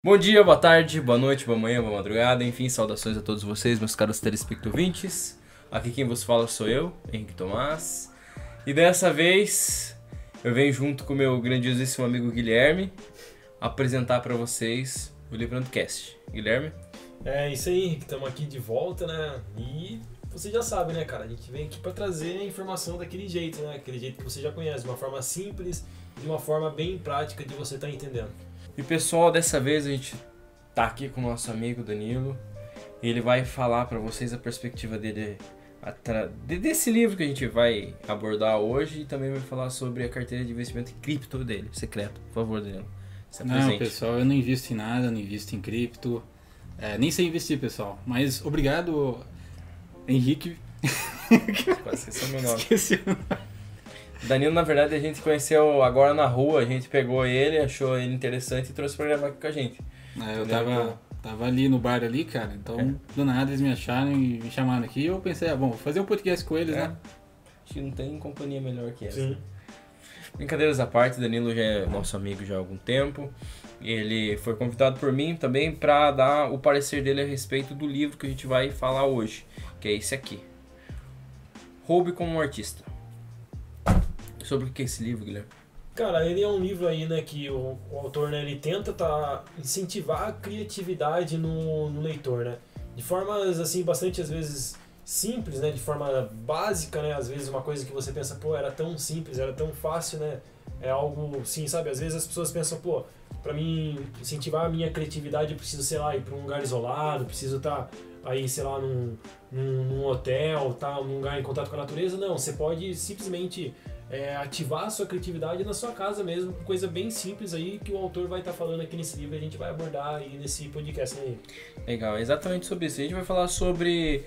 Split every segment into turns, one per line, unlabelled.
Bom dia, boa tarde, boa noite, boa manhã, boa madrugada, enfim, saudações a todos vocês, meus caros telespectouvintes. Aqui quem vos fala sou eu, Henrique Tomás. E dessa vez eu venho junto com o meu grandiosíssimo amigo Guilherme apresentar para vocês o LibrandoCast. Guilherme?
É isso aí, Henrique, estamos aqui de volta, né? E você já sabe, né, cara? A gente vem aqui para trazer a informação daquele jeito, né? Aquele jeito que você já conhece, de uma forma simples, de uma forma bem prática de você estar entendendo.
E pessoal, dessa vez a gente tá aqui com o nosso amigo Danilo. Ele vai falar para vocês a perspectiva dele desse livro que a gente vai abordar hoje e também vai falar sobre a carteira de investimento em cripto dele, secreto. Por favor, Danilo, se apresente.
Não, pessoal, eu não invisto em nada, não invisto em cripto. Nem sei investir, pessoal. Mas obrigado, Henrique.
Quase esqueci o meu nome.
Esqueci o nome.
Danilo, na verdade, a gente conheceu agora na rua, a gente pegou ele, achou ele interessante e trouxe pra gravar aqui com a gente.
Eu tava ali no bar ali, cara, então do nada eles me acharam e me chamaram aqui e eu pensei, vou fazer um podcast com eles, né?
Acho que não tem companhia melhor que essa.
Sim.
Brincadeiras à parte, Danilo já é nosso amigo já há algum tempo. Ele foi convidado por mim também para dar o parecer dele a respeito do livro que a gente vai falar hoje, que é esse aqui. Roube como um artista. Sobre o que é esse livro, Guilherme?
Cara, ele é um livro aí, né, que o autor, né, ele tenta incentivar a criatividade no leitor, né? De formas, assim, bastante, às vezes, simples, né? De forma básica, né? Às vezes uma coisa que você pensa, era tão simples, era tão fácil, né? É algo, sim, sabe? Às vezes as pessoas pensam, pra mim incentivar a minha criatividade eu preciso, sei lá, ir pra um lugar isolado, preciso estar aí, sei lá, num hotel, num lugar em contato com a natureza. Não, você pode simplesmente ativar a sua criatividade na sua casa mesmo, coisa bem simples aí que o autor vai estar falando aqui nesse livro e a gente vai abordar aí nesse podcast, né?
Legal, exatamente sobre isso. A gente vai falar sobre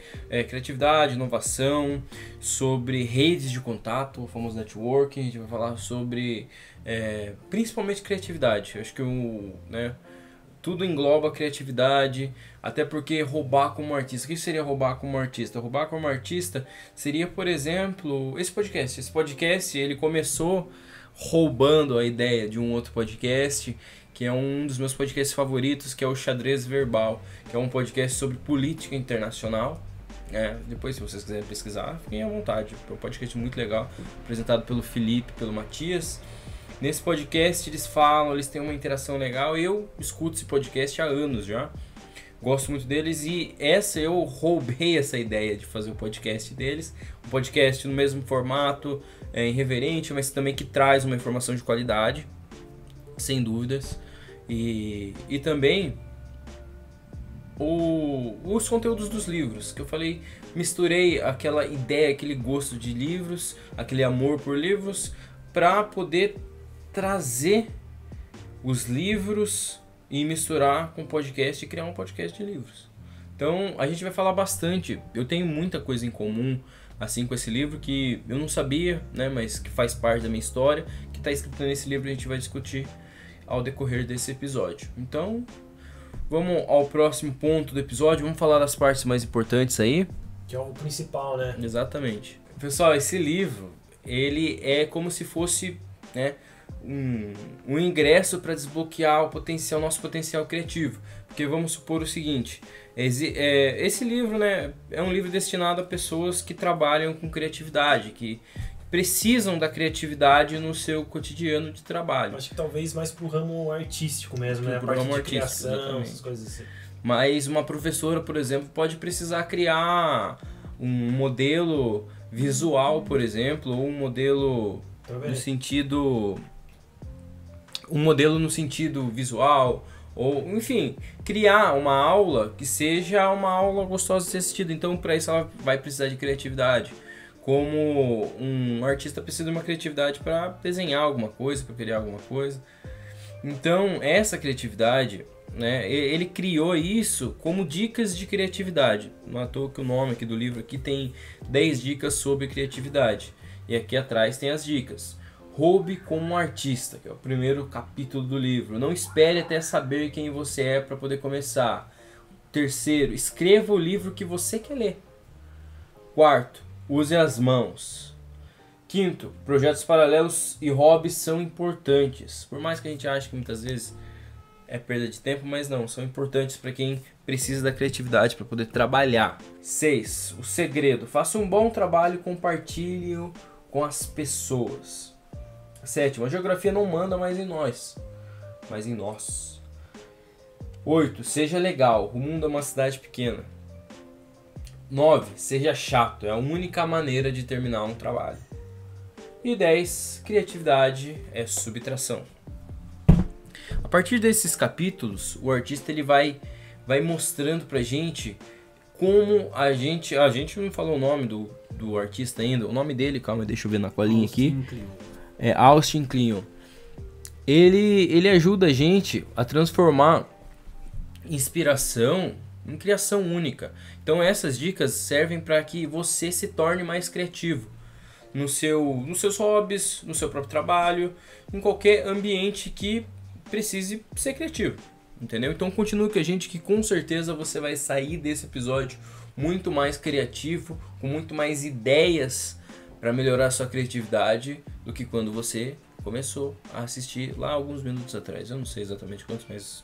criatividade, inovação, sobre redes de contato, o famoso networking, a gente vai falar sobre principalmente criatividade. Eu acho que tudo engloba criatividade, até porque roubar como artista. O que seria roubar como artista? Roubar como artista seria, por exemplo, esse podcast. Esse podcast, ele começou roubando a ideia de um outro podcast, que é um dos meus podcasts favoritos, que é o Xadrez Verbal, que é um podcast sobre política internacional. Depois, se vocês quiserem pesquisar, fiquem à vontade. É um podcast muito legal, apresentado pelo Felipe, pelo Matias. Nesse podcast eles falam, eles têm uma interação legal. Eu escuto esse podcast há anos já. Gosto muito deles e eu roubei essa ideia de fazer o podcast deles. Um podcast no mesmo formato, irreverente, mas também que traz uma informação de qualidade, sem dúvidas. E também os conteúdos dos livros, que eu falei, misturei aquela ideia, aquele gosto de livros, aquele amor por livros, para poder trazer os livros e misturar com podcast e criar um podcast de livros. Então a gente vai falar bastante. Eu tenho muita coisa em comum assim com esse livro que eu não sabia, né, mas que faz parte da minha história, que está escrito nesse livro e a gente vai discutir ao decorrer desse episódio. Então vamos ao próximo ponto do episódio. Vamos falar das partes mais importantes aí.
Que é o principal, né?
Exatamente. Pessoal, esse livro ele é como se fosse, né, um ingresso para desbloquear o nosso potencial criativo. Porque vamos supor o seguinte, esse livro, né, é um livro destinado a pessoas que trabalham com criatividade, que precisam da criatividade no seu cotidiano de trabalho.
Acho que talvez mais pro ramo artístico mesmo, né? A parte de criação, essas coisas assim.
Mas uma professora, por exemplo, pode precisar criar um modelo visual, por exemplo, ou um modelo no sentido visual, ou enfim, criar uma aula que seja uma aula gostosa de ser assistida. Então, para isso ela vai precisar de criatividade. Como um artista precisa de uma criatividade para desenhar alguma coisa, para criar alguma coisa. Então, essa criatividade, né, ele criou isso como dicas de criatividade. Não é à toa que o nome aqui do livro aqui tem 10 dicas sobre criatividade. E aqui atrás tem as dicas. Roube como um artista, que é o primeiro capítulo do livro. Não espere até saber quem você é para poder começar. Terceiro, escreva o livro que você quer ler. Quarto, use as mãos. Quinto, projetos paralelos e hobbies são importantes. Por mais que a gente ache que muitas vezes é perda de tempo, mas não, são importantes para quem precisa da criatividade para poder trabalhar. 6. O segredo. Faça um bom trabalho e compartilhe-o com as pessoas. 7. A geografia não manda mais em nós, mas em nós. 8. Seja legal. O mundo é uma cidade pequena. 9. Seja chato. É a única maneira de terminar um trabalho. E 10. Criatividade é subtração. A partir desses capítulos, o artista ele vai mostrando pra gente como a gente não falou o nome do artista ainda. O nome dele, calma, deixa eu ver na colinha aqui. É Austin Kleon. Ele ajuda a gente a transformar inspiração em criação única. Então essas dicas servem para que você se torne mais criativo nos seus hobbies, no seu próprio trabalho, em qualquer ambiente que precise ser criativo, entendeu? Então continue com a gente que com certeza você vai sair desse episódio muito mais criativo, com muito mais ideias para melhorar a sua criatividade do que quando você começou a assistir lá alguns minutos atrás. Eu não sei exatamente quantos, mas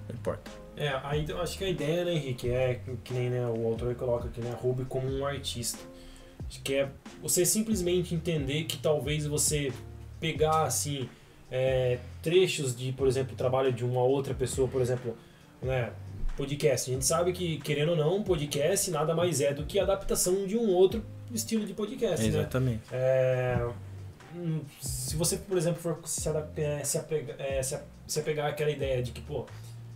não importa.
Eu acho que a ideia, né, Henrique, é que nem, né, o autor coloca aqui, né, Ruby como um artista. Acho que é você simplesmente entender que talvez você pegar, assim, trechos de, por exemplo, trabalho de uma outra pessoa, por exemplo, né, podcast. A gente sabe que, querendo ou não, um podcast nada mais é do que a adaptação de um outro estilo de podcast,
Exatamente.
né? Se você, por exemplo, for se apegar àquela ideia de que, pô,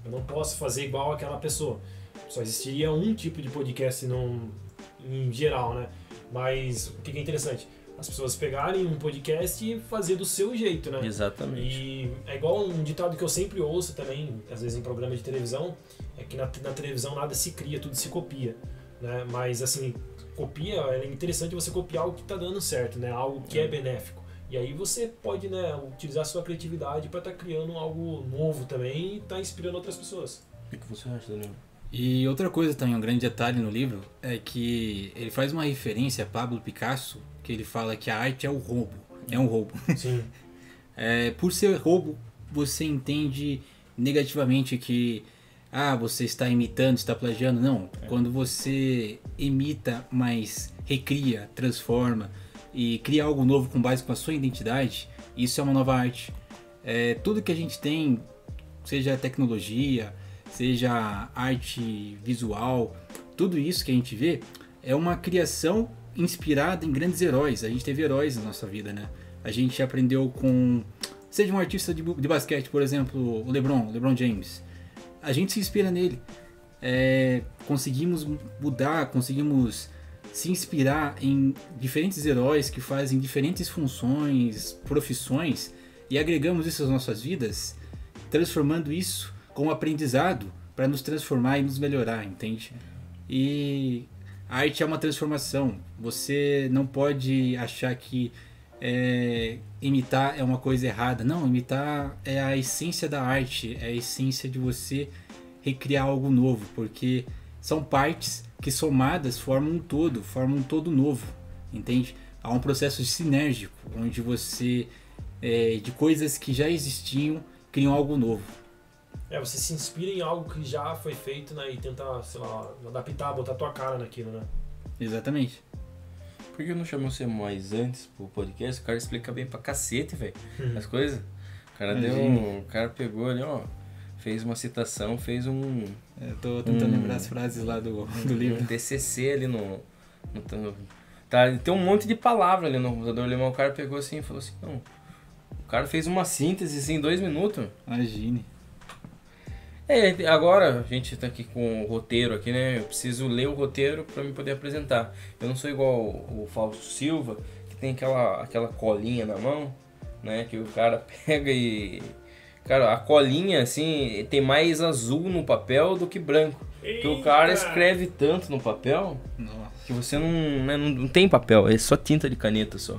eu não posso fazer igual aquela pessoa. Só existiria um tipo de podcast em geral, né? Mas o que é interessante? As pessoas pegarem um podcast e fazer do seu jeito, né?
Exatamente.
E é igual um ditado que eu sempre ouço também, às vezes em programa de televisão, é que na televisão nada se cria, tudo se copia, né? Mas assim, é interessante você copiar algo que está dando certo, né? Algo que é benéfico. E aí você pode, né, utilizar a sua criatividade para estar criando algo novo também e estar inspirando outras pessoas.
O que você acha, Daniel?
E outra coisa também, um grande detalhe no livro, é que ele faz uma referência a Pablo Picasso, que ele fala que a arte é o roubo. É um roubo.
Sim.
Por ser roubo, você entende negativamente que você está imitando, está plagiando. Não, quando você imita, mas recria, transforma e cria algo novo com base com a sua identidade, isso é uma nova arte. Tudo que a gente tem, seja tecnologia, seja arte visual, tudo isso que a gente vê é uma criação inspirada em grandes heróis. A gente teve heróis na nossa vida, né? A gente aprendeu com... Seja um artista de basquete, por exemplo, o LeBron James. A gente se inspira nele. Conseguimos mudar, conseguimos se inspirar em diferentes heróis que fazem diferentes funções, profissões, e agregamos isso às nossas vidas, transformando isso como aprendizado para nos transformar e nos melhorar, entende? E a arte é uma transformação. Você não pode achar que imitar é uma coisa errada. Não, imitar é a essência da arte, é a essência de você recriar algo novo, porque são partes que somadas formam um todo novo, entende? Há um processo sinérgico, onde você, de coisas que já existiam, criam algo novo.
Você se inspira em algo que já foi feito, né, e tenta, sei lá, adaptar, botar a tua cara naquilo, né?
Exatamente.
Por que eu não chamei você mais antes pro podcast? O cara explica bem pra cacete, velho, as coisas. O cara pegou ali, ó, fez uma citação, fez um...
Eu tô tentando lembrar as frases lá do livro.
Um TCC ali tem um monte de palavra ali no computador, mas o cara pegou assim e falou assim, não, o cara fez uma síntese assim, em 2 minutos.
Imagine.
Agora a gente tá aqui com o roteiro aqui, né? Eu preciso ler o roteiro para me poder apresentar. Eu não sou igual o Fausto Silva, que tem aquela colinha na mão, né? Que o cara pega e... Cara, a colinha, assim, tem mais azul no papel do que branco. Porque o cara escreve tanto no papel.
Nossa.
Que você não tem papel, é só tinta de caneta só.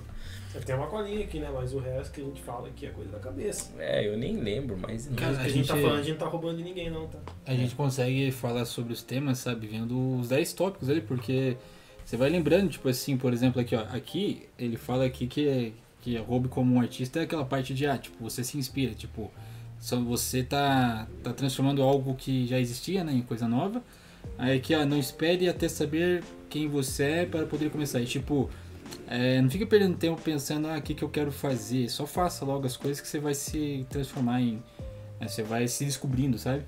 Tem uma colinha aqui, né? Mas o resto que a gente fala aqui é coisa da cabeça.
Eu nem lembro, mas...
Cara, a gente tá falando, a gente não tá roubando de ninguém, não, tá?
A gente consegue falar sobre os temas, sabe? Vendo os 10 tópicos ali, porque você vai lembrando, tipo assim, por exemplo, aqui, ó. Aqui, ele fala aqui que roubo como um artista é aquela parte de, tipo, você se inspira, tipo... Só você tá transformando algo que já existia, né, em coisa nova. Aí aqui, ó, não espere até saber quem você é para poder começar. E tipo, não fica perdendo tempo pensando, o que eu quero fazer. Só faça logo as coisas que você vai se transformar em... você vai se descobrindo, sabe?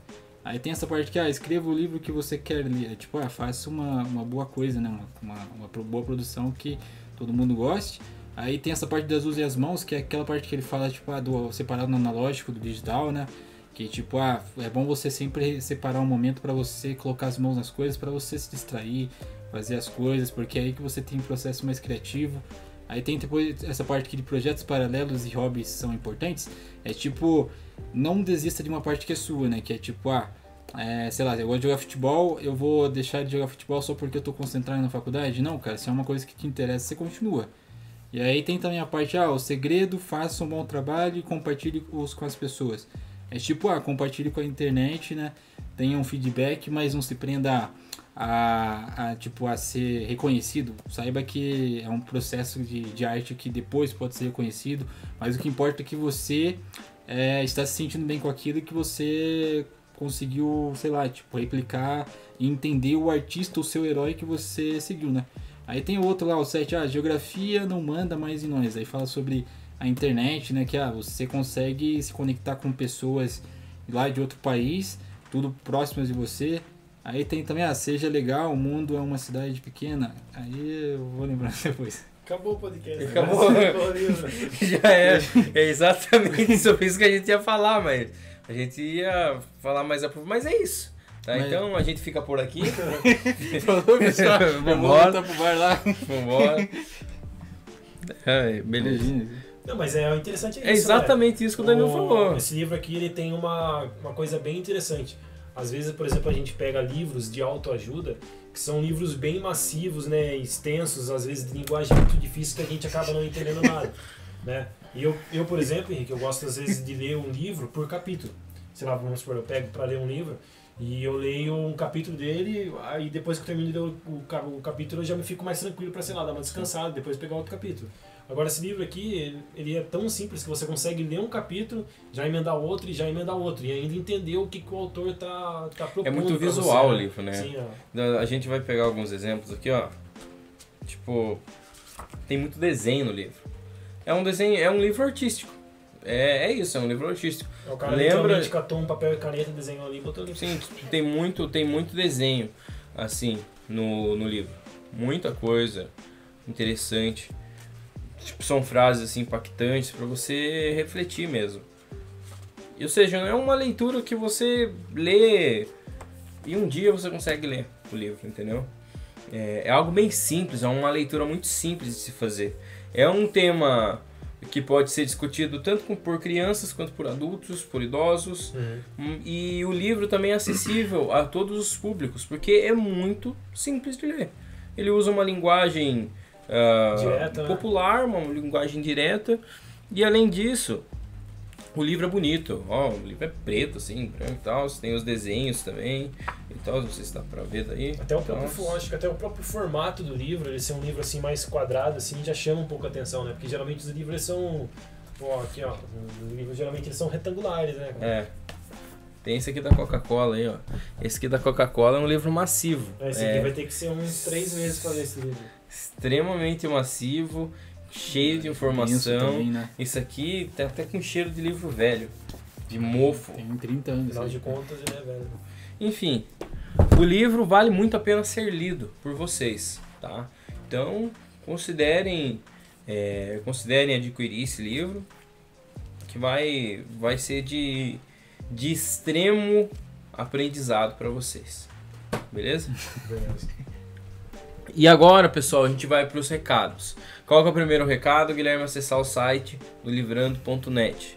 Aí tem essa parte que, escreva o livro que você quer ler. É tipo, faça uma boa coisa, né? Uma boa produção que todo mundo goste. Aí tem essa parte das use as mãos, que é aquela parte que ele fala, tipo, do separado no analógico, do digital, né? Que tipo, é bom você sempre separar um momento para você colocar as mãos nas coisas, para você se distrair, fazer as coisas, porque é aí que você tem um processo mais criativo. Aí tem depois essa parte aqui de projetos paralelos e hobbies são importantes. É tipo, não desista de uma parte que é sua, né? Que é tipo, sei lá, eu gosto de jogar futebol, eu vou deixar de jogar futebol só porque eu tô concentrado na faculdade? Não, cara, se é uma coisa que te interessa, você continua. E aí tem também a parte, o segredo, faça um bom trabalho e compartilhe-os com as pessoas. É tipo, compartilhe com a internet, né? Tenha um feedback, mas não se prenda a ser reconhecido. Saiba que é um processo de arte que depois pode ser reconhecido, mas o que importa é que você está se sentindo bem com aquilo e que você conseguiu, sei lá, tipo, replicar e entender o artista, o seu herói que você seguiu, né? Aí tem o outro lá, o 7, geografia não manda mais em nós. Aí fala sobre a internet, né? Que você consegue se conectar com pessoas lá de outro país, tudo próximas de você. Aí tem também, seja legal, o mundo é uma cidade pequena. Aí eu vou lembrar depois.
Acabou o podcast.
Acabou. Já é exatamente sobre isso que a gente ia falar, mas a gente ia falar mais aprofundado. Mas é isso. Tá, então a gente fica por aqui.
Vambora pro bar lá.
Vambora. Beleza.
Não, mas é interessante isso.
É exatamente isso que o Danilo falou.
Esse livro aqui ele tem uma coisa bem interessante. Às vezes, por exemplo, a gente pega livros de autoajuda, que são livros bem massivos, né, extensos, às vezes de linguagem muito difícil que a gente acaba não entendendo nada, né? E eu, por exemplo, Henrique, eu gosto às vezes de ler um livro por capítulo. Sei lá, vamos supor, eu pego para ler um livro e eu leio um capítulo dele, aí depois que eu termino de ler o capítulo eu já me fico mais tranquilo para, sei lá, dar uma descansada, depois pegar outro capítulo. Agora esse livro aqui, ele é tão simples que você consegue ler um capítulo, já emendar outro e já emendar outro, e ainda entender o que o autor tá propondo.
É muito visual
você,
o livro, né?
Sim,
A gente vai pegar alguns exemplos aqui, ó. Tipo, tem muito desenho no livro. É um livro artístico. É isso, é um livro artístico.
O cara literalmente catou um papel e caneta, desenhou ali e botou ali.
Sim, tem muito desenho, assim, no livro. Muita coisa interessante. Tipo, são frases assim, impactantes para você refletir mesmo. Ou seja, não é uma leitura que você lê e um dia você consegue ler o livro, entendeu? É algo bem simples, é uma leitura muito simples de se fazer. É um tema que pode ser discutido tanto por crianças quanto por adultos, por idosos. E o livro também é acessível a todos os públicos, porque é muito simples de ler. Ele usa uma linguagem direta, popular, uma linguagem direta, e além disso, o livro é bonito. O livro é preto, assim, branco e tal, tem os desenhos também e tal, não sei se dá pra ver daí.
Até acho que até o próprio formato do livro, ele ser um livro assim mais quadrado, assim, já chama um pouco a atenção, né? Porque geralmente os livros são, aqui ó, os livros geralmente eles são retangulares, né?
Tem esse aqui da Coca-Cola aí, ó. Esse aqui da Coca-Cola é um livro massivo.
Esse aqui vai ter que ser uns 3 meses pra ler esse livro.
Extremamente massivo, cheio de informação.
Também, né?
Isso aqui tá até com cheiro de livro velho, de mofo.
Tem 30 anos.
Afinal de contas, ele é velho.
Enfim, o livro vale muito a pena ser lido por vocês, tá? Então, considerem adquirir esse livro, que vai ser de extremo aprendizado para vocês. Beleza?
Beleza.
E agora, pessoal, a gente vai para os recados. Qual que é o primeiro recado, Guilherme? Acessar o site do livrando.net.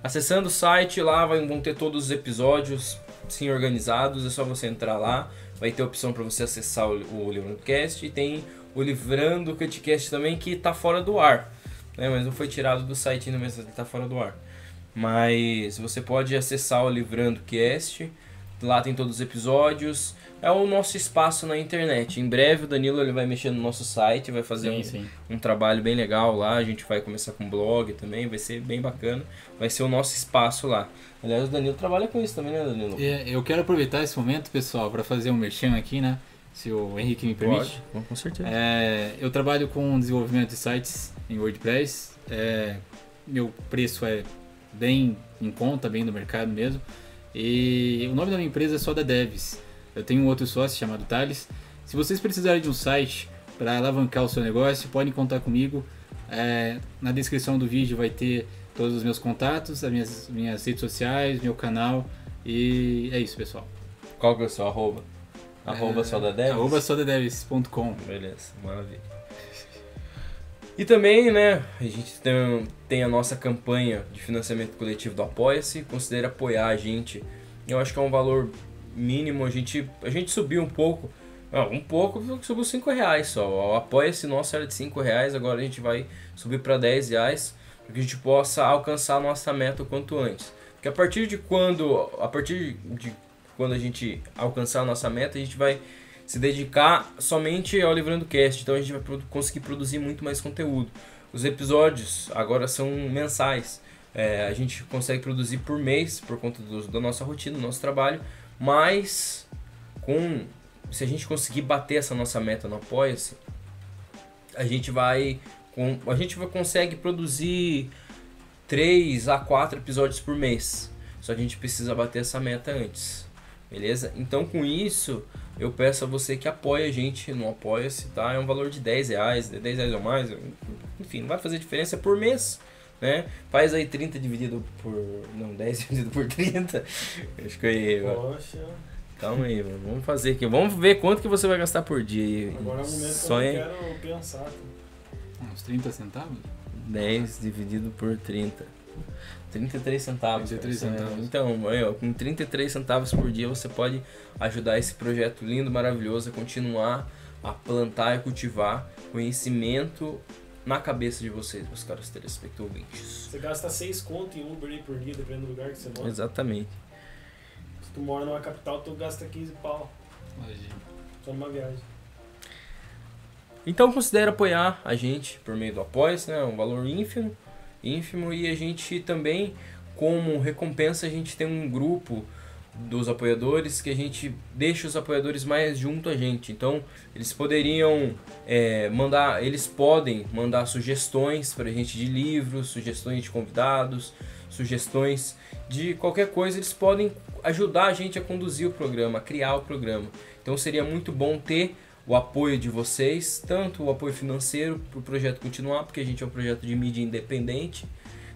Acessando o site, lá vão ter todos os episódios sim organizados. É só você entrar lá. Vai ter a opção para você acessar o Livrandocast. E tem o Livrando Cutcast também, que está fora do ar, né? Mas não foi tirado do site ainda, mas está fora do ar. Mas você pode acessar o Livrandocast Lá tem todos os episódios. É o nosso espaço na internet. Em breve o Danilo ele vai mexer no nosso site, vai fazer um trabalho bem legal lá. A gente vai começar com blog também, vai ser bem bacana. Vai ser o nosso espaço lá. Aliás, o Danilo trabalha com isso também, né, Danilo?
Eu quero aproveitar esse momento, pessoal, para fazer um merchan aqui, né? Se o Henrique me permite.
Pode, com certeza.
Eu trabalho com desenvolvimento de sites em WordPress. Meu preço é bem em conta, bem no mercado mesmo. E o nome da minha empresa é Soda Devs. Eu tenho um outro sócio chamado Thales. Se vocês precisarem de um site para alavancar o seu negócio, podem contar comigo. Na descrição do vídeo vai ter todos os meus contatos, as minhas redes sociais, meu canal. E é isso, pessoal.
Qual que é o seu arroba? Arroba Sodadevs?
Sodadevs.com.
Beleza, maravilha. E também, né, a gente tem a nossa campanha de financiamento coletivo do Apoia-se. Considere apoiar a gente. Eu acho que é um valor mínimo. A gente subiu um pouco. Subiu R$5 só. O Apoia-se nosso era de R$5. Agora a gente vai subir para R$10. Para que a gente possa alcançar a nossa meta o quanto antes. Porque a partir de quando a gente alcançar a nossa meta, a gente vai se dedicar somente ao Livrando Cast. Então a gente vai conseguir produzir muito mais conteúdo. Os episódios agora são mensais. A gente consegue produzir por mês por conta da nossa rotina, do nosso trabalho. Mas se a gente conseguir bater essa nossa meta no Apoia-se, a gente consegue produzir 3 a 4 episódios por mês. Só que a gente precisa bater essa meta antes. Beleza? Então com isso, eu peço a você que apoie a gente no Apoia-se, tá? É um valor de R$10, R$10 ou mais, enfim, não vai fazer diferença por mês, né? Faz aí 30 dividido por... não, 10 dividido por 30. Acho que aí...
Poxa...
Calma aí, mano. Vamos fazer aqui. Vamos ver quanto que você vai gastar por dia.
Agora é o momento que eu quero pensar.
Uns 30 centavos?
10 dividido por 30. 33 centavos.
33 centavos.
Então, com 33 centavos por dia você pode ajudar esse projeto lindo, maravilhoso a continuar a plantar e cultivar conhecimento na cabeça de vocês, meus caros telespectadores.
Você gasta 6 conto em Uber aí por dia, dependendo do lugar que você mora.
Exatamente.
Se tu mora numa capital, tu gasta 15 pau.
Imagina.
Só numa viagem.
Então considere apoiar a gente por meio do Apoia-se, né? Um valor ínfimo, e a gente também, como recompensa, a gente tem um grupo dos apoiadores que a gente deixa os apoiadores mais junto a gente. Então eles poderiam podem mandar sugestões para a gente de livros, sugestões de convidados, sugestões de qualquer coisa. Eles podem ajudar a gente a conduzir o programa, a criar o programa. Então seria muito bom ter o apoio de vocês, tanto o apoio financeiro para o projeto continuar, porque a gente é um projeto de mídia independente,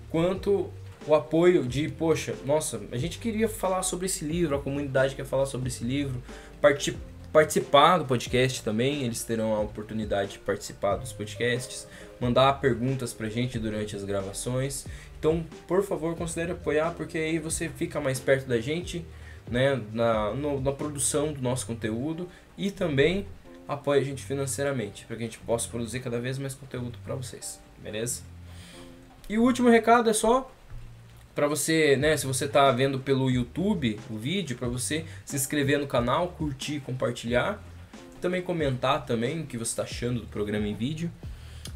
quanto o apoio de, poxa, nossa, a gente queria falar sobre esse livro, a comunidade quer falar sobre esse livro, participar do podcast também, eles terão a oportunidade de participar dos podcasts, mandar perguntas pra gente durante as gravações. Então, por favor, considere apoiar, porque aí você fica mais perto da gente, né, na produção do nosso conteúdo, e também apoia a gente financeiramente, para que a gente possa produzir cada vez mais conteúdo para vocês, beleza? E o último recado é só para você, né, se você está vendo pelo YouTube o vídeo, para você se inscrever no canal, curtir, compartilhar, também comentar também o que você está achando do programa em vídeo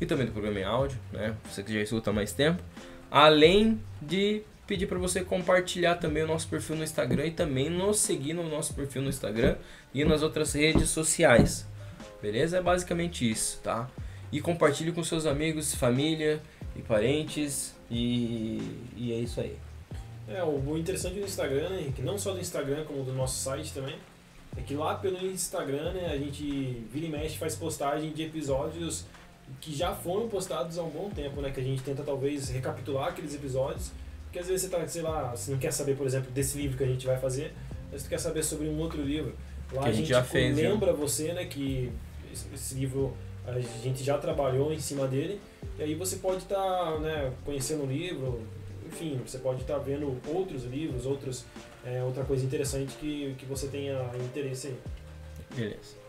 e também do programa em áudio, né, você que já escuta há mais tempo, além de pedir para você compartilhar também o nosso perfil no Instagram e também nos seguir no nosso perfil no Instagram e nas outras redes sociais, beleza? É basicamente isso, tá? E compartilhe com seus amigos, família e parentes e é isso aí.
O interessante do Instagram, né, que não só do Instagram como do nosso site também, é que lá pelo Instagram, né, a gente vira e mexe, faz postagem de episódios que já foram postados há um bom tempo, né, que a gente tenta talvez recapitular aqueles episódios, porque às vezes você tá, sei lá, você não quer saber, por exemplo, desse livro que a gente vai fazer, mas você quer saber sobre um outro livro. Lá a gente já fez, lembra você, né, que esse livro a gente já trabalhou em cima dele, e aí você pode estar, né, conhecendo o livro, enfim, você pode estar vendo outros livros, outra coisa interessante que você tenha interesse aí.
Beleza.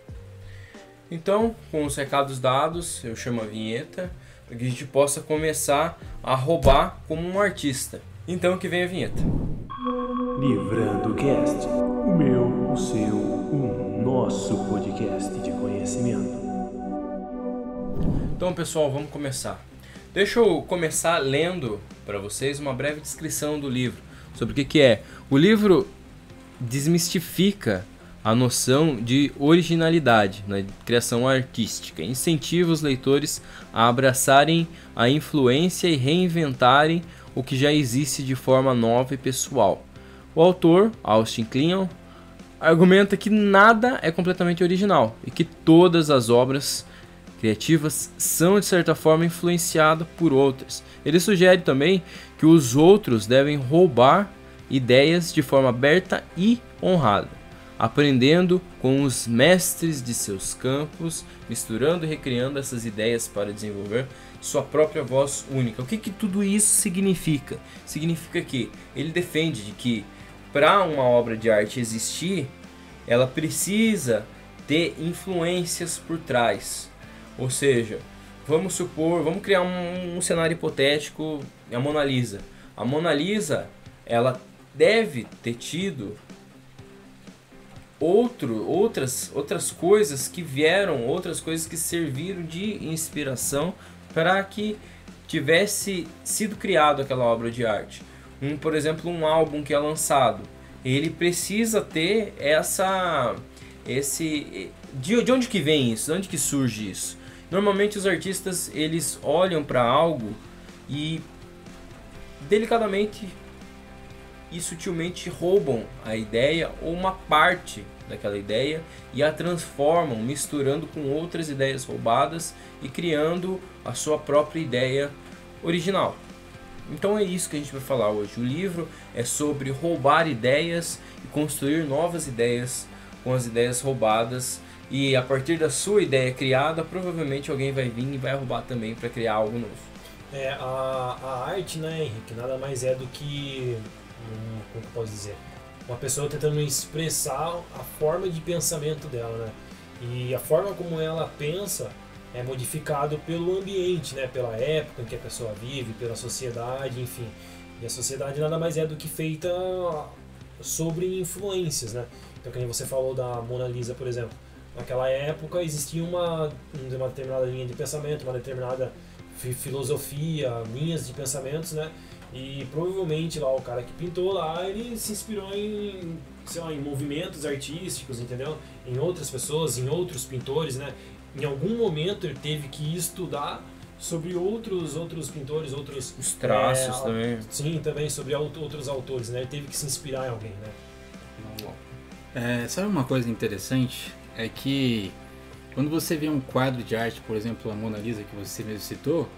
Então, com os recados dados, eu chamo a vinheta para que a gente possa começar a roubar como um artista. Então que vem a vinheta.
Livrando Cast. O meu, o seu, o nosso podcast de conhecimento.
Então, pessoal, vamos começar. Deixa eu começar lendo para vocês uma breve descrição do livro, sobre o que é. O livro desmistifica a noção de originalidade na criação artística, incentiva os leitores a abraçarem a influência e reinventarem o que já existe de forma nova e pessoal. O autor, Austin Kleon, argumenta que nada é completamente original e que todas as obras criativas são de certa forma influenciadas por outras. Ele sugere também que os outros devem roubar ideias de forma aberta e honrada, aprendendo com os mestres de seus campos, misturando e recriando essas ideias para desenvolver sua própria voz única. O que tudo isso significa? Significa que ele defende de que para uma obra de arte existir, ela precisa ter influências por trás. Ou seja, vamos criar um cenário hipotético, a Mona Lisa. A Mona Lisa, ela deve ter tido outras coisas que vieram, outras coisas que serviram de inspiração para que tivesse sido criado aquela obra de arte. Por exemplo, um álbum que é lançado, ele precisa ter de onde que vem isso? De onde que surge isso? Normalmente os artistas, eles olham para algo e delicadamente e sutilmente roubam a ideia ou uma parte daquela ideia e a transformam, misturando com outras ideias roubadas e criando a sua própria ideia original. Então é isso que a gente vai falar hoje. O livro é sobre roubar ideias e construir novas ideias com as ideias roubadas. E a partir da sua ideia criada, provavelmente alguém vai vir e vai roubar também para criar algo novo.
A arte, né, Henrique, nada mais é do que, como eu posso dizer, uma pessoa tentando expressar a forma de pensamento dela, né? E a forma como ela pensa é modificado pelo ambiente, né, pela época em que a pessoa vive, pela sociedade, enfim. E a sociedade nada mais é do que feita sobre influências, né? Então, como você falou da Mona Lisa, por exemplo. Naquela época existia uma determinada linha de pensamento, uma determinada filosofia, linhas de pensamentos, né? E provavelmente lá o cara que pintou lá, ele se inspirou em movimentos artísticos, entendeu? Em outras pessoas, em outros pintores, né? Em algum momento ele teve que estudar sobre outros pintores,
os traços também.
Sim, também sobre outros autores, né? Ele teve que se inspirar em alguém, né?
Sabe uma coisa interessante? É que quando você vê um quadro de arte, por exemplo, a Mona Lisa que você mesmo citou,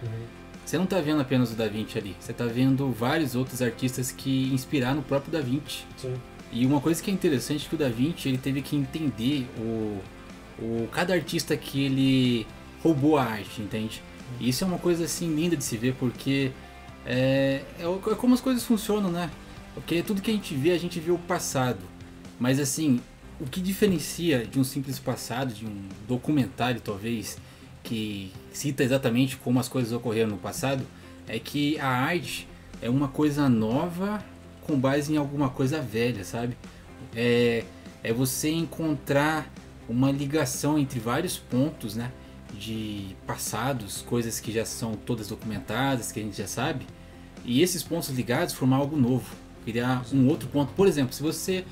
você não está vendo apenas o Da Vinci ali, você está vendo vários outros artistas que inspiraram o próprio Da Vinci.
Sim.
E uma coisa que é interessante é que o Da Vinci ele teve que entender cada artista que ele roubou a arte, entende? E isso é uma coisa assim linda de se ver, porque é como as coisas funcionam, né? Porque tudo que a gente vê o passado, mas assim, o que diferencia de um simples passado, de um documentário talvez, que cita exatamente como as coisas ocorreram no passado, é que a arte é uma coisa nova com base em alguma coisa velha, sabe? É você encontrar uma ligação entre vários pontos, né, de passados, coisas que já são todas documentadas, que a gente já sabe, e esses pontos ligados formar algo novo, criar um outro ponto. Por exemplo, se você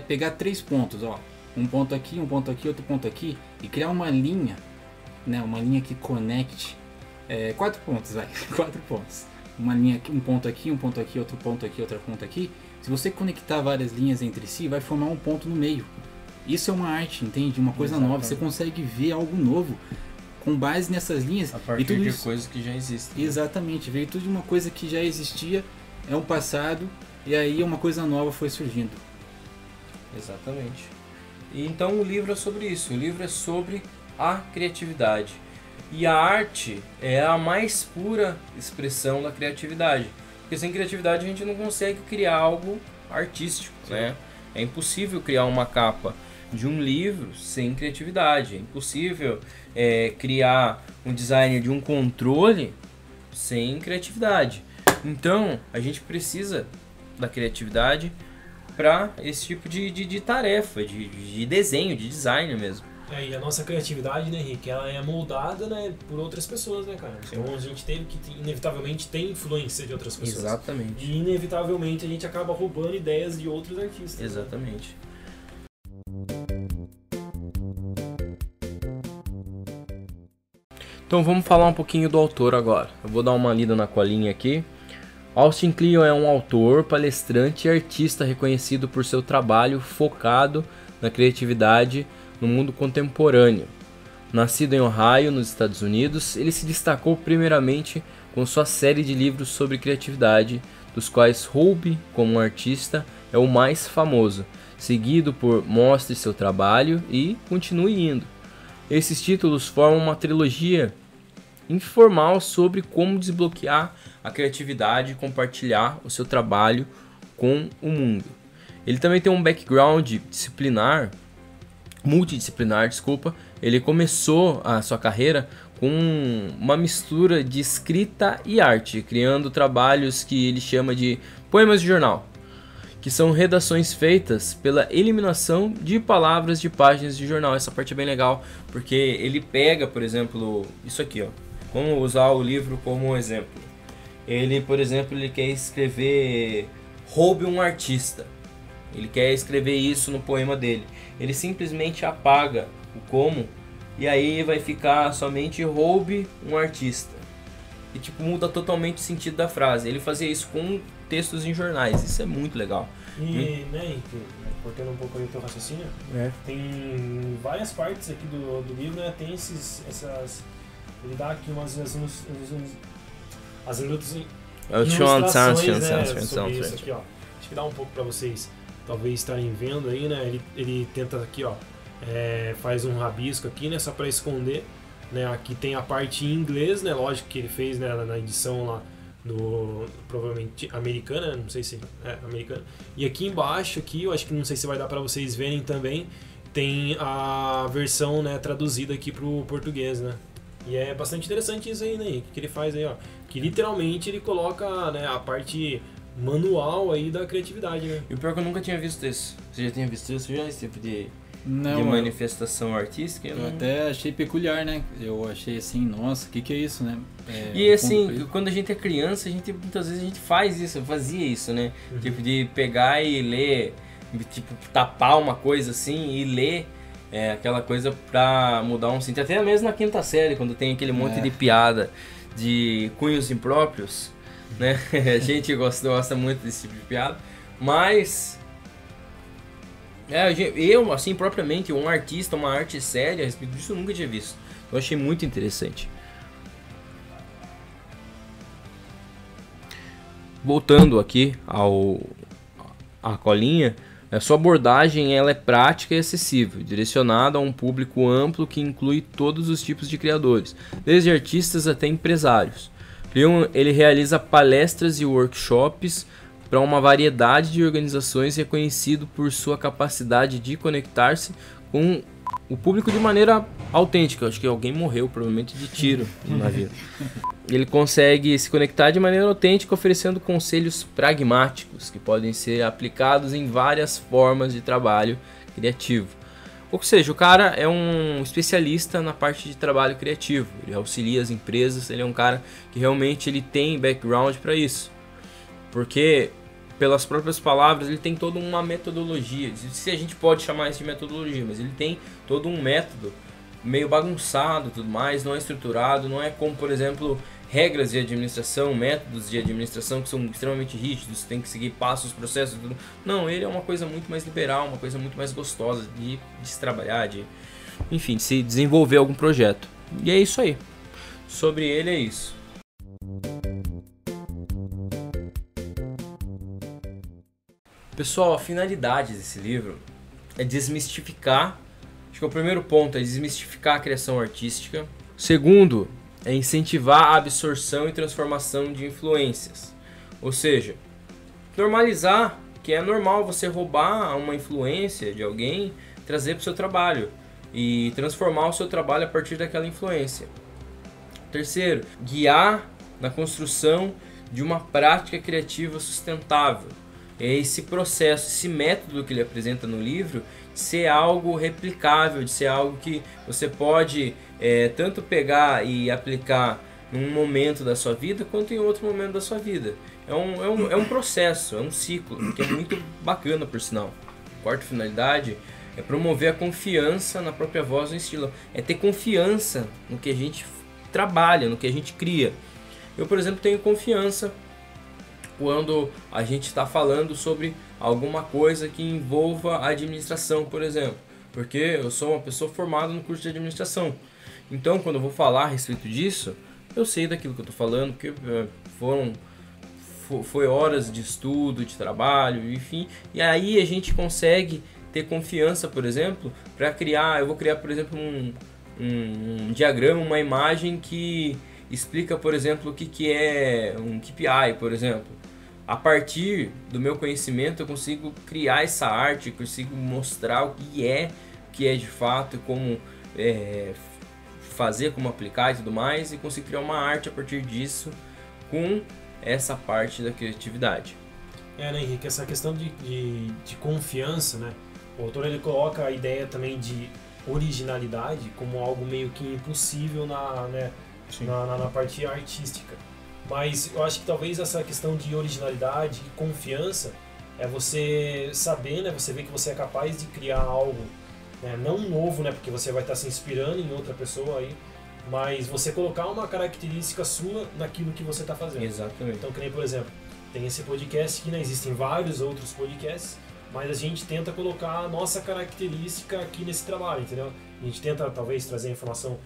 pegar 3 pontos, um ponto aqui, outro ponto aqui, e criar uma linha, né, uma linha que conecte 4 pontos, 4 pontos, uma linha aqui, um ponto aqui, outro ponto aqui, outro ponto aqui. Se você conectar várias linhas entre si, vai formar um ponto no meio. Isso é uma arte, entende? Uma coisa nova. Você consegue ver algo novo com base nessas linhas.
A partir
e tudo
de
isso,
coisas que já existem.
Exatamente, veio tudo de uma coisa que já existia, é um passado, e aí uma coisa nova foi surgindo.
Exatamente. E então o livro é sobre isso. O livro é sobre a criatividade. E a arte é a mais pura expressão da criatividade. Porque sem criatividade a gente não consegue criar algo artístico, né? É impossível criar uma capa de um livro sem criatividade. É impossível criar um design de um controle sem criatividade. Então, a gente precisa da criatividade para esse tipo de tarefa, de desenho, de design mesmo.
E a nossa criatividade, né, Henrique, ela é moldada, né, por outras pessoas, né, cara?
Sim.
Então a gente teve que, inevitavelmente, ter influência de outras pessoas.
Exatamente.
E inevitavelmente a gente acaba roubando ideias de outros artistas.
Exatamente. Então vamos falar um pouquinho do autor agora. Eu vou dar uma lida na colinha aqui. Austin Kleon é um autor, palestrante e artista reconhecido por seu trabalho focado na criatividade no mundo contemporâneo. Nascido em Ohio, nos Estados Unidos, ele se destacou primeiramente com sua série de livros sobre criatividade, dos quais Roube, como um artista, é o mais famoso, seguido por Mostre seu trabalho e Continue indo. Esses títulos formam uma trilogia informal sobre como desbloquear a criatividade e compartilhar o seu trabalho com o mundo. Ele também tem um background multidisciplinar, Ele começou a sua carreira com uma mistura de escrita e arte, criando trabalhos que ele chama de poemas de jornal, que são redações feitas pela eliminação de palavras de páginas de jornal. Essa parte é bem legal, porque ele pega, por exemplo, isso aqui, ó. Vamos usar o livro como exemplo. Ele, por exemplo, ele quer escrever Roube um artista. Ele quer escrever isso no poema dele. Ele simplesmente apaga o como e aí vai ficar somente Roube um artista. E tipo, muda totalmente o sentido da frase. Ele fazia isso com textos em jornais. Isso é muito legal.
E, né, cortando um pouco aí o teu raciocínio, tem várias partes aqui do livro, né, tem essas... Ele dá aqui as ilustrações, né, sobre isso aqui, ó. Acho que dá um pouco para vocês talvez estarem vendo aí, né? Ele tenta aqui, ó, faz um rabisco aqui, né, só para esconder, né? Aqui tem a parte em inglês, né? Lógico que ele fez, né, na edição lá provavelmente americana, não sei se é americana. E aqui embaixo, aqui, eu acho que não sei se vai dar para vocês verem também, tem a versão, né, traduzida aqui pro português, né? E é bastante interessante isso aí, né? Que ele faz aí, ó. Que literalmente ele coloca, né, a parte manual aí da criatividade, né?
E o pior é que eu nunca tinha visto isso. Você já tinha visto isso já? Esse tipo de
Não,
manifestação artística?
eu até achei peculiar, né? Eu achei assim, nossa, o que é isso, né?
E assim, quando a gente é criança, muitas vezes a gente fazia isso, né?
Uhum.
Tipo de pegar e ler, tipo, tapar uma coisa assim e ler. Aquela coisa pra mudar um sentido. Até mesmo na quinta série, quando tem aquele monte de piada de cunhos impróprios, né? A gente gosta muito desse tipo de piada. Mas eu, assim, propriamente, um artista, uma arte séria a respeito disso eu nunca tinha visto. Eu achei muito interessante. Voltando aqui à colinha, a sua abordagem ela é prática e acessível, direcionada a um público amplo que inclui todos os tipos de criadores, desde artistas até empresários. Ele realiza palestras e workshops para uma variedade de organizações, reconhecido por sua capacidade de conectar-se com o público de maneira autêntica. Acho que alguém morreu, provavelmente de tiro no navio. Ele consegue se conectar de maneira autêntica, oferecendo conselhos pragmáticos que podem ser aplicados em várias formas de trabalho criativo. Ou seja, o cara é um especialista na parte de trabalho criativo. Ele auxilia as empresas, ele é um cara que realmente ele tem background para isso. Porque, pelas próprias palavras, ele tem toda uma metodologia. Se a gente pode chamar isso de metodologia, mas ele tem todo um método meio bagunçado e tudo mais, não é estruturado, não é como, por exemplo, regras de administração, métodos de administração que são extremamente rígidos, tem que seguir passos, processos, tudo. Não, ele é uma coisa muito mais liberal, uma coisa muito mais gostosa de se trabalhar, de se desenvolver algum projeto. E é isso aí. Sobre ele é isso. Pessoal, a finalidade desse livro é desmistificar. Acho que o primeiro ponto é desmistificar a criação artística. Segundo, é incentivar a absorção e transformação de influências. Ou seja, normalizar que é normal você roubar uma influência de alguém, trazer para o seu trabalho e transformar o seu trabalho a partir daquela influência. Terceiro, guiar na construção de uma prática criativa sustentável. é esse processo, esse método que ele apresenta no livro, de ser algo replicável, de ser algo que você pode tanto pegar e aplicar num momento da sua vida, quanto em outro momento da sua vida. É um processo, é um ciclo, que é muito bacana, por sinal. A quarta finalidade é promover a confiança na própria voz no estilo. É ter confiança no que a gente trabalha, no que a gente cria. Eu, por exemplo, tenho confiança quando a gente está falando sobre alguma coisa que envolva a administração, por exemplo. Porque eu sou uma pessoa formada no curso de administração. Então, quando eu vou falar a respeito disso, eu sei daquilo que eu estou falando, porque foi horas de estudo, de trabalho, enfim. E aí a gente consegue ter confiança, por exemplo, para criar... Eu vou criar, por exemplo, um diagrama, uma imagem que explica, por exemplo, o que é um KPI, por exemplo. A partir do meu conhecimento eu consigo criar essa arte, consigo mostrar o que é de fato, como fazer, como aplicar e tudo mais, e consigo criar uma arte a partir disso com essa parte da criatividade.
Né, Henrique, essa questão de confiança, né? O autor ele coloca a ideia também de originalidade como algo meio que impossível na parte artística. Mas eu acho que talvez essa questão de originalidade e confiança é você saber, né? Você ver que você é capaz de criar algo, né, não novo, né? Porque você vai estar se inspirando em outra pessoa aí, mas você colocar uma característica sua naquilo que você está fazendo.
Exatamente.
Então, que nem, por exemplo, tem esse podcast aqui, né? Existem vários outros podcasts, mas a gente tenta colocar a nossa característica aqui nesse trabalho, entendeu? A gente tenta, talvez, trazer a informação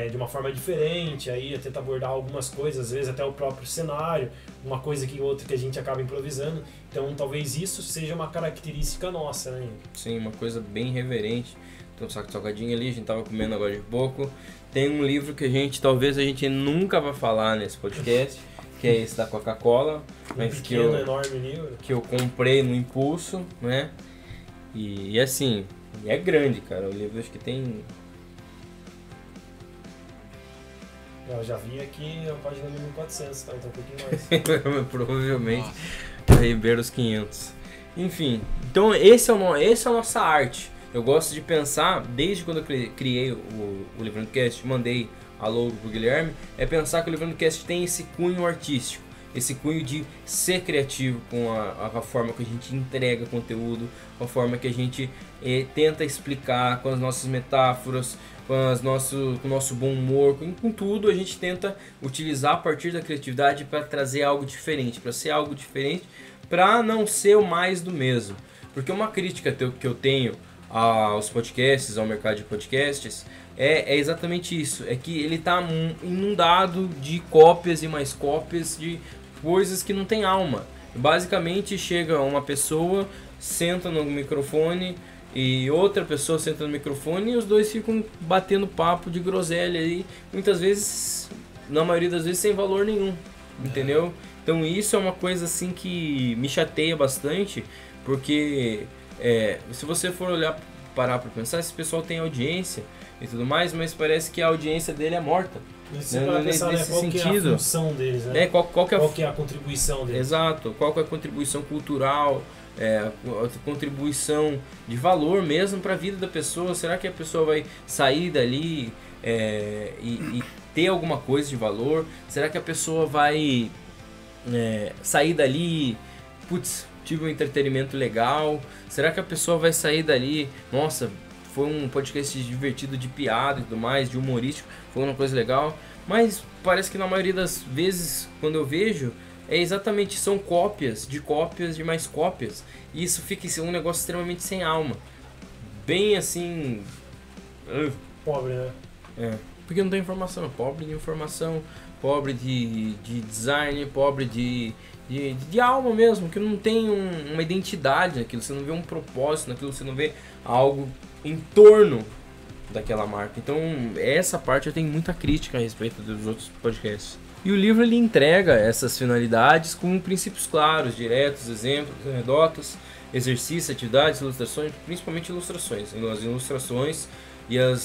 de uma forma diferente, aí tenta abordar algumas coisas, às vezes até o próprio cenário, uma coisa que outra que a gente acaba improvisando. Então, talvez isso seja uma característica nossa, né?
Sim, uma coisa bem reverente. Tem um saco de salgadinho ali, a gente tava comendo agora de pouco. Tem um livro que talvez a gente nunca vai falar nesse podcast, que é esse da Coca-Cola, mas
pequeno, enorme livro
que eu comprei no impulso, né? E assim, é grande, cara. O livro acho que tem...
Eu já vi aqui a página 1400, tá? Então um pouquinho mais.
Provavelmente vai beber os 500. Enfim, então essa é a nossa arte. Eu gosto de pensar, desde quando eu criei o Livrando Cast, mandei a logo pro Guilherme, é pensar que o Livrando Cast tem esse cunho artístico, esse cunho de ser criativo com a forma que a gente entrega conteúdo, com a forma que a gente tenta explicar, com as nossas metáforas, com o nosso bom humor, com tudo a gente tenta utilizar a partir da criatividade para trazer algo diferente, para ser algo diferente, para não ser o mais do mesmo. Porque uma crítica que eu tenho aos podcasts, ao mercado de podcasts, é exatamente isso, é que ele está inundado de cópias e mais cópias de coisas que não tem alma. Basicamente chega uma pessoa, senta no microfone e outra pessoa senta no microfone e os dois ficam batendo papo de groselha aí, muitas vezes, na maioria das vezes, sem valor nenhum, entendeu? Então isso é uma coisa assim que me chateia bastante, porque se você for parar para pensar, esse pessoal tem audiência e tudo mais, mas parece que a audiência dele é morta.
Você vai pensar, né, qual que é a função deles, né?
Qual
que é a contribuição deles?
Exato, qual que é a contribuição cultural, a contribuição de valor mesmo para a vida da pessoa. Será que a pessoa vai sair dali e ter alguma coisa de valor? Será que a pessoa vai sair dali, putz, tive um entretenimento legal? Será que a pessoa vai sair dali, nossa, foi um podcast divertido, de piada e tudo mais, de humorístico, foi uma coisa legal? Mas parece que na maioria das vezes, quando eu vejo, são cópias de mais cópias. E isso fica um negócio extremamente sem alma. Bem assim...
Pobre, né?
Porque não tem informação. Pobre de informação, pobre de design, pobre de alma mesmo, que não tem uma identidade naquilo, você não vê um propósito naquilo, você não vê algo em torno daquela marca. Então essa parte eu tenho muita crítica a respeito dos outros podcasts. E o livro ele entrega essas finalidades com princípios claros, diretos, exemplos, anedotas, exercícios, atividades, ilustrações, principalmente ilustrações. As ilustrações e a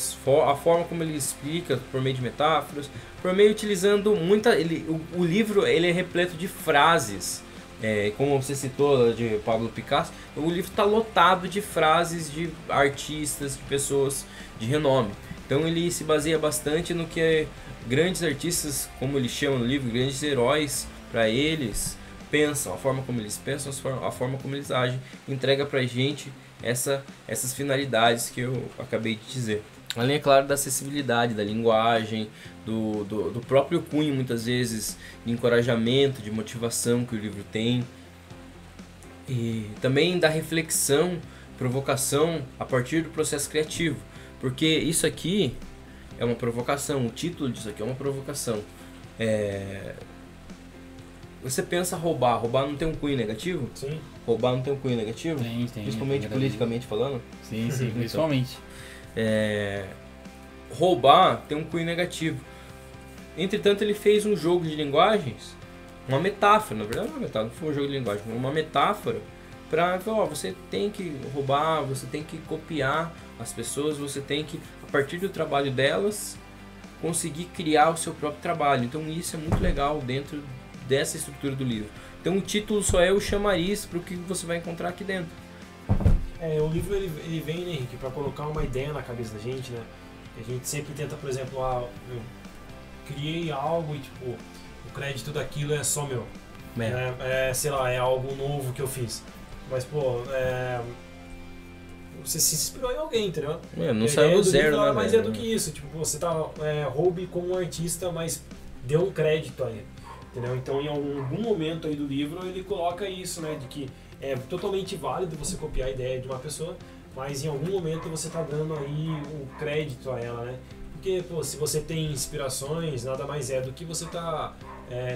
forma como ele explica por meio de metáforas, por meio utilizando o livro ele é repleto de frases como você citou de Pablo Picasso, o livro está lotado de frases de artistas, de pessoas de renome. Então ele se baseia bastante no que grandes artistas, como ele chama no livro, grandes heróis para eles pensam, a forma como eles pensam, a forma como eles agem, entrega pra gente essas finalidades que eu acabei de dizer. Além, é claro, da acessibilidade, da linguagem, do próprio cunho, muitas vezes, de encorajamento, de motivação que o livro tem. E também da reflexão, provocação a partir do processo criativo. Porque isso aqui é uma provocação, o título disso aqui é uma provocação. Você pensa roubar não tem um cunho negativo?
Sim.
Roubar não tem um cunho negativo?
Tem.
Principalmente politicamente falando?
Sim, principalmente.
Roubar tem um cunho negativo. Entretanto, ele fez um jogo de linguagens, uma metáfora, na verdade não é uma metáfora, não foi um jogo de linguagem, foi uma metáfora para você tem que roubar, você tem que copiar as pessoas, você tem que, a partir do trabalho delas, conseguir criar o seu próprio trabalho. Então isso é muito legal dentro dessa estrutura do livro. Então o título só é o chamariz para o que você vai encontrar aqui dentro.
O livro ele vem, né, Henrique, para colocar uma ideia na cabeça da gente, né? A gente sempre tenta, por exemplo, eu criei algo e tipo, o crédito daquilo é só meu. Sei lá, é algo novo que eu fiz. Mas, pô, você se inspirou em alguém, entendeu?
Não saiu do zero,
nada
né?
mais é do que isso. Tipo, você tá roube como um artista, mas deu um crédito a ele. Entendeu? Então, em algum momento aí do livro, ele coloca isso, né? De que é totalmente válido você copiar a ideia de uma pessoa, mas em algum momento você está dando aí o crédito a ela, né? Porque, pô, se você tem inspirações, nada mais é do que você tá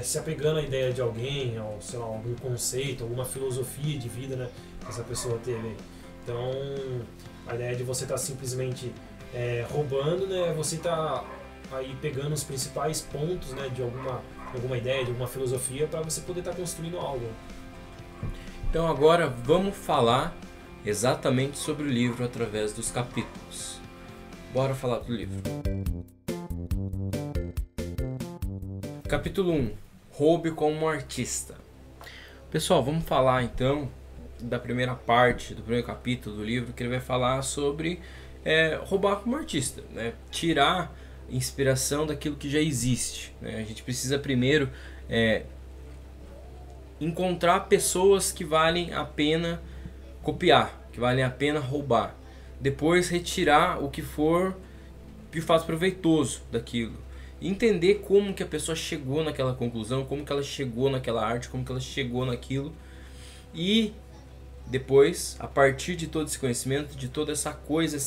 se apegando à ideia de alguém, ao, sei lá, algum conceito, alguma filosofia de vida, né? Que essa pessoa teve. Então, a ideia de você estar simplesmente roubando, né? Você tá aí pegando os principais pontos, né? De alguma ideia, de alguma filosofia, para você poder estar construindo algo.
Então agora vamos falar exatamente sobre o livro através dos capítulos. Bora falar do livro. Capítulo 1. Roube como artista. Pessoal, vamos falar então da primeira parte, do primeiro capítulo do livro, que ele vai falar sobre roubar como artista, né? Tirar inspiração daquilo que já existe, né? A gente precisa primeiro encontrar pessoas que valem a pena copiar, que valem a pena roubar. Depois retirar o que for de fato proveitoso daquilo. E entender como que a pessoa chegou naquela conclusão, como que ela chegou naquela arte, como que ela chegou naquilo. E depois, a partir de todo esse conhecimento, de toda essa coisa,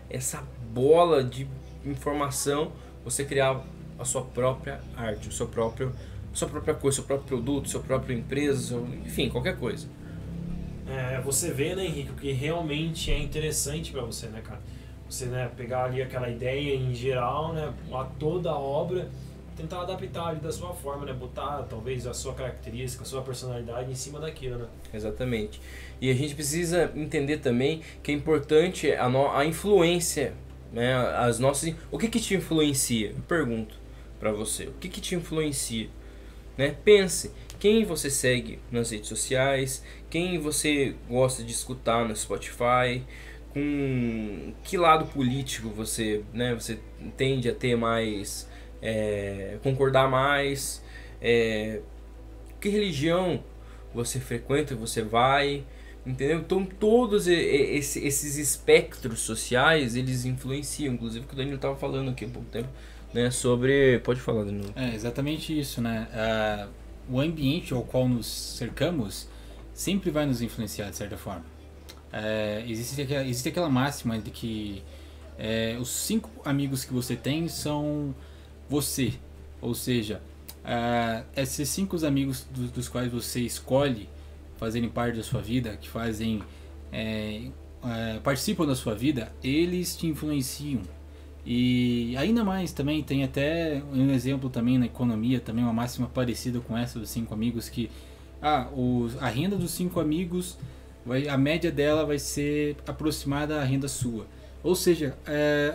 essa bola de informação, você criar a sua própria arte, sua própria coisa, seu próprio produto, sua própria empresa, enfim, qualquer coisa.
Você vê, né, Henrique, o que realmente é interessante para você, né, cara? Você, né, pegar ali aquela ideia em geral, né, a toda a obra, tentar adaptar ali da sua forma, né, botar talvez a sua característica, a sua personalidade em cima daquilo, né?
Exatamente. E a gente precisa entender também que é importante a influência, né, o que te influencia? Eu pergunto para você, o que te influencia? Né? Pense, quem você segue nas redes sociais, quem você gosta de escutar no Spotify, com que lado político você tende a ter mais, concordar mais, que religião você frequenta, você vai, entendeu? Então todos esses espectros sociais, eles influenciam, inclusive o que o Danilo estava falando aqui há pouco tempo, né, sobre... Pode falar, Danilo.
Exatamente isso, né? O ambiente ao qual nos cercamos sempre vai nos influenciar de certa forma. Existe aquela máxima de que os 5 amigos que você tem são você, ou seja, esses 5 amigos dos quais você escolhe fazerem parte da sua vida, que fazem participam da sua vida, eles te influenciam. E ainda mais também tem até um exemplo também na economia, também uma máxima parecida com essa dos 5 amigos, que a renda dos 5 amigos, a média dela vai ser aproximada à renda sua. Ou seja,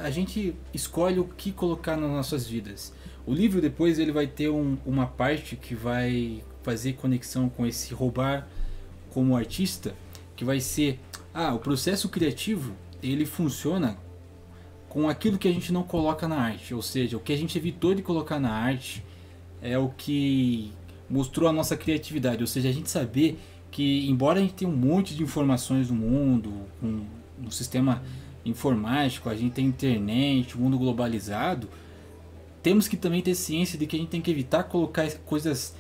a gente escolhe o que colocar nas nossas vidas. O livro depois ele vai ter uma parte que vai fazer conexão com esse roubar como artista, que vai ser, o processo criativo, ele funciona com aquilo que a gente não coloca na arte, ou seja, o que a gente evitou de colocar na arte é o que mostrou a nossa criatividade, ou seja, a gente saber que, embora a gente tenha um monte de informações no mundo, um sistema informático, a gente tem internet, mundo globalizado, temos que também ter ciência de que a gente tem que evitar colocar coisas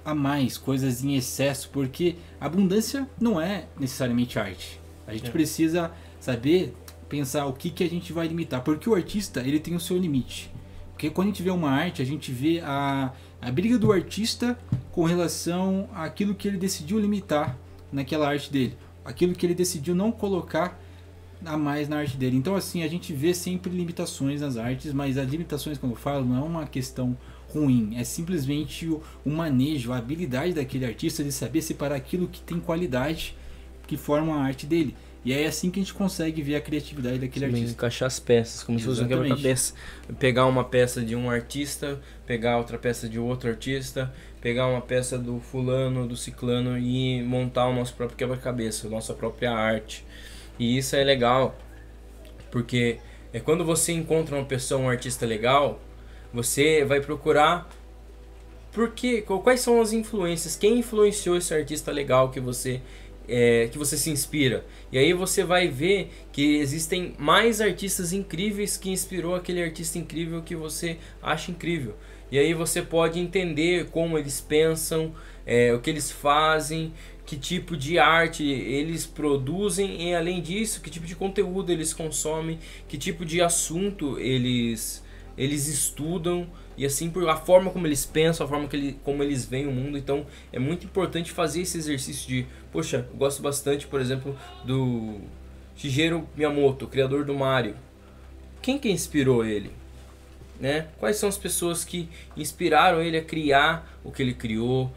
a mais, coisas em excesso, porque abundância não é necessariamente arte. A gente precisa saber pensar o que a gente vai limitar, porque o artista, ele tem o seu limite. Porque quando a gente vê uma arte, a gente vê a briga do artista com relação àquilo que ele decidiu limitar naquela arte dele, aquilo que ele decidiu não colocar a mais na arte dele. Então assim, a gente vê sempre limitações nas artes, mas as limitações, quando eu falo, não é uma questão ruim, é simplesmente o manejo, a habilidade daquele artista de saber separar aquilo que tem qualidade, que forma a arte dele. E é assim que a gente consegue ver a criatividade daquele artista.
Encaixar as peças, como se fosse um quebra-cabeça. Pegar uma peça de um artista, pegar outra peça de outro artista, pegar uma peça do fulano, do ciclano e montar o nosso próprio quebra-cabeça, a nossa própria arte. E isso é legal, porque quando você encontra uma pessoa, um artista legal, você vai procurar quais são as influências, quem influenciou esse artista legal que você se inspira. E aí você vai ver que existem mais artistas incríveis que inspirou aquele artista incrível que você acha incrível. E aí você pode entender como eles pensam, o que eles fazem, que tipo de arte eles produzem e, além disso, que tipo de conteúdo eles consomem, que tipo de assunto eles estudam, e assim por a forma como eles pensam, a forma como eles veem o mundo. Então é muito importante fazer esse exercício de, poxa, eu gosto bastante, por exemplo, do Shigeru Miyamoto, criador do Mario. Quem que inspirou ele? Né? Quais são as pessoas que inspiraram ele a criar o que ele criou?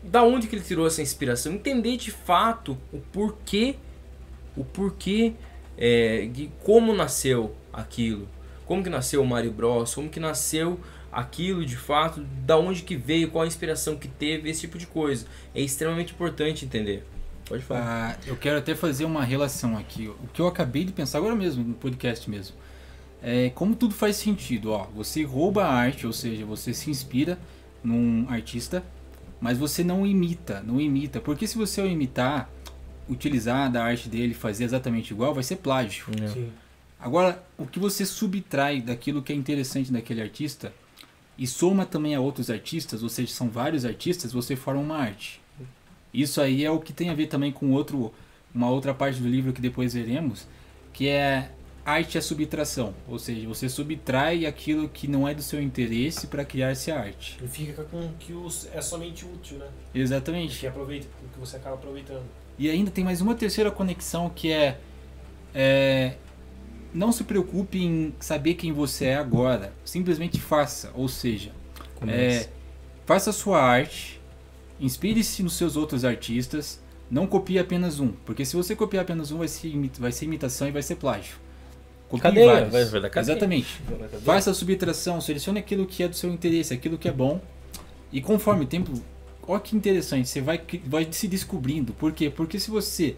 Da onde que ele tirou essa inspiração? Entender de fato o porquê de como nasceu aquilo, como que nasceu o Mario Bros, como que nasceu aquilo de fato, da onde que veio, qual a inspiração que teve, esse tipo de coisa. É extremamente importante entender. Pode falar.
Eu quero até fazer uma relação aqui, o que eu acabei de pensar agora mesmo, no podcast mesmo. Como tudo faz sentido, você rouba a arte, ou seja, você se inspira num artista, mas você não imita, porque se você imitar, utilizar da arte dele, fazer exatamente igual, vai ser plágio.
Sim.
Agora, o que você subtrai daquilo que é interessante daquele artista e soma também a outros artistas, ou seja, são vários artistas, você forma uma arte. Isso aí é o que tem a ver também com uma outra parte do livro que depois veremos, que é arte é subtração, ou seja, você subtrai aquilo que não é do seu interesse para criar-se a arte.
E fica com o que é somente útil, né?
Exatamente.
Que aproveita, o que você acaba aproveitando.
E ainda tem mais uma terceira conexão que não se preocupe em saber quem você é agora, simplesmente faça, ou seja, faça a sua arte, inspire-se nos seus outros artistas, não copie apenas um, porque se você copiar apenas um vai ser imitação e vai ser plágio. Copie vários.
Vai dar cadeia.
Exatamente. Faça a subtração, selecione aquilo que é do seu interesse, aquilo que é bom, e conforme o tempo, olha que interessante, você vai se descobrindo. Por quê? Porque se você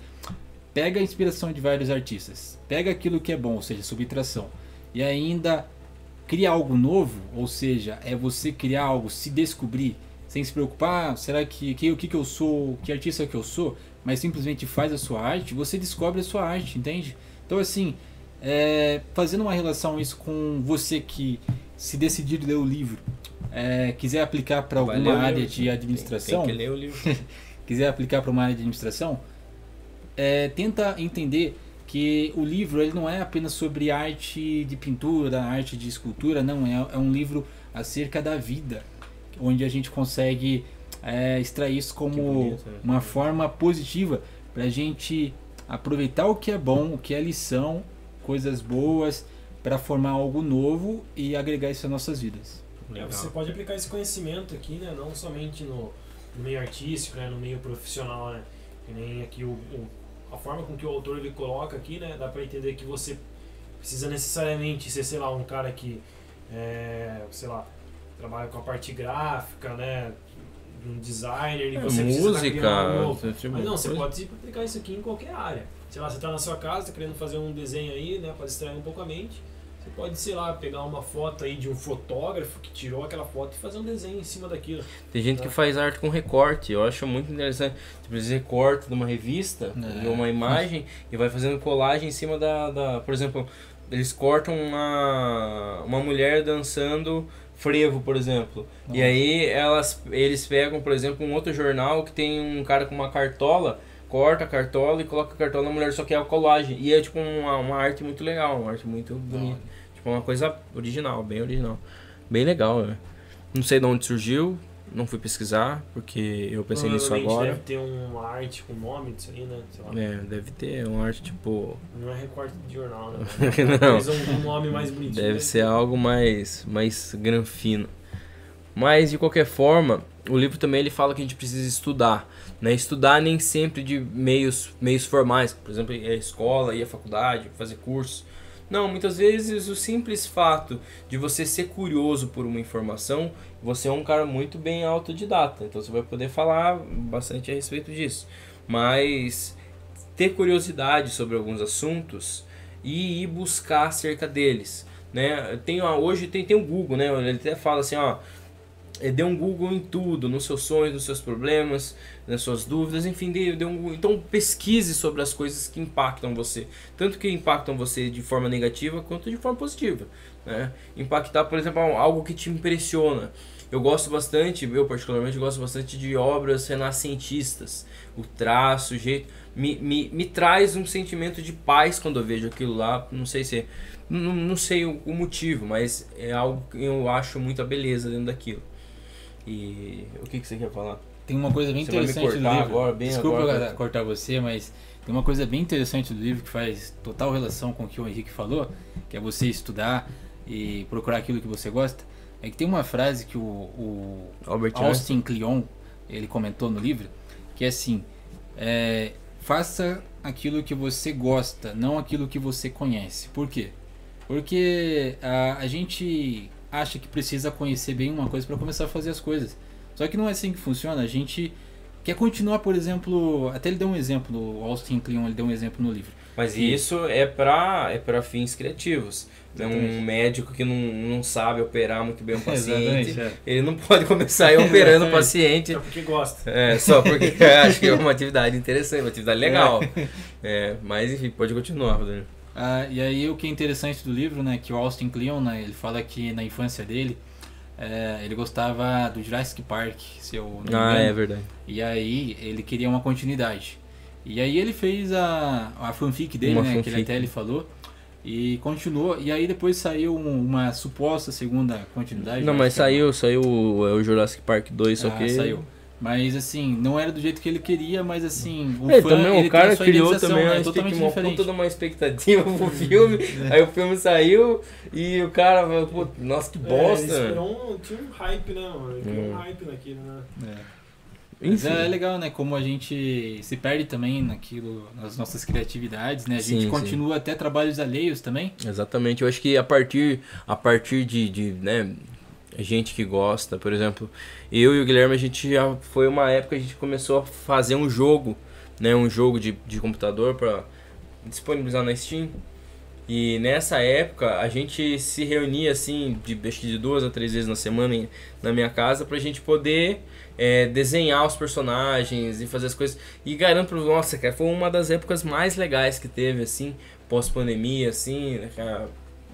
pega a inspiração de vários artistas, pega aquilo que é bom, ou seja, subtração, e ainda cria algo novo, ou seja, é você criar algo, se descobrir, sem se preocupar, será o que eu sou, que artista que eu sou, mas simplesmente faz a sua arte, você descobre a sua arte, entende? Então assim, fazendo uma relação isso com você que se decidir ler o livro, quiser aplicar para alguma área de administração,
tem que ler o livro.
quiser aplicar para uma área de administração, tenta entender que o livro ele não é apenas sobre arte de pintura, arte de escultura, não, é um livro acerca da vida, onde a gente consegue extrair isso como uma forma positiva para a gente aproveitar o que é bom, o que é lição, coisas boas, para formar algo novo e agregar isso às nossas vidas.
Você pode aplicar esse conhecimento aqui, né, não somente no meio artístico, né, no meio profissional, né, que nem aqui a forma com que o autor ele coloca aqui, né, dá para entender que você precisa necessariamente ser, sei lá, um cara que, sei lá, trabalha com a parte gráfica, né? Um designer e você precisa
música,
criar algo novo.
tipo,
Mas não, você
coisa.
pode aplicar isso aqui em qualquer área. Sei lá, você está na sua casa, tá querendo fazer um desenho aí, né, para distrair um pouco a mente. Você pode, sei lá, pegar uma foto aí de um fotógrafo que tirou aquela foto e fazer um desenho em cima daquilo.
Tem gente que faz arte com recorte, eu acho muito interessante. Tipo, eles recortam de uma revista, de uma imagem, e vai fazendo colagem em cima por exemplo, eles cortam uma mulher dançando frevo, por exemplo. E aí eles pegam, por exemplo, um outro jornal que tem um cara com uma cartola, corta a cartola e coloca a cartola na mulher, só que é a colagem. E é tipo uma arte muito legal, uma arte muito bonita. Tipo uma coisa original, bem original. Bem legal, né? Não sei de onde surgiu, não fui pesquisar, porque eu pensei nisso agora.
Deve ter uma arte com nome disso aí, né? Sei lá.
Deve ter uma arte tipo...
Não é recorte de jornal, né?
Não.
Mas um nome mais bonitinho.
Deve ser algo mais granfino. Mas, de qualquer forma, o livro também ele fala que a gente precisa estudar. Né? Estudar nem sempre de meios formais, por exemplo, ir à escola, ir à faculdade, fazer curso. Não, muitas vezes o simples fato de você ser curioso por uma informação, você é um cara muito bem autodidata, então você vai poder falar bastante a respeito disso. Mas ter curiosidade sobre alguns assuntos e ir buscar acerca deles. Né? Hoje tem o Google, né? Ele até fala assim, ó, dê um Google em tudo, nos seus sonhos, nos seus problemas, nas suas dúvidas, enfim, dê um Google. Então pesquise sobre as coisas que impactam você, tanto que impactam você de forma negativa quanto de forma positiva, né? Impactar, por exemplo, algo que te impressiona. Eu particularmente gosto bastante de obras renascentistas, o traço, o jeito, me traz um sentimento de paz quando eu vejo aquilo lá, não sei o motivo, mas é algo que eu acho muita beleza dentro daquilo. E o que você quer falar?
Tem uma coisa bem interessante do livro.
Agora,
Desculpa cortar você, mas tem uma coisa bem interessante do livro que faz total relação com o que o Henrique falou, que é você estudar e procurar aquilo que você gosta. É que tem uma frase que o Austin Kleon, ele comentou no livro, que é assim, faça aquilo que você gosta, não aquilo que você conhece. Por quê? Porque a gente acha que precisa conhecer bem uma coisa para começar a fazer as coisas. Só que não é assim que funciona. A gente quer continuar, por exemplo, até ele deu um exemplo, o Austin Kleon, ele deu um exemplo no livro.
Mas isso é para fins criativos. Um médico que não sabe operar muito bem um paciente, ele não pode começar a ir operando o paciente.
Só porque gosta.
Só porque acho que é uma atividade interessante, uma atividade legal. Mas enfim, pode continuar, Rodrigo.
E aí o que é interessante do livro, né, que o Austin Kleon, né, ele fala que na infância dele, ele gostava do Jurassic Park, se eu não me engano.
É verdade.
E aí ele queria uma continuidade. E aí ele fez a fanfic dele, né, que ele falou, e continuou. E aí depois saiu uma suposta segunda continuidade.
Não, mas saiu o Jurassic Park 2, só que...
Saiu. Mas assim, não era do jeito que ele queria, mas assim,
o cara criou também,
né,
totalmente uma puta de uma expectativa pro filme, aí o filme saiu e o cara, pô, nossa, que bosta.
Tinha um hype, né, mano? Tinha um hype naquilo, né?
Mas é legal, né, como a gente se perde também naquilo, nas nossas criatividades, né, a gente continua até trabalhos alheios também.
Exatamente, eu acho que a partir de né, gente que gosta, por exemplo, eu e o Guilherme, a gente já foi uma época que a gente começou a fazer um jogo, né, um jogo de computador para disponibilizar na Steam. E nessa época a gente se reunia assim, acho que de 2 a 3 vezes na semana na minha casa pra gente poder desenhar os personagens e fazer as coisas. E garanto, nossa, cara, foi uma das épocas mais legais que teve, assim, pós-pandemia, assim,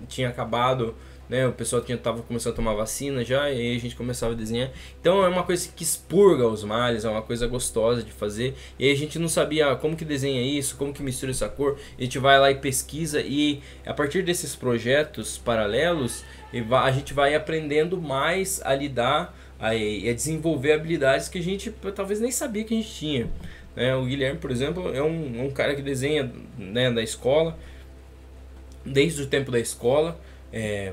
tinha acabado, né, o pessoal tava começando a tomar vacina já, e aí a gente começava a desenhar. Então é uma coisa que expurga os males, é uma coisa gostosa de fazer. E aí a gente não sabia como que desenha isso, como que mistura essa cor. A gente vai lá e pesquisa, e a partir desses projetos paralelos, a gente vai aprendendo mais a lidar e a desenvolver habilidades que a gente talvez nem sabia que a gente tinha. O Guilherme, por exemplo, é um cara que desenha, né, da escola, desde o tempo da escola.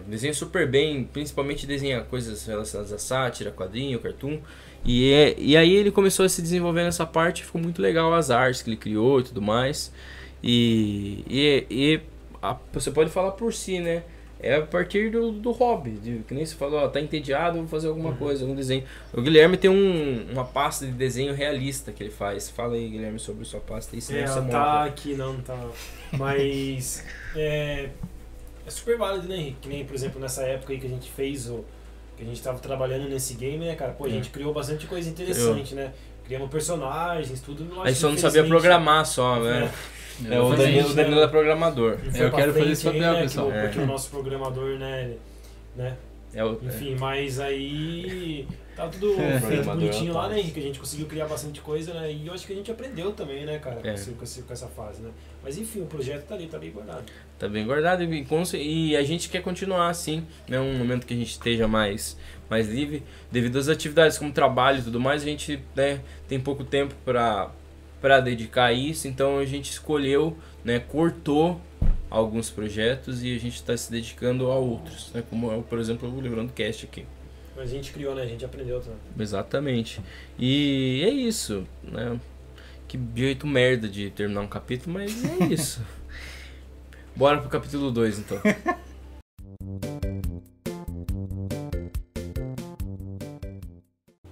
Desenha super bem, principalmente desenha coisas relacionadas a sátira, quadrinho, cartoon. E aí ele começou a se desenvolver nessa parte, ficou muito legal as artes que ele criou e tudo mais. Você pode falar por si, né? é a partir do hobby, que nem você falou, ó, tá entediado, vou fazer alguma coisa, um desenho. O Guilherme tem uma pasta de desenho realista que ele faz. Fala aí, Guilherme, sobre sua pasta. Isso
Ela tá aqui, não tá. Mas é super válido, né, Henrique? Que nem, por exemplo, nessa época aí que a gente fez que a gente tava trabalhando nesse game, né, cara? Pô, a gente criou bastante coisa interessante, né? Criamos personagens, tudo.
A gente só não sabia programar só, né? O Danilo é programador.
Eu quero fazer esse papel,
né,
pessoal.
Porque o nosso programador, né? Enfim, mas aí tá tudo feito bonitinho lá, né, Henrique? A gente conseguiu criar bastante coisa, né? E eu acho que a gente aprendeu também, né, cara, com essa fase, né? Mas enfim, o projeto tá bem guardado.
Tá bem guardado e a gente quer continuar assim, né? Um momento que a gente esteja mais livre, devido às atividades como trabalho e tudo mais, a gente, né, tem pouco tempo para dedicar a isso, então a gente escolheu, né, cortou alguns projetos e a gente está se dedicando a outros, né, como é, por exemplo, o Livrando Cast aqui.
Mas a gente criou, né, a gente aprendeu também.
Exatamente. E é isso, né, que jeito merda de terminar um capítulo, mas é isso. Bora pro capítulo 2 então.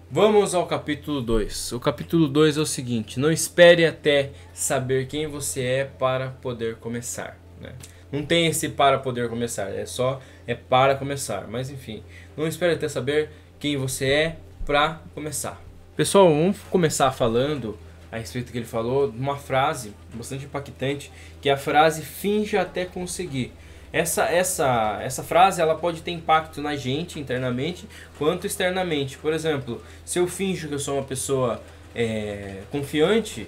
Vamos ao capítulo 2. O capítulo 2 é o seguinte: não espere até saber quem você é para poder começar, né? Não tem esse para poder começar, é para começar. Mas enfim, não espere até saber quem você é para começar. Pessoal, vamos começar falando a respeito do que ele falou, de uma frase bastante impactante, que é a frase "finja até conseguir". Essa frase ela pode ter impacto na gente internamente quanto externamente. Por exemplo, se eu finjo que eu sou uma pessoa confiante,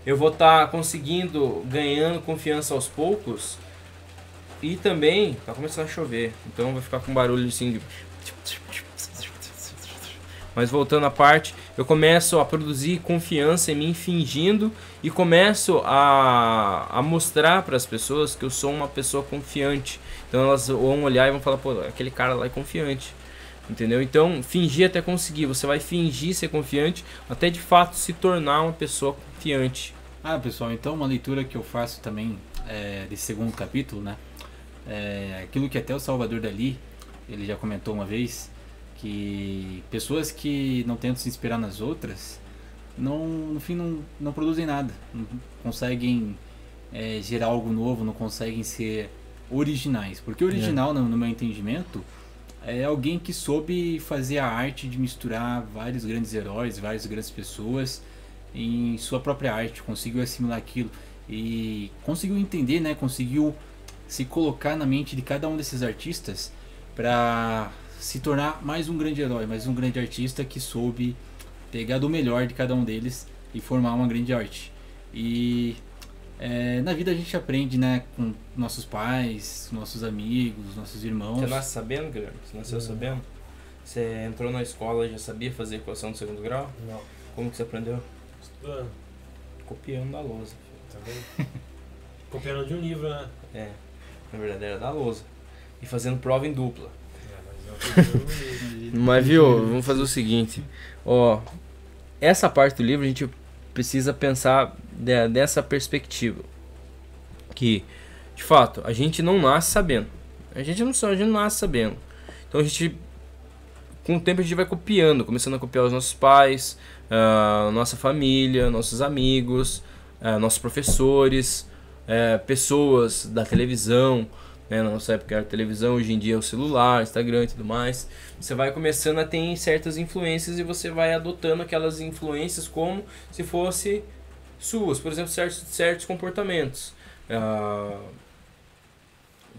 eu vou estar conseguindo ganhando confiança aos poucos. E também tá começando a chover, então vai ficar com barulho assim de... Mas voltando à parte, eu começo a produzir confiança em mim fingindo e começo a mostrar para as pessoas que eu sou uma pessoa confiante. Então elas vão olhar e vão falar, pô, aquele cara lá é confiante. Entendeu? Então, fingir até conseguir. Você vai fingir ser confiante até de fato se tornar uma pessoa confiante.
Ah, pessoal, então uma leitura que eu faço também desse segundo capítulo, né? Aquilo que até o Salvador Dalí, ele já comentou uma vez, que pessoas que não tentam se inspirar nas outras, no fim não produzem nada, não conseguem gerar algo novo, não conseguem ser originais. Porque original, no meu entendimento, é alguém que soube fazer a arte de misturar vários grandes heróis, várias grandes pessoas em sua própria arte, conseguiu assimilar aquilo e conseguiu entender, né? Conseguiu se colocar na mente de cada um desses artistas para se tornar mais um grande herói, mais um grande artista que soube pegar do melhor de cada um deles e formar uma grande arte. E na vida a gente aprende, né, com nossos pais, nossos amigos, nossos irmãos.
Você nasce sabendo, Guilherme? Você nasceu sabendo? Você entrou na escola e já sabia fazer equação do segundo grau?
Não.
Como que você aprendeu?
Estudando.
Copiando da lousa.
Tá vendo? Copiando de um livro, né?
Na verdade era da lousa. E fazendo prova em dupla.
Mas
Mas viu, vamos fazer o seguinte, ó, essa parte do livro a gente precisa pensar dessa perspectiva, que de fato a gente não nasce sabendo, a gente não nasce sabendo, então a gente, com o tempo a gente vai copiando, começando a copiar os nossos pais, nossa família, nossos amigos, nossos professores, pessoas da televisão. Na nossa época era televisão, hoje em dia é o celular, Instagram e tudo mais. Você vai começando a ter certas influências e você vai adotando aquelas influências como se fosse suas. Por exemplo, certos comportamentos.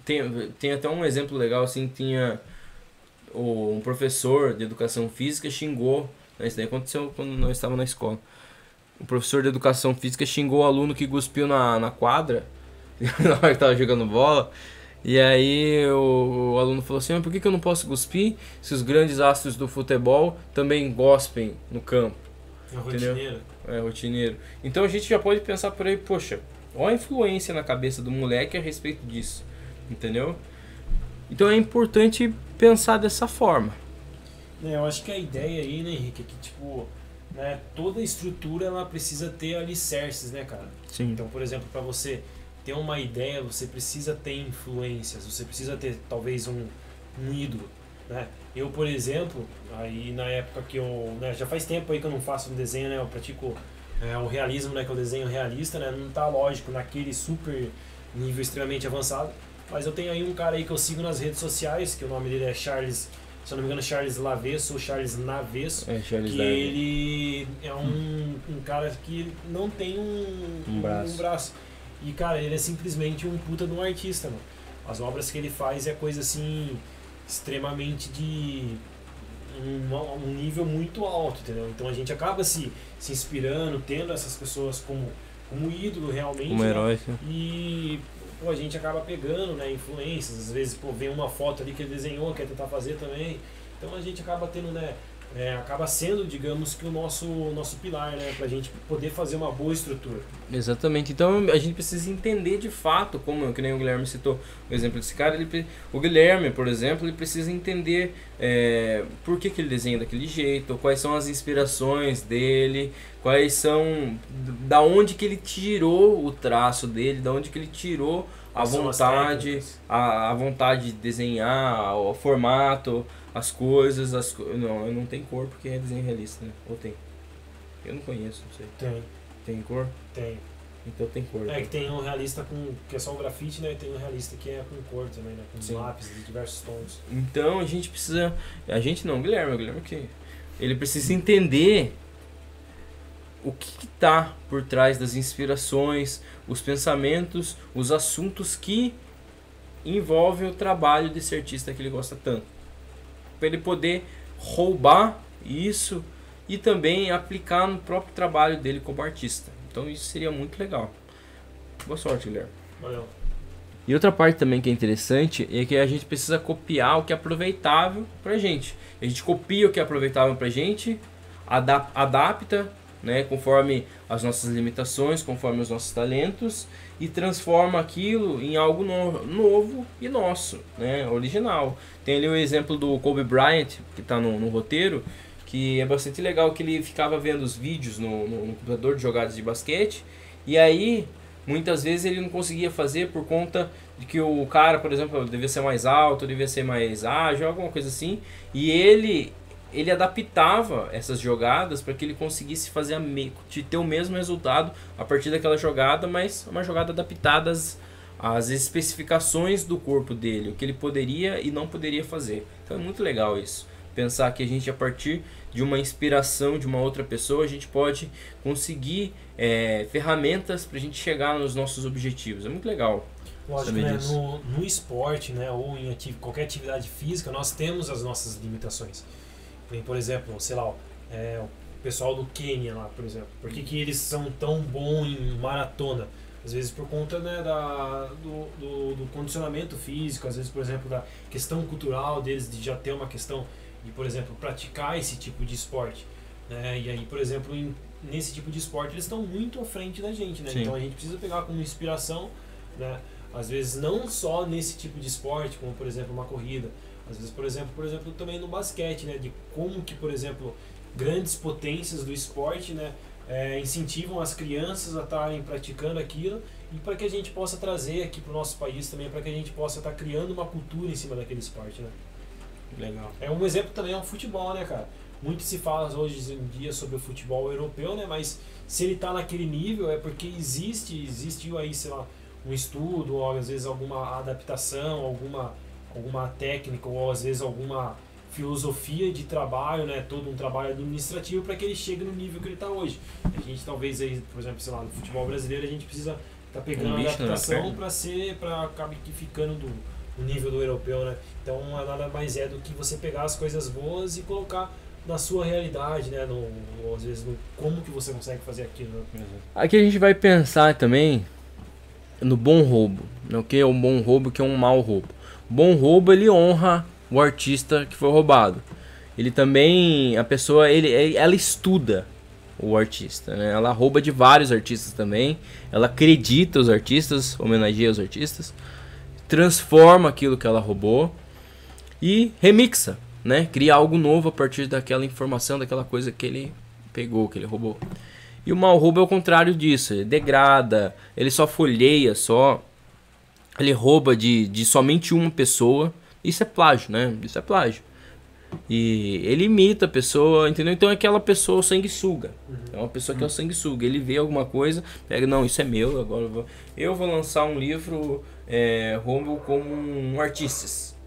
Tem até um exemplo legal, assim, tinha um professor de educação física xingou, isso daí aconteceu quando nós estávamos na escola. O professor de educação física xingou o aluno que cuspiu na quadra, na hora que estava jogando bola. E aí o aluno falou assim, por que eu não posso cuspir se os grandes astros do futebol também gospem no campo?
É rotineiro.
Rotineiro. Então a gente já pode pensar por aí, poxa, olha a influência na cabeça do moleque a respeito disso, entendeu? Então é importante pensar dessa forma.
Eu acho que a ideia aí, né, Henrique, é que tipo, né, toda estrutura ela precisa ter alicerces, né, cara?
Sim.
Então, por exemplo, para você ter uma ideia, você precisa ter influências, você precisa ter talvez um ídolo, né? Eu, por exemplo, aí na época que eu, né, já faz tempo aí que eu não faço um desenho, né, eu pratico o realismo, né, que é o desenho realista, né, não tá lógico naquele super nível extremamente avançado, mas eu tenho aí um cara aí que eu sigo nas redes sociais, que o nome dele é Charles, se eu não me engano, Charles Lavesso ou Charles Navesso,
Charles
que
Darwin.
ele é um cara que não tem um braço. E, cara, ele é simplesmente um puta de um artista, mano. As obras que ele faz é coisa, assim, extremamente de um nível muito alto, entendeu? Então a gente acaba se inspirando, tendo essas pessoas como ídolo realmente,
Como herói, sim.
E pô, a gente acaba pegando, né, influências, às vezes pô, vem uma foto ali que ele desenhou, quer tentar fazer também, então a gente acaba tendo, né, acaba sendo, digamos que o nosso pilar, né, pra gente poder fazer uma boa estrutura.
Exatamente, então a gente precisa entender de fato, como que nem o Guilherme citou o exemplo desse cara, o Guilherme, por exemplo, ele precisa entender por que ele desenha daquele jeito, quais são as inspirações dele, quais são, da onde que ele tirou o traço dele, da onde que ele tirou a vontade, a vontade de desenhar, o formato, as coisas, não, não tem cor porque é desenho realista, né? Ou tem? Eu não conheço, não sei.
Tem.
Tem cor?
Tem.
Então tem cor.
É que tem um realista que é só um grafite, né? E tem um realista que é com cor também, né? Com lápis de diversos tons.
Então a gente precisa... A gente não, o Guilherme que ele precisa entender o que tá por trás das inspirações, os pensamentos, os assuntos que envolvem o trabalho desse artista que ele gosta tanto. Para ele poder roubar isso e também aplicar no próprio trabalho dele como artista. Então isso seria muito legal. Boa sorte, Guilherme.
Valeu.
E outra parte também que é interessante é que a gente precisa copiar o que é aproveitável pra gente. A gente copia o que é aproveitável pra gente, adapta, né, conforme as nossas limitações, conforme os nossos talentos, e transforma aquilo em algo novo e nosso, né, original. Tem ali o exemplo do Kobe Bryant, que está no roteiro, que é bastante legal, que ele ficava vendo os vídeos no computador de jogadas de basquete, e aí muitas vezes ele não conseguia fazer por conta de que o cara, por exemplo, devia ser mais alto, devia ser mais ágil, alguma coisa assim, e ele adaptava essas jogadas para que ele conseguisse fazer ter o mesmo resultado a partir daquela jogada, mas uma jogada adaptada às especificações do corpo dele, o que ele poderia e não poderia fazer. Então é muito legal isso. Pensar que a gente, a partir de uma inspiração de uma outra pessoa, a gente pode conseguir ferramentas para a gente chegar nos nossos objetivos. É muito legal.
Lógico, né? No esporte, né, ou em qualquer atividade física, nós temos as nossas limitações. Por exemplo, sei lá, o pessoal do Quênia lá, por exemplo. Por que eles são tão bons em maratona? Às vezes por conta, né, do condicionamento físico, às vezes, por exemplo, da questão cultural deles, de já ter uma questão de, por exemplo, praticar esse tipo de esporte. Né? E aí, por exemplo, nesse tipo de esporte eles estão muito à frente da gente, né? Então a gente precisa pegar como inspiração, né? Às vezes não só nesse tipo de esporte, como por exemplo uma corrida, às vezes por exemplo também no basquete, né? De como que, por exemplo, grandes potências do esporte, né, incentivam as crianças a estarem praticando aquilo, e para que a gente possa trazer aqui para o nosso país também, para que a gente possa estar criando uma cultura em cima daquele esporte, né?
Legal.
Um exemplo também é o futebol, né, cara? Muito se fala hoje em dia sobre o futebol europeu, né? Mas se ele está naquele nível é porque existiu aí, sei lá, um estudo, ou às vezes alguma adaptação, alguma técnica, ou às vezes alguma filosofia de trabalho, né? Todo um trabalho administrativo para que ele chegue no nível que ele está hoje. A gente talvez aí, por exemplo, sei lá, no futebol brasileiro a gente precisa estar pegando a adaptação para acabar ficando no nível do europeu, né? Então nada mais é do que você pegar as coisas boas e colocar na sua realidade, né? Às vezes no como que você consegue fazer aquilo, né?
Aqui a gente vai pensar também no bom roubo, o que é um bom roubo, o que é um mau roubo. O bom roubo, ele honra o artista que foi roubado. Ele também, a pessoa, ela estuda o artista, né? Ela rouba de vários artistas também, ela acredita os artistas, homenageia os artistas, transforma aquilo que ela roubou e remixa, né? Cria algo novo a partir daquela informação, daquela coisa que ele pegou, que ele roubou. E o mau roubo é o contrário disso, ele degrada, ele só folheia, ele rouba de somente uma pessoa. Isso é plágio, né? Isso é plágio. E ele imita a pessoa, entendeu? Então é aquela pessoa sanguessuga. É uma pessoa que é o sanguessuga. Ele vê alguma coisa, pega, não, isso é meu, agora eu vou lançar um livro roubo como um artistas.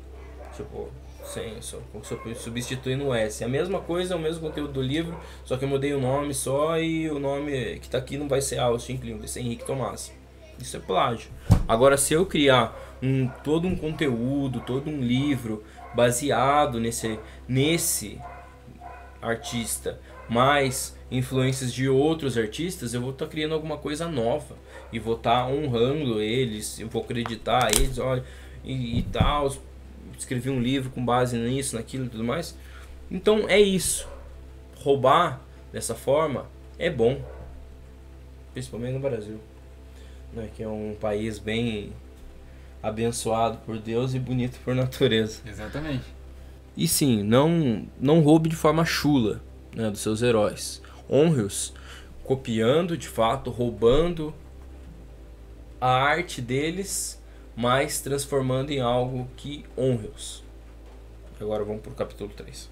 Tipo, substituindo o S. É a mesma coisa, é o mesmo conteúdo do livro, só que eu mudei o nome só e o nome que tá aqui não vai ser Austin Kleon, vai ser Henrique Tomás. Isso é plágio. Agora, se eu criar todo um conteúdo, todo um livro baseado nesse artista, mais influências de outros artistas, eu vou estar criando alguma coisa nova e vou estar honrando eles, eu vou acreditar eles, olha, e tal, escrevi um livro com base nisso, naquilo e tudo mais. Então é isso. Roubar dessa forma é bom, principalmente no Brasil, né, que é um país bem abençoado por Deus e bonito por natureza.
Exatamente.
E sim, não roube de forma chula, né, dos seus heróis. Honre-os copiando, de fato, roubando a arte deles, mas transformando em algo que honre-os. Agora vamos para o capítulo 3.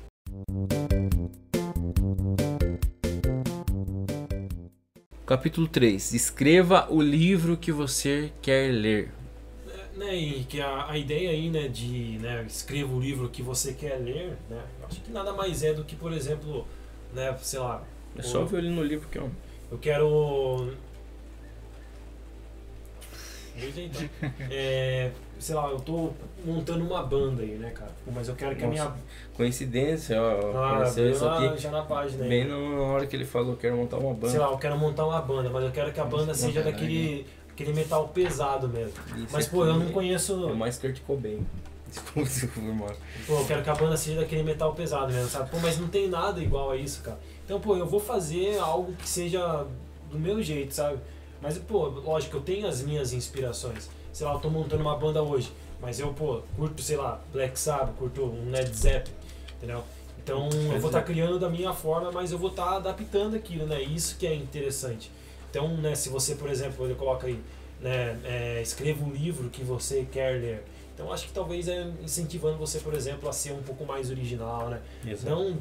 Capítulo 3. Escreva o livro que você quer ler.
Né, e que a ideia aí, né, de, né, escreva o livro que você quer ler, né, acho que nada mais é do que, por exemplo, né, sei lá...
É só ver ali no livro que eu
quero... Veja então. Sei lá, eu tô montando uma banda aí, né, cara? Mas eu quero que a minha...
Coincidência, ó.
Apareceu
isso aqui
já na página aí.
bem na hora que ele falou que quero montar uma banda.
Sei lá, eu quero montar uma banda, mas eu quero que a banda seja daquele metal pesado mesmo.
Isso
mas,
aqui
pô, eu não conheço...
É mais Kurt Cobain. Desculpa se eu for.
Pô, eu quero que a banda seja daquele metal pesado mesmo, sabe? Pô, mas não tem nada igual a isso, cara. Então, pô, eu vou fazer algo que seja do meu jeito, sabe? Mas, pô, lógico, eu tenho as minhas inspirações. Sei lá, eu tô montando uma banda hoje, mas eu, pô, curto, sei lá, Black Sabbath, curto um Led Zeppelin, entendeu? Então, eu vou estar criando da minha forma, mas eu vou estar adaptando aquilo, né? Isso que é interessante. Então, né, se você, por exemplo, ele coloca aí, né, escreva um livro que você quer ler. Então acho que talvez é incentivando você, por exemplo, a ser um pouco mais original, né?
Exato.
Não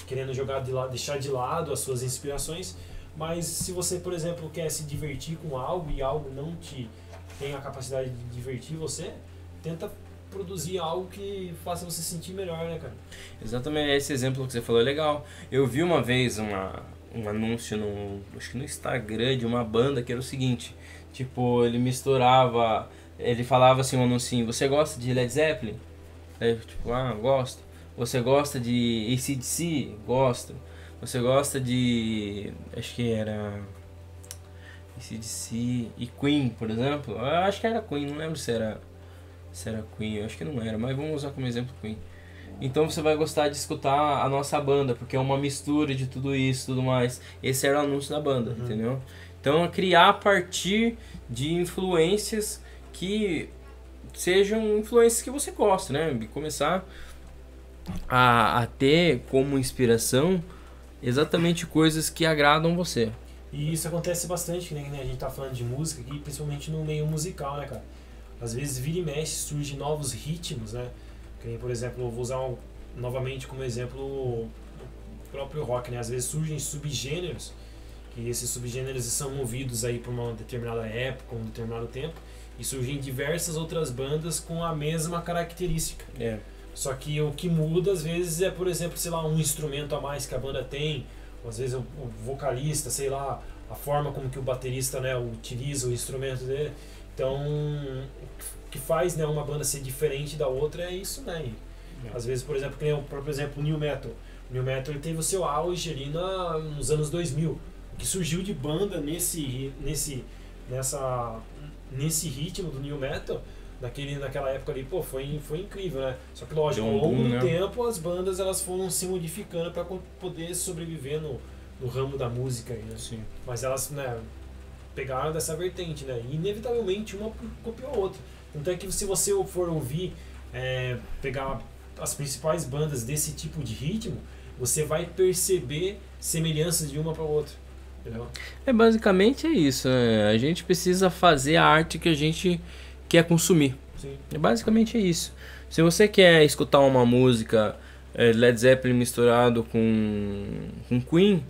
querendo deixar de lado as suas inspirações, mas se você, por exemplo, quer se divertir com algo e algo não te tem a capacidade de divertir você, tenta produzir algo que faça você sentir melhor, né, cara?
Exatamente, esse exemplo que você falou é legal. Eu vi uma vez um anúncio acho que no Instagram de uma banda que era o seguinte, tipo, ele falava assim, um anúncio, você gosta de Led Zeppelin? Aí, tipo, gosto. Você gosta de AC/DC? Gosto. Você gosta de, acho que era AC/DC e Queen, por exemplo? Eu acho que era Queen, não lembro se era Queen, eu acho que não era, mas vamos usar como exemplo Queen. Então você vai gostar de escutar a nossa banda, porque é uma mistura de tudo isso, tudo mais. Esse era o anúncio da banda, entendeu? Então é criar a partir de influências que sejam influências que você gosta, né? E começar a ter como inspiração exatamente coisas que agradam você.
E isso acontece bastante, que nem a gente tá falando de música aqui, principalmente no meio musical, né, cara? Às vezes vira e mexe, surgem novos ritmos, né? Que nem, por exemplo, eu vou usar novamente como exemplo o próprio rock, né? Às vezes surgem subgêneros, que esses subgêneros são movidos aí por uma determinada época, um determinado tempo, e surgem diversas outras bandas com a mesma característica. Só que o que muda às vezes é, por exemplo, sei lá, um instrumento a mais que a banda tem, ou às vezes o vocalista, sei lá, a forma como que o baterista, né, utiliza o instrumento dele. Então, o que faz, né, uma banda ser diferente da outra é isso, né? E, às vezes, por exemplo, que nem o próprio exemplo o New Metal. O New Metal ele teve o seu auge ali nos anos 2000. O que surgiu de banda nesse ritmo do New Metal, naquela época ali, pô, foi incrível, né? Só que lógico, ao longo do tempo as bandas elas foram se modificando para poder sobreviver no ramo da música aí, né?
Sim.
Mas elas, né, pegaram dessa vertente, né? E inevitavelmente uma copiou a outra. Tanto é que se você for ouvir, pegar as principais bandas desse tipo de ritmo, você vai perceber semelhanças de uma para outra. Entendeu?
Basicamente é isso, né? A gente precisa fazer a arte que a gente quer consumir.
Sim.
Basicamente é isso. Se você quer escutar uma música Led Zeppelin misturado com Queen,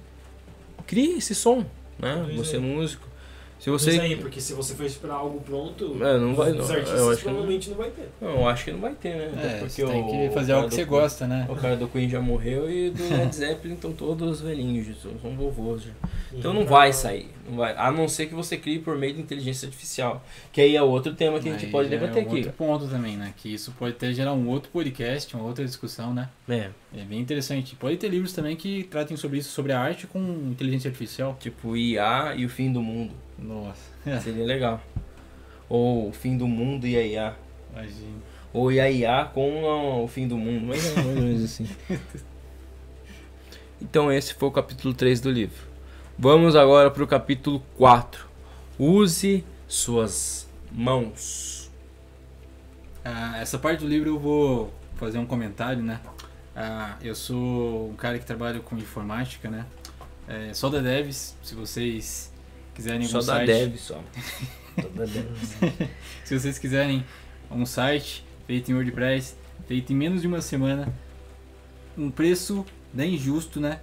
crie esse som, né?
Produz
Você é
aí.
músico. Se
Mas
você
aí, porque se você for esperar algo pronto,
não vai,
os
não.
artistas
Eu acho que
provavelmente não vai ter.
eu acho que não vai ter, né? Até porque
você tem que
o
fazer
cara
algo que
do
você
Queen-
gosta, né?
O cara do Queen já morreu e do Led Zeppelin estão todos velhinhos, são vovôs já. Então não vai sair, não vai. A não ser que você crie por meio de inteligência artificial. Que aí é outro tema que a gente
Aí
pode
já
debater
é um
aqui.
outro ponto também, né? Que isso pode até gerar um outro podcast, uma outra discussão, né?
É,
É bem interessante. Pode ter livros também que tratem sobre isso, sobre a arte com inteligência artificial.
tipo IA e o fim do mundo.
Nossa,
Seria legal. Ou o fim do mundo e a IA.
imagina.
Ou a IA com o fim do mundo. Mas é mais ou menos assim. Então esse foi o capítulo 3 do livro. Vamos agora para o capítulo 4. Use suas mãos.
Essa parte do livro eu vou fazer um comentário, né? Eu sou um cara que trabalha com informática, né? Só da Devs, se vocês quiserem
Só
algum
da
site.
Dev só. Só da Dev.
Se vocês quiserem um site feito em WordPress, feito em menos de uma semana, um preço bem justo, né?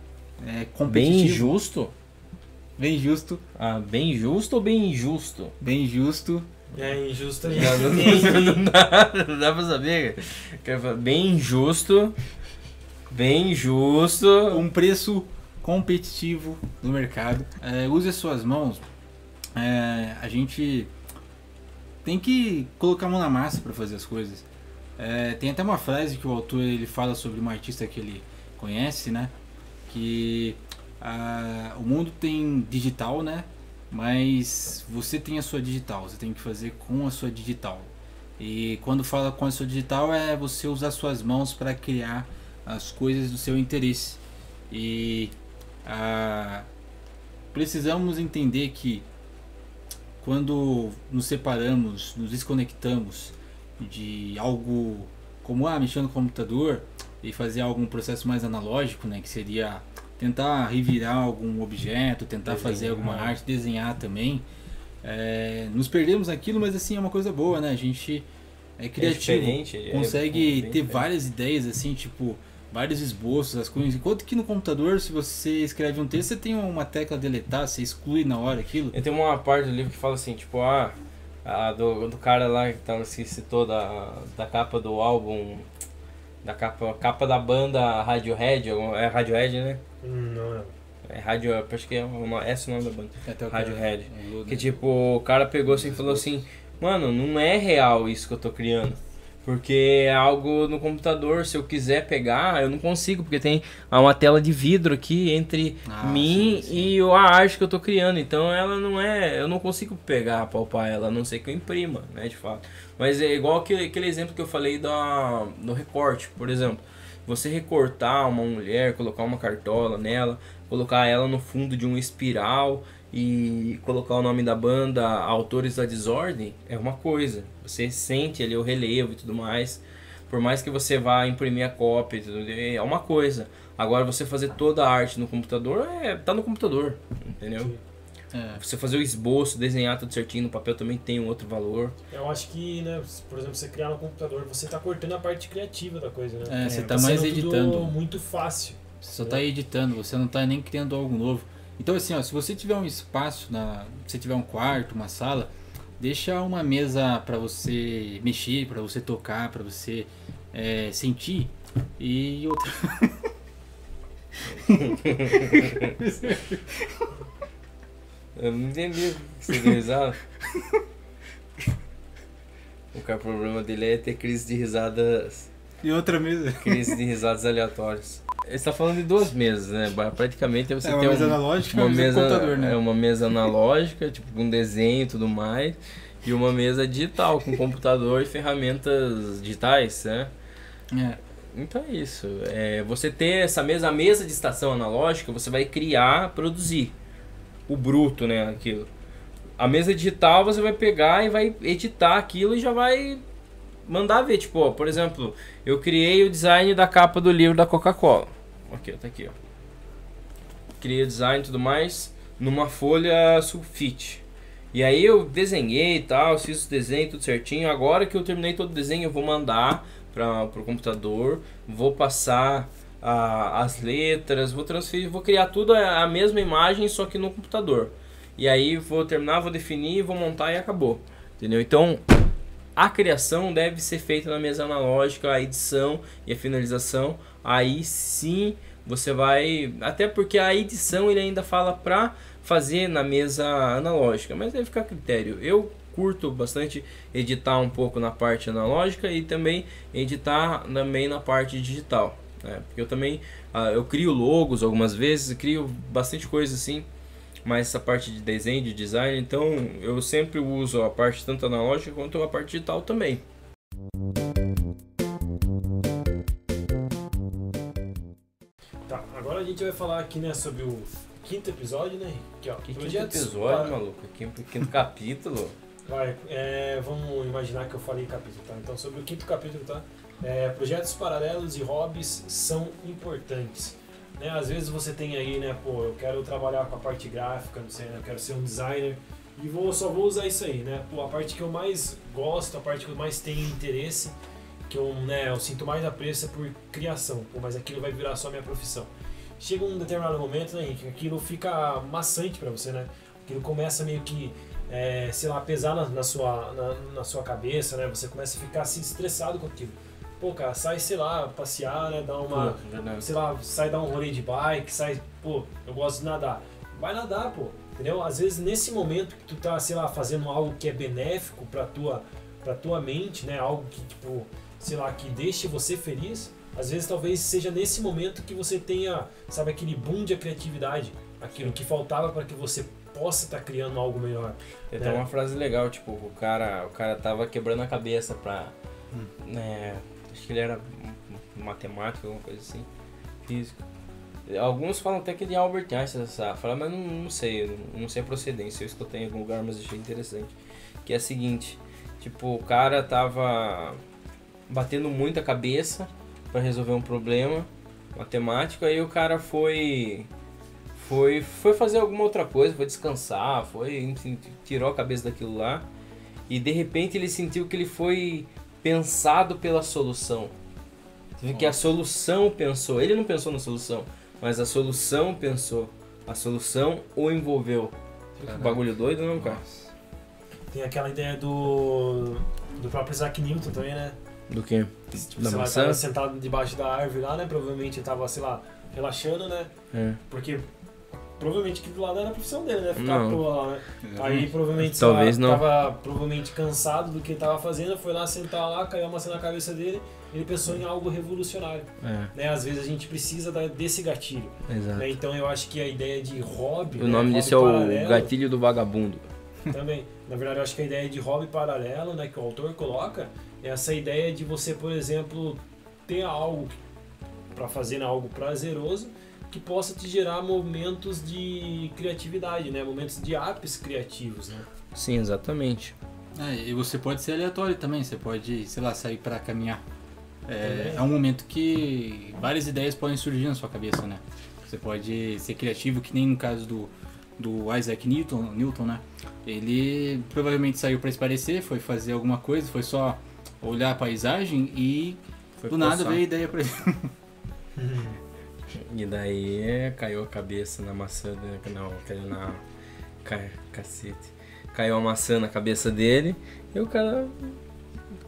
Competitivo.
Bem justo?
Bem justo.
Bem justo ou bem injusto?
Bem justo.
É injusto a
Não,
gente.
não dá pra saber. Quero falar, bem justo. Bem justo.
Um preço competitivo no mercado. Use as suas mãos. A gente tem que colocar a mão na massa para fazer as coisas. Tem até uma frase que o autor ele fala sobre uma artista que ele conhece, né? Que o mundo tem digital, né? Mas você tem a sua digital, você tem que fazer com a sua digital. E quando fala com a sua digital é você usar suas mãos para criar as coisas do seu interesse. E precisamos entender que quando nos separamos, nos desconectamos de algo como mexer no computador e fazer algum processo mais analógico, né, que seria tentar revirar algum objeto, tentar fazer alguma arte, desenhar também, nos perdemos naquilo, mas assim é uma coisa boa, né? A gente é criativo, consegue ter várias ideias assim, tipo vários esboços, as coisas. Enquanto que no computador, se você escreve um texto, você tem uma tecla deletar, você exclui na hora aquilo.
Tem uma parte do livro que fala assim, tipo, do cara lá que citou da capa do álbum, da capa da banda Radiohead, é Radiohead, né?
Não.
É Radio, acho que é esse o nome da banda.
Até o
Radiohead.
cara,
Que tipo, o cara pegou assim e falou assim, mano, não é real isso que eu tô criando. Porque é algo no computador, se eu quiser pegar, eu não consigo, porque tem uma tela de vidro aqui entre mim
sim.
e a arte que eu tô criando. Então ela não é, eu não consigo pegar, palpar ela, a não ser que eu imprima, né, de fato. Mas é igual aquele exemplo que eu falei do recorte, por exemplo. Você recortar uma mulher, colocar uma cartola nela, colocar ela no fundo de um espiral e colocar o nome da banda Autores da Desordem é uma coisa. Você sente ali o relevo e tudo mais. Por mais que você vá imprimir a cópia, é uma coisa. Agora você fazer toda a arte no computador, tá no computador, entendeu? Você fazer o esboço, desenhar tudo certinho no papel também tem um outro valor.
Eu acho que, né, por exemplo, você criar no computador, você tá cortando a parte criativa da coisa, né?
Você tá mais
sendo
editando.
tudo muito fácil.
Você só tá editando, você não tá nem criando algo novo. Então assim, ó, se você tiver um espaço, se tiver um quarto, uma sala, deixa uma mesa para você mexer, para você tocar, para você sentir. E outra...
Eu não entendi o que você deu risada. O problema dele é ter crise de risadas.
E outra mesa.
Crise de risadas aleatórias. Ele está falando de duas mesas, né? Praticamente você tem
uma mesa analógica e
uma
uma mesa
mesa,
computador, né?
é uma mesa analógica, tipo com desenho e tudo mais, e uma mesa digital com computador e ferramentas digitais, né? Então é isso. Você ter essa a mesa de estação analógica, você vai criar, produzir o bruto, né? Aquilo. A mesa digital você vai pegar e vai editar aquilo e já vai mandar ver. Tipo, ó, por exemplo, eu criei o design da capa do livro da Coca-Cola. Aqui, tá aqui, ó. Criei o design e tudo mais. numa folha sulfite. E aí eu desenhei e tal, fiz o desenho tudo certinho. Agora que eu terminei todo o desenho, eu vou mandar para o computador, vou passar as letras, vou transferir, vou criar tudo a mesma imagem, só que no computador. E aí vou terminar, vou definir, vou montar e acabou. Entendeu? Então, a criação deve ser feita na mesa analógica, a edição e a finalização. Aí sim você vai... Até porque a edição ele ainda fala para fazer na mesa analógica, mas deve ficar a critério. Eu curto bastante editar um pouco na parte analógica e também editar também na parte digital, né? Porque eu também eu crio logos algumas vezes, crio bastante coisa assim, mas essa parte de desenho, de design, então eu sempre uso a parte tanto analógica quanto a parte digital também.
Tá, agora a gente vai falar aqui, né, sobre o quinto episódio, né? Aqui, ó,
Que quinto episódio, maluco? Quinto capítulo.
Vai, vamos imaginar que eu falei capítulo, tá? Então, sobre o quinto capítulo, tá? Projetos paralelos e hobbies são importantes. Né? Às vezes você tem aí, né? Pô, eu quero trabalhar com a parte gráfica, não sei, né? Eu quero ser um designer e só vou usar isso aí, né? Pô, a parte que eu mais gosto, a parte que eu mais tenho interesse, que eu sinto mais apreço é por criação. Pô, mas aquilo vai virar só minha profissão. Chega um determinado momento, né, Henrique, aquilo fica maçante pra você, né? Aquilo começa meio que, sei lá, pesar na sua cabeça, né? Você começa a ficar assim, estressado com aquilo. Pô, cara, sai, sei lá, passear, né? Dar uma, sei lá, sai dar um rolê de bike, sai, pô, eu gosto de nadar. Vai nadar, pô, entendeu? Às vezes nesse momento que tu tá, sei lá, fazendo algo que é benéfico pra tua mente, né? Algo que, tipo, sei lá, que deixe você feliz. Às vezes talvez seja nesse momento que você tenha, sabe, aquele boom de criatividade, aquilo que faltava para que você possa estar criando algo melhor.
Tem até uma frase legal, tipo, o cara tava quebrando a cabeça pra, acho que ele era matemático, alguma coisa assim, físico. Alguns falam até que ele é Albert Einstein, essa frase, mas não sei a procedência, eu escutei em algum lugar, mas achei interessante. Que é a seguinte, tipo, o cara tava batendo muito a cabeça para resolver um problema matemático, aí o cara foi fazer alguma outra coisa, foi descansar, enfim, tirou a cabeça daquilo lá e de repente ele sentiu que ele foi pensado pela solução. Que a solução pensou, ele não pensou na solução, mas a solução pensou, a solução o envolveu. Que bagulho doido, não, cara?
Tem aquela ideia do próprio Isaac Newton também, né?
Do quê?
Tipo,
Da
sei lá,
maçã?
tava sentado debaixo da árvore lá, né? Provavelmente tava, sei lá, relaxando, né? Porque provavelmente aquilo lá não era a profissão dele, né? Ficar
Não.
pro lá, né? Aí provavelmente, sei
Talvez
lá,
não.
tava provavelmente cansado do que ele tava fazendo, foi lá sentar lá, caiu a maçã na cabeça dele, ele pensou em algo revolucionário. Né? Às vezes a gente precisa desse gatilho.
Exato.
Né? Então eu acho que a ideia de hobby...
O nome disso é o gatilho do vagabundo.
Também. Na verdade, eu acho que a ideia de hobby paralelo, né, que o autor coloca, é essa ideia de você, por exemplo, ter algo para fazer, né, algo prazeroso que possa te gerar momentos de criatividade, né, momentos de ápices criativos, né?
Sim, exatamente.
E você pode ser aleatório também, você pode, sei lá, sair para caminhar. É um momento que várias ideias podem surgir na sua cabeça, né? Você pode ser criativo, que nem no caso do Isaac Newton, né? Ele provavelmente saiu para espairecer, foi fazer alguma coisa, foi só olhar a paisagem e do nada veio a ideia para ele.
E daí caiu a cabeça na maçã, não, caiu na... Cacete. Caiu a maçã na cabeça dele e o cara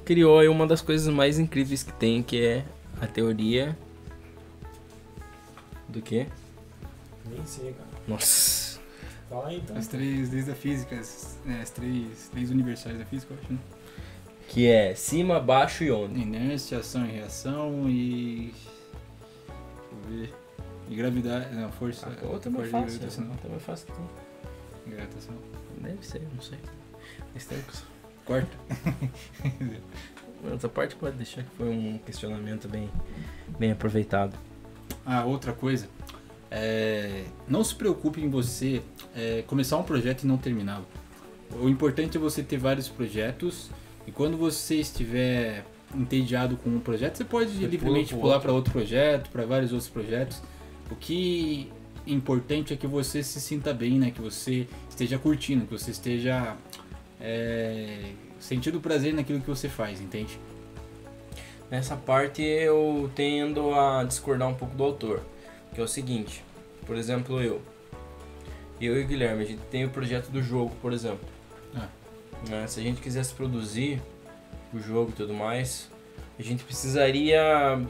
criou aí uma das coisas mais incríveis que tem, que é a teoria... Do quê?
Nem sei, cara.
Nossa...
Fala aí, então.
As três leis da física, as três leis universais da física, eu acho, né?
Que é cima, baixo e onda.
Inércia, ação e reação e... Deixa eu ver... E gravidade... Não, força...
Outra é mais
força
fácil.
gravitacional.
Outra é mais fácil que tem.
Gravitação.
Deve ser, não sei. Esse tempo...
Quarta.
Essa parte pode deixar que foi um questionamento bem aproveitado.
Outra coisa... não se preocupe em você começar um projeto e não terminá-lo. O importante é você ter vários projetos e quando você estiver entediado com um projeto, você pode livremente pular para outro projeto, para vários outros projetos. O que importante é que você se sinta bem, né? Que você esteja curtindo, que você esteja sentindo prazer naquilo que você faz, entende?
Nessa parte eu tendo a discordar um pouco do autor, que é o seguinte, por exemplo, eu e o Guilherme, a gente tem o projeto do jogo, por exemplo. Né? Se a gente quisesse produzir o jogo e tudo mais, a gente precisaria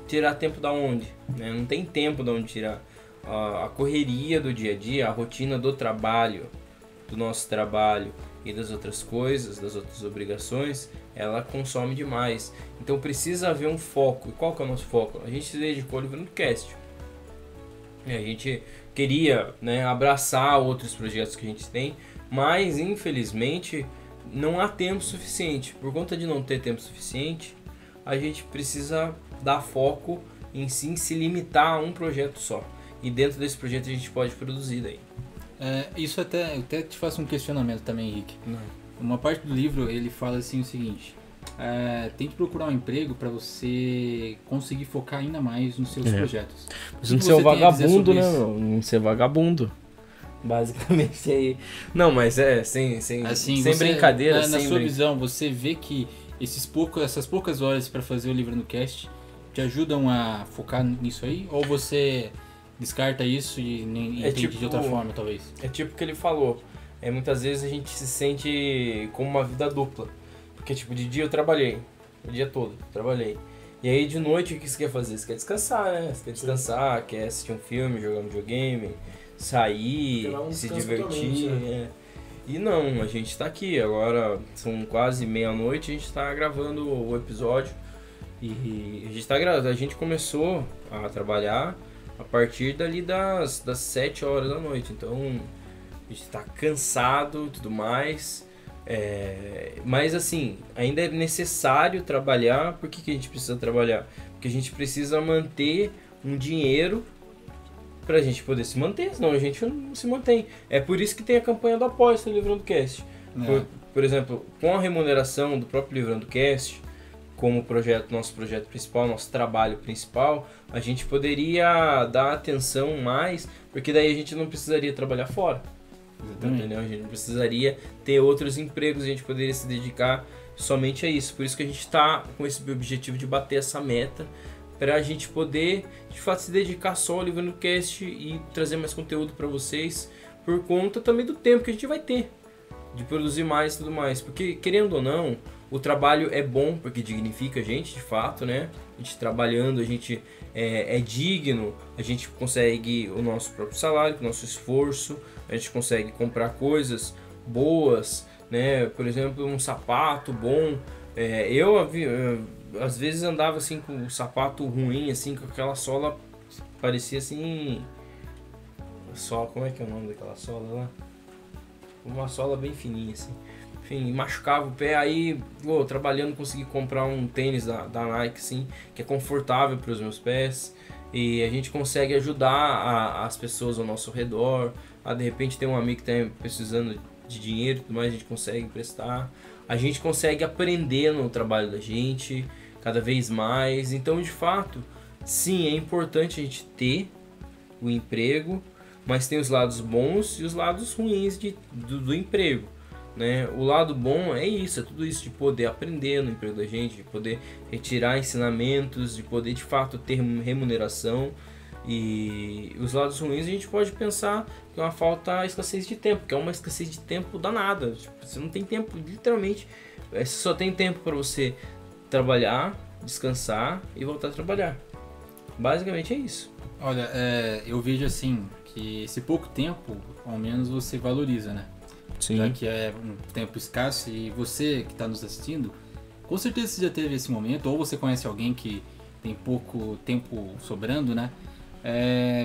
tirar tempo da onde? Né? Não tem tempo da onde tirar. A correria do dia a dia, a rotina do trabalho, do nosso trabalho e das outras coisas, das outras obrigações, ela consome demais. Então precisa haver um foco. E qual que é o nosso foco? A gente se dedicou ao Livrando Cast. A gente queria, né, abraçar outros projetos que a gente tem, mas infelizmente não há tempo suficiente. Por conta de não ter tempo suficiente, a gente precisa dar foco em sim, se limitar a um projeto só. E dentro desse projeto a gente pode produzir daí.
Isso eu até te faço um questionamento também, Henrique.
Não.
Uma parte do livro ele fala assim o seguinte: tente procurar um emprego para você conseguir focar ainda mais nos seus projetos.
Mas não ser um vagabundo, né? Não ser vagabundo. Basicamente aí. Não, mas sem brincadeira.
Na sua visão, você vê que essas poucas horas para fazer o Livrando Cast te ajudam a focar nisso aí? Ou você descarta isso e entende de outra forma, talvez? É
tipo o que ele falou. Muitas vezes a gente se sente como uma vida dupla. Porque, tipo, de dia eu trabalhei. O dia todo, trabalhei. E aí, de noite, o que você quer fazer? Você quer descansar, né? Você quer descansar, quer assistir um filme, jogar um videogame, sair, se divertir. Né? E não, a gente tá aqui. Agora são quase meia-noite, a gente tá gravando o episódio. E a gente começou a trabalhar a partir dali das 7 horas da noite. Então, a gente tá cansado e tudo mais. Mas assim, ainda é necessário trabalhar. Por que a gente precisa trabalhar? Porque a gente precisa manter um dinheiro pra gente poder se manter, senão a gente não se mantém. É por isso que tem a campanha do apoio do Livrando Cast. Por exemplo, com a remuneração do próprio Livrando Cast, como nosso projeto principal, nosso trabalho principal, a gente poderia dar atenção mais, porque daí a gente não precisaria trabalhar fora. Entendeu? A gente não precisaria ter outros empregos, a gente poderia se dedicar somente a isso. Por isso que a gente está com esse objetivo de bater essa meta, para a gente poder, de fato, se dedicar só ao Livrando Cast e trazer mais conteúdo para vocês, por conta também do tempo que a gente vai ter de produzir mais e tudo mais. Porque, querendo ou não, o trabalho é bom, porque dignifica a gente, de fato, né? A gente trabalhando, a gente é digno, a gente consegue o nosso próprio salário, com o nosso esforço, a gente consegue comprar coisas boas, né? Por exemplo, um sapato bom. Eu às vezes andava assim com um sapato ruim, assim, com aquela sola, parecia assim... Como é que é o nome daquela sola lá? Uma sola bem fininha, assim. Enfim, machucava o pé, aí trabalhando consegui comprar um tênis da Nike, assim, que é confortável para os meus pés. E a gente consegue ajudar as pessoas ao nosso redor. De repente tem um amigo que está precisando de dinheiro e tudo mais, a gente consegue emprestar. A gente consegue aprender no trabalho da gente cada vez mais. Então, de fato, sim, é importante a gente ter o emprego, mas tem os lados bons e os lados ruins do emprego. Né? O lado bom é tudo isso, de poder aprender no emprego da gente, de poder retirar ensinamentos, de poder de fato ter remuneração. E os lados ruins a gente pode pensar que é uma escassez de tempo, que é uma escassez de tempo danada. Tipo, você não tem tempo, literalmente, você só tem tempo para você trabalhar, descansar e voltar a trabalhar. Basicamente é isso.
Olha, eu vejo assim que esse pouco tempo, ao menos você valoriza, né?
Sim.
Já que é um tempo escasso, e você que está nos assistindo, com certeza você já teve esse momento, ou você conhece alguém que tem pouco tempo sobrando, né?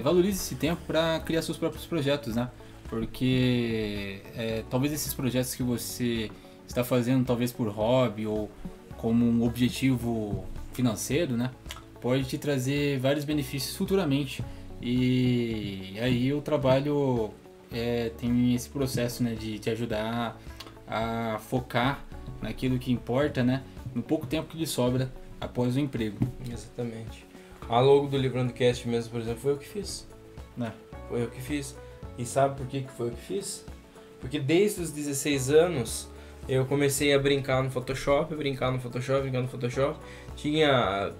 Valorize esse tempo para criar seus próprios projetos, né? Porque talvez esses projetos que você está fazendo, talvez por hobby ou como um objetivo financeiro, né? Pode te trazer vários benefícios futuramente. E aí o trabalho tem esse processo, né, de te ajudar a focar naquilo que importa, né, no pouco tempo que lhe sobra após o emprego.
Exatamente. A logo do Livrando Cast mesmo, por exemplo, foi eu que fiz. Foi eu que fiz. E sabe por que foi eu que fiz? Porque desde os 16 anos eu comecei a brincar no Photoshop.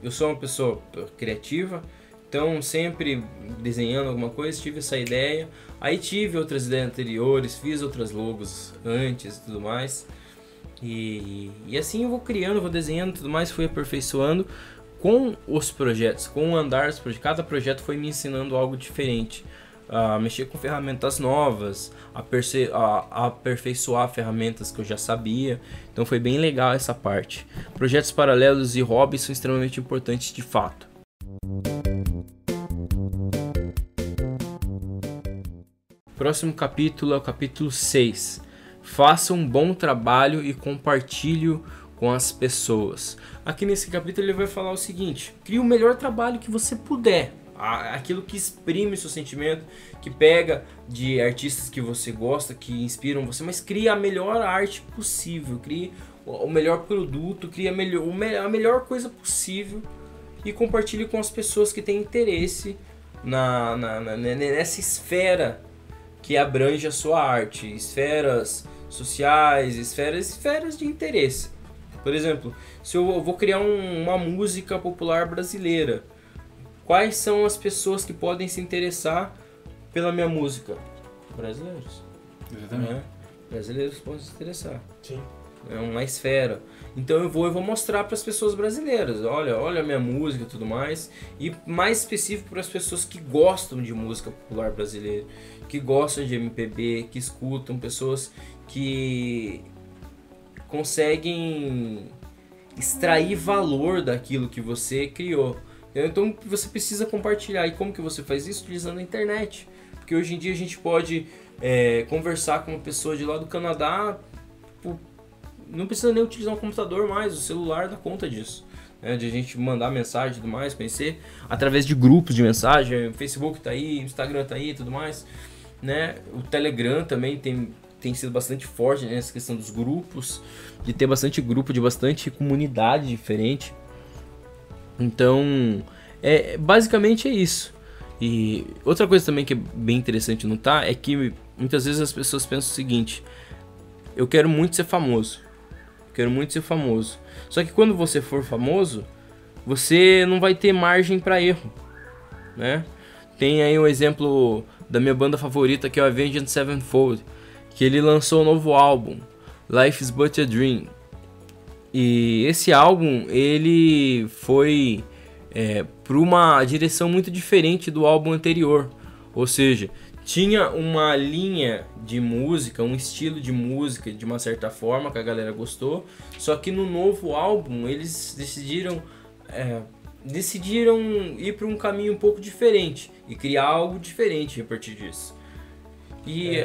Eu sou uma pessoa criativa, então sempre desenhando alguma coisa, tive essa ideia. Aí tive outras ideias anteriores, fiz outras logos antes e tudo mais. E assim eu vou criando, vou desenhando e tudo mais, fui aperfeiçoando com os projetos, com o andar dos projetos. Cada projeto foi me ensinando algo diferente. A mexer com ferramentas novas, a aperfeiçoar ferramentas que eu já sabia. Então foi bem legal essa parte. Projetos paralelos e hobbies são extremamente importantes de fato. Próximo capítulo é o capítulo 6. Faça um bom trabalho e compartilhe com as pessoas. Aqui nesse capítulo ele vai falar o seguinte: crie o melhor trabalho que você puder. Aquilo que exprime seu sentimento, que pega de artistas que você gosta, que inspiram você, mas crie a melhor arte possível, crie o melhor produto, crie a melhor coisa possível e compartilhe com as pessoas que têm interesse nessa esfera que abrange a sua arte, esferas sociais, esferas de interesse. Por exemplo, se eu vou criar uma música popular brasileira, quais são as pessoas que podem se interessar pela minha música? Brasileiros.
Exatamente.
Brasileiros podem se interessar.
Sim.
É uma esfera. Então eu vou mostrar para as pessoas brasileiras. Olha a minha música e tudo mais. E mais específico para as pessoas que gostam de música popular brasileira, que gostam de MPB, que escutam, pessoas que conseguem extrair valor daquilo que você criou. Então você precisa compartilhar. E como que você faz isso? Utilizando a internet. Porque hoje em dia a gente pode conversar com uma pessoa de lá do Canadá. Não precisa nem utilizar um computador mais, o celular dá conta disso. De a gente mandar mensagem e tudo mais, conhecer através de grupos de mensagem. O Facebook tá aí, o Instagram tá aí e tudo mais. O Telegram também tem sido bastante forte nessa questão dos grupos, de ter bastante grupo, de bastante comunidade diferente. Então, basicamente é isso. E outra coisa também que é bem interessante notar é que muitas vezes as pessoas pensam o seguinte: eu quero muito ser famoso. Só que quando você for famoso, você não vai ter margem para erro, Tem aí um exemplo da minha banda favorita, que é o Avenged Sevenfold, que ele lançou um novo álbum, Life is But a Dream. E esse álbum, ele foi para uma direção muito diferente do álbum anterior. Ou seja, tinha uma linha de música, um estilo de música de uma certa forma que a galera gostou. Só que no novo álbum eles decidiram ir para um caminho um pouco diferente e criar algo diferente a partir disso. E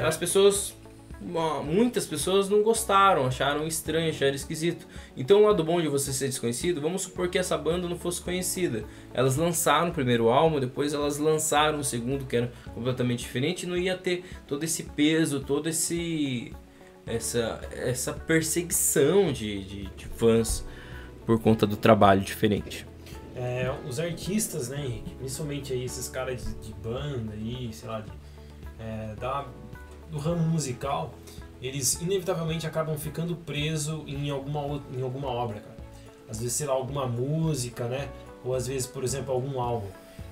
muitas pessoas não gostaram, acharam estranho, acharam esquisito. Então o lado bom de você ser desconhecido, vamos supor que essa banda não fosse conhecida. Elas lançaram o primeiro álbum, depois elas lançaram o segundo, que era completamente diferente, e não ia ter todo esse peso, toda essa perseguição de fãs por conta do trabalho diferente.
Os artistas, né, Henrique? Principalmente aí esses caras de banda aí, sei lá, do ramo musical, eles inevitavelmente acabam ficando presos em alguma obra, cara. Às vezes, sei lá, alguma música, né? Ou às vezes, por exemplo, algum álbum.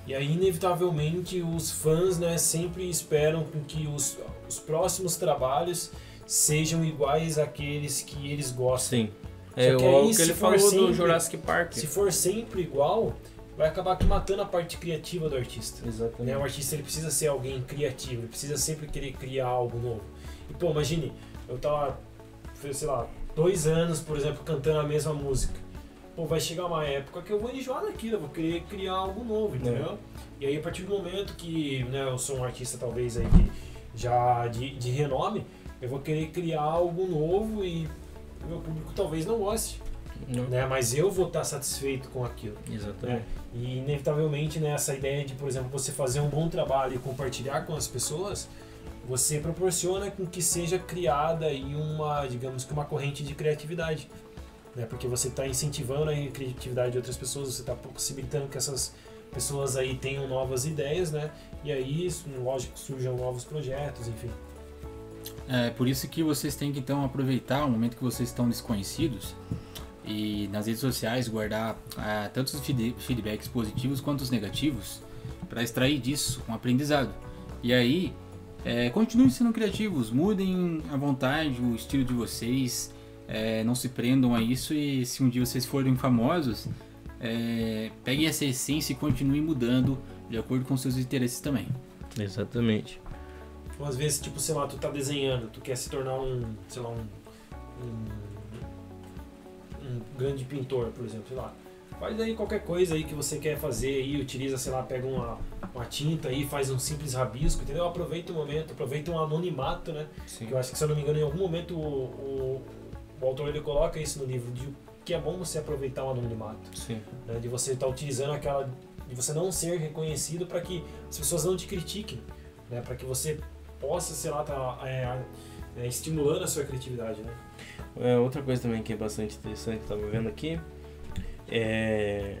E aí, inevitavelmente, os fãs, né, sempre esperam que os próximos trabalhos sejam iguais àqueles que eles gostam.
Sim. O que ele falou do Jurassic Park.
Se for sempre igual, vai acabar aqui matando a parte criativa do artista.
Exatamente.
O artista, ele precisa ser alguém criativo, ele precisa sempre querer criar algo novo. E pô, imagine, eu tava, sei lá, 2 anos, por exemplo, cantando a mesma música. Pô, vai chegar uma época que eu vou enjoar daquilo, eu vou querer criar algo novo, entendeu? E aí, a partir do momento que, né, eu sou um artista talvez aí já de renome, eu vou querer criar algo novo e o meu público talvez não goste. Né? Mas eu vou estar satisfeito com aquilo.
Exatamente.
Né? E inevitavelmente, né, essa ideia de, por exemplo, você fazer um bom trabalho e compartilhar com as pessoas, você proporciona com que seja criada aí uma corrente de criatividade. Né? Porque você está incentivando a criatividade de outras pessoas, você está possibilitando que essas pessoas aí tenham novas ideias, né? E aí, lógico, surjam novos projetos, enfim.
É por isso que vocês têm que então aproveitar o momento que vocês estão desconhecidos e nas redes sociais guardar tanto os feedbacks positivos quanto os negativos para extrair disso um aprendizado. E aí, continuem sendo criativos, mudem à vontade o estilo de vocês, não se prendam a isso, e se um dia vocês forem famosos, peguem essa essência e continuem mudando de acordo com seus interesses também.
Exatamente.
Ou às vezes, tipo, sei lá, tu tá desenhando, tu quer se tornar um grande pintor, por exemplo, sei lá. Faz aí qualquer coisa aí que você quer fazer aí, utiliza, sei lá, pega uma tinta aí, faz um simples rabisco, entendeu? Aproveita o momento, aproveita um anonimato, né?
Sim.
Que eu acho que, se eu não me engano, em algum momento o autor ele coloca isso no livro, de que é bom você aproveitar o anonimato.
Sim.
Né? De você estar utilizando de você não ser reconhecido para que as pessoas não te critiquem, né? Para que você possa, sei lá, estimulando a sua criatividade, né?
Outra coisa também que é bastante interessante, que eu estava vendo aqui, é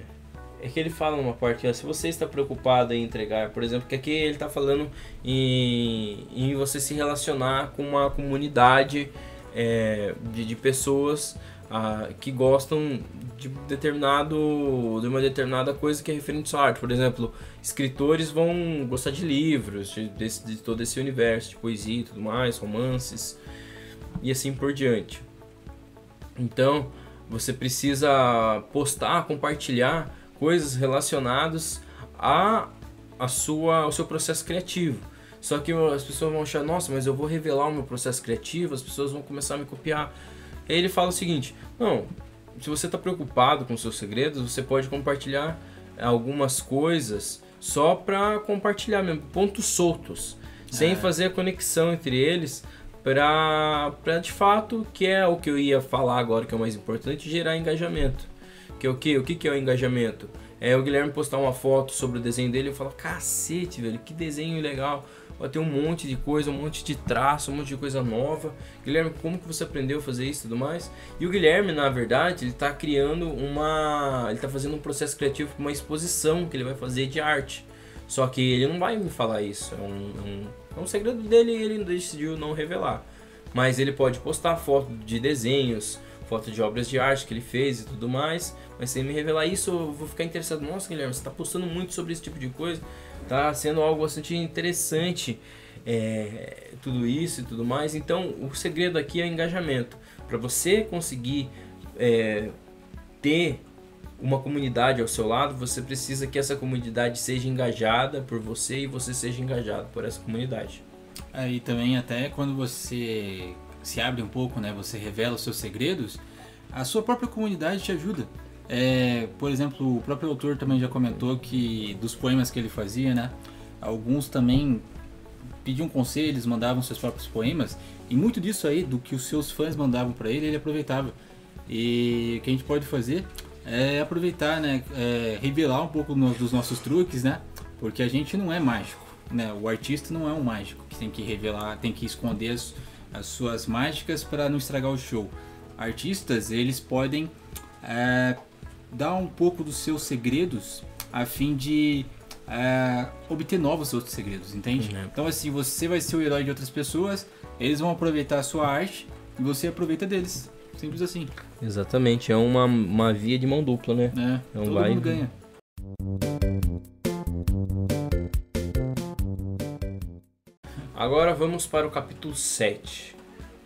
que ele fala numa parte que se você está preocupado em entregar, por exemplo, que aqui ele está falando em você se relacionar com uma comunidade de pessoas que gostam de uma determinada coisa que é referente à sua arte. Por exemplo, escritores vão gostar de livros, de todo esse universo, de poesia e tudo mais, romances e assim por diante. Então, você precisa postar, compartilhar coisas relacionadas ao seu processo criativo. Só que as pessoas vão achar, nossa, mas eu vou revelar o meu processo criativo, as pessoas vão começar a me copiar. Aí ele fala o seguinte, não, se você está preocupado com seus segredos, você pode compartilhar algumas coisas só para compartilhar mesmo, pontos soltos, sem fazer a conexão entre eles, para de fato, que é o que eu ia falar agora, que é o mais importante, gerar engajamento. Que é o quê? O que é o engajamento? É o Guilherme postar uma foto sobre o desenho dele e falar, cacete, velho, que desenho legal. Tem um monte de coisa, um monte de traço, um monte de coisa nova. Guilherme, como que você aprendeu a fazer isso e tudo mais? E o Guilherme, na verdade, ele está criando ele está fazendo um processo criativo para uma exposição que ele vai fazer de arte. Só que ele não vai me falar isso, é um segredo dele e ele decidiu não revelar. Mas ele pode postar foto de desenhos, foto de obras de arte que ele fez e tudo mais, mas sem me revelar isso, eu vou ficar interessado. Nossa, Guilherme, você está postando muito sobre esse tipo de coisa, tá sendo algo bastante interessante, tudo isso e tudo mais. Então, o segredo aqui é o engajamento. Para você conseguir ter uma comunidade ao seu lado, você precisa que essa comunidade seja engajada por você e você seja engajado por essa comunidade.
Aí também, até quando você se abre um pouco, né, você revela os seus segredos, a sua própria comunidade te ajuda. Por exemplo, o próprio autor também já comentou que dos poemas que ele fazia, né, alguns também pediam conselhos, mandavam seus próprios poemas, e muito disso aí, do que os seus fãs mandavam para ele aproveitava. E o que a gente pode fazer é aproveitar, né, revelar um pouco dos nossos truques, né, porque a gente não é mágico, né, o artista não é um mágico que tem que revelar, tem que esconder as suas mágicas para não estragar o show. Artistas, eles podem dar um pouco dos seus segredos a fim de obter novos outros segredos, entende? Então assim, você vai ser o herói de outras pessoas, eles vão aproveitar a sua arte e você aproveita deles, simples assim.
Exatamente, é uma via de mão dupla, né?
Todo mundo ganha.
Agora vamos para o capítulo 7.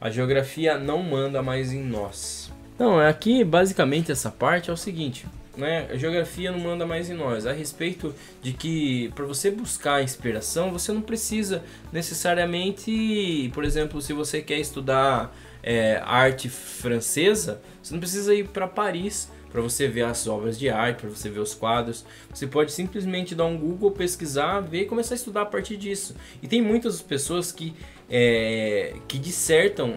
A geografia não manda mais em nós. Então, aqui basicamente essa parte é o seguinte, né? A geografia não manda mais em nós. A respeito de que para você buscar inspiração, você não precisa necessariamente, por exemplo, se você quer estudar arte francesa, você não precisa ir para Paris para você ver as obras de arte, para você ver os quadros. Você pode simplesmente dar um Google, pesquisar, ver e começar a estudar a partir disso. E tem muitas pessoas que dissertam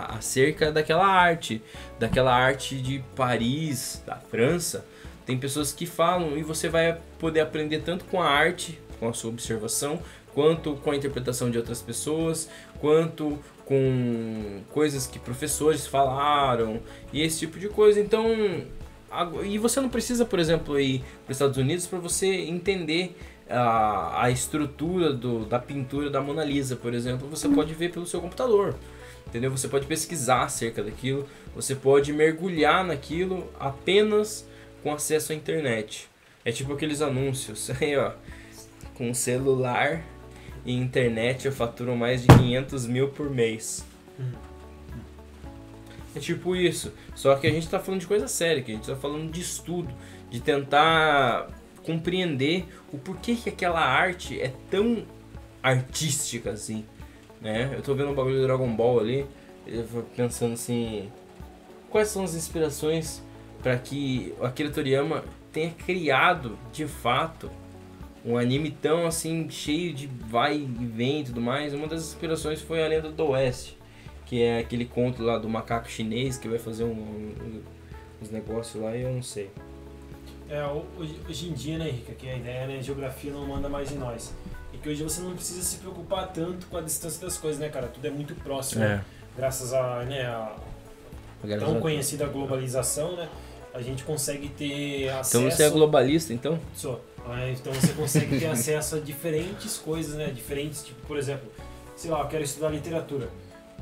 acerca daquela arte de Paris, da França. Tem pessoas que falam, e você vai poder aprender tanto com a arte, com a sua observação, quanto com a interpretação de outras pessoas, quanto com coisas que professores falaram e esse tipo de coisa. Então, E você não precisa, por exemplo, ir para os Estados Unidos para você entender a estrutura da pintura da Mona Lisa, por exemplo. Você pode ver pelo seu computador, entendeu? Você pode pesquisar acerca daquilo, você pode mergulhar naquilo apenas com acesso à internet. É tipo aqueles anúncios aí, ó, com celular e internet eu faturo mais de 500 mil por mês. É tipo isso, só que a gente tá falando de coisa séria, que a gente tá falando de estudo, de tentar compreender o porquê que aquela arte é tão artística assim, né? Eu tô vendo um bagulho do Dragon Ball ali, eu vou pensando assim, quais são as inspirações para que o Akira Toriyama tenha criado de fato um anime tão assim cheio de vai e vem e tudo mais. Uma das inspirações foi a Lenda do Oeste, que é aquele conto lá do macaco chinês que vai fazer uns negócios lá e eu não sei.
Hoje em dia, né, Henrique, que a ideia, né, geografia não manda mais em nós. E que hoje você não precisa se preocupar tanto com a distância das coisas, né, cara? Tudo é muito próximo, né? Graças a, né, a tão conhecida globalização, né? A gente consegue ter acesso...
Então você é globalista, então?
Sou. Então você consegue ter acesso a diferentes coisas, né? Diferentes, tipo, por exemplo, sei lá, eu quero estudar literatura.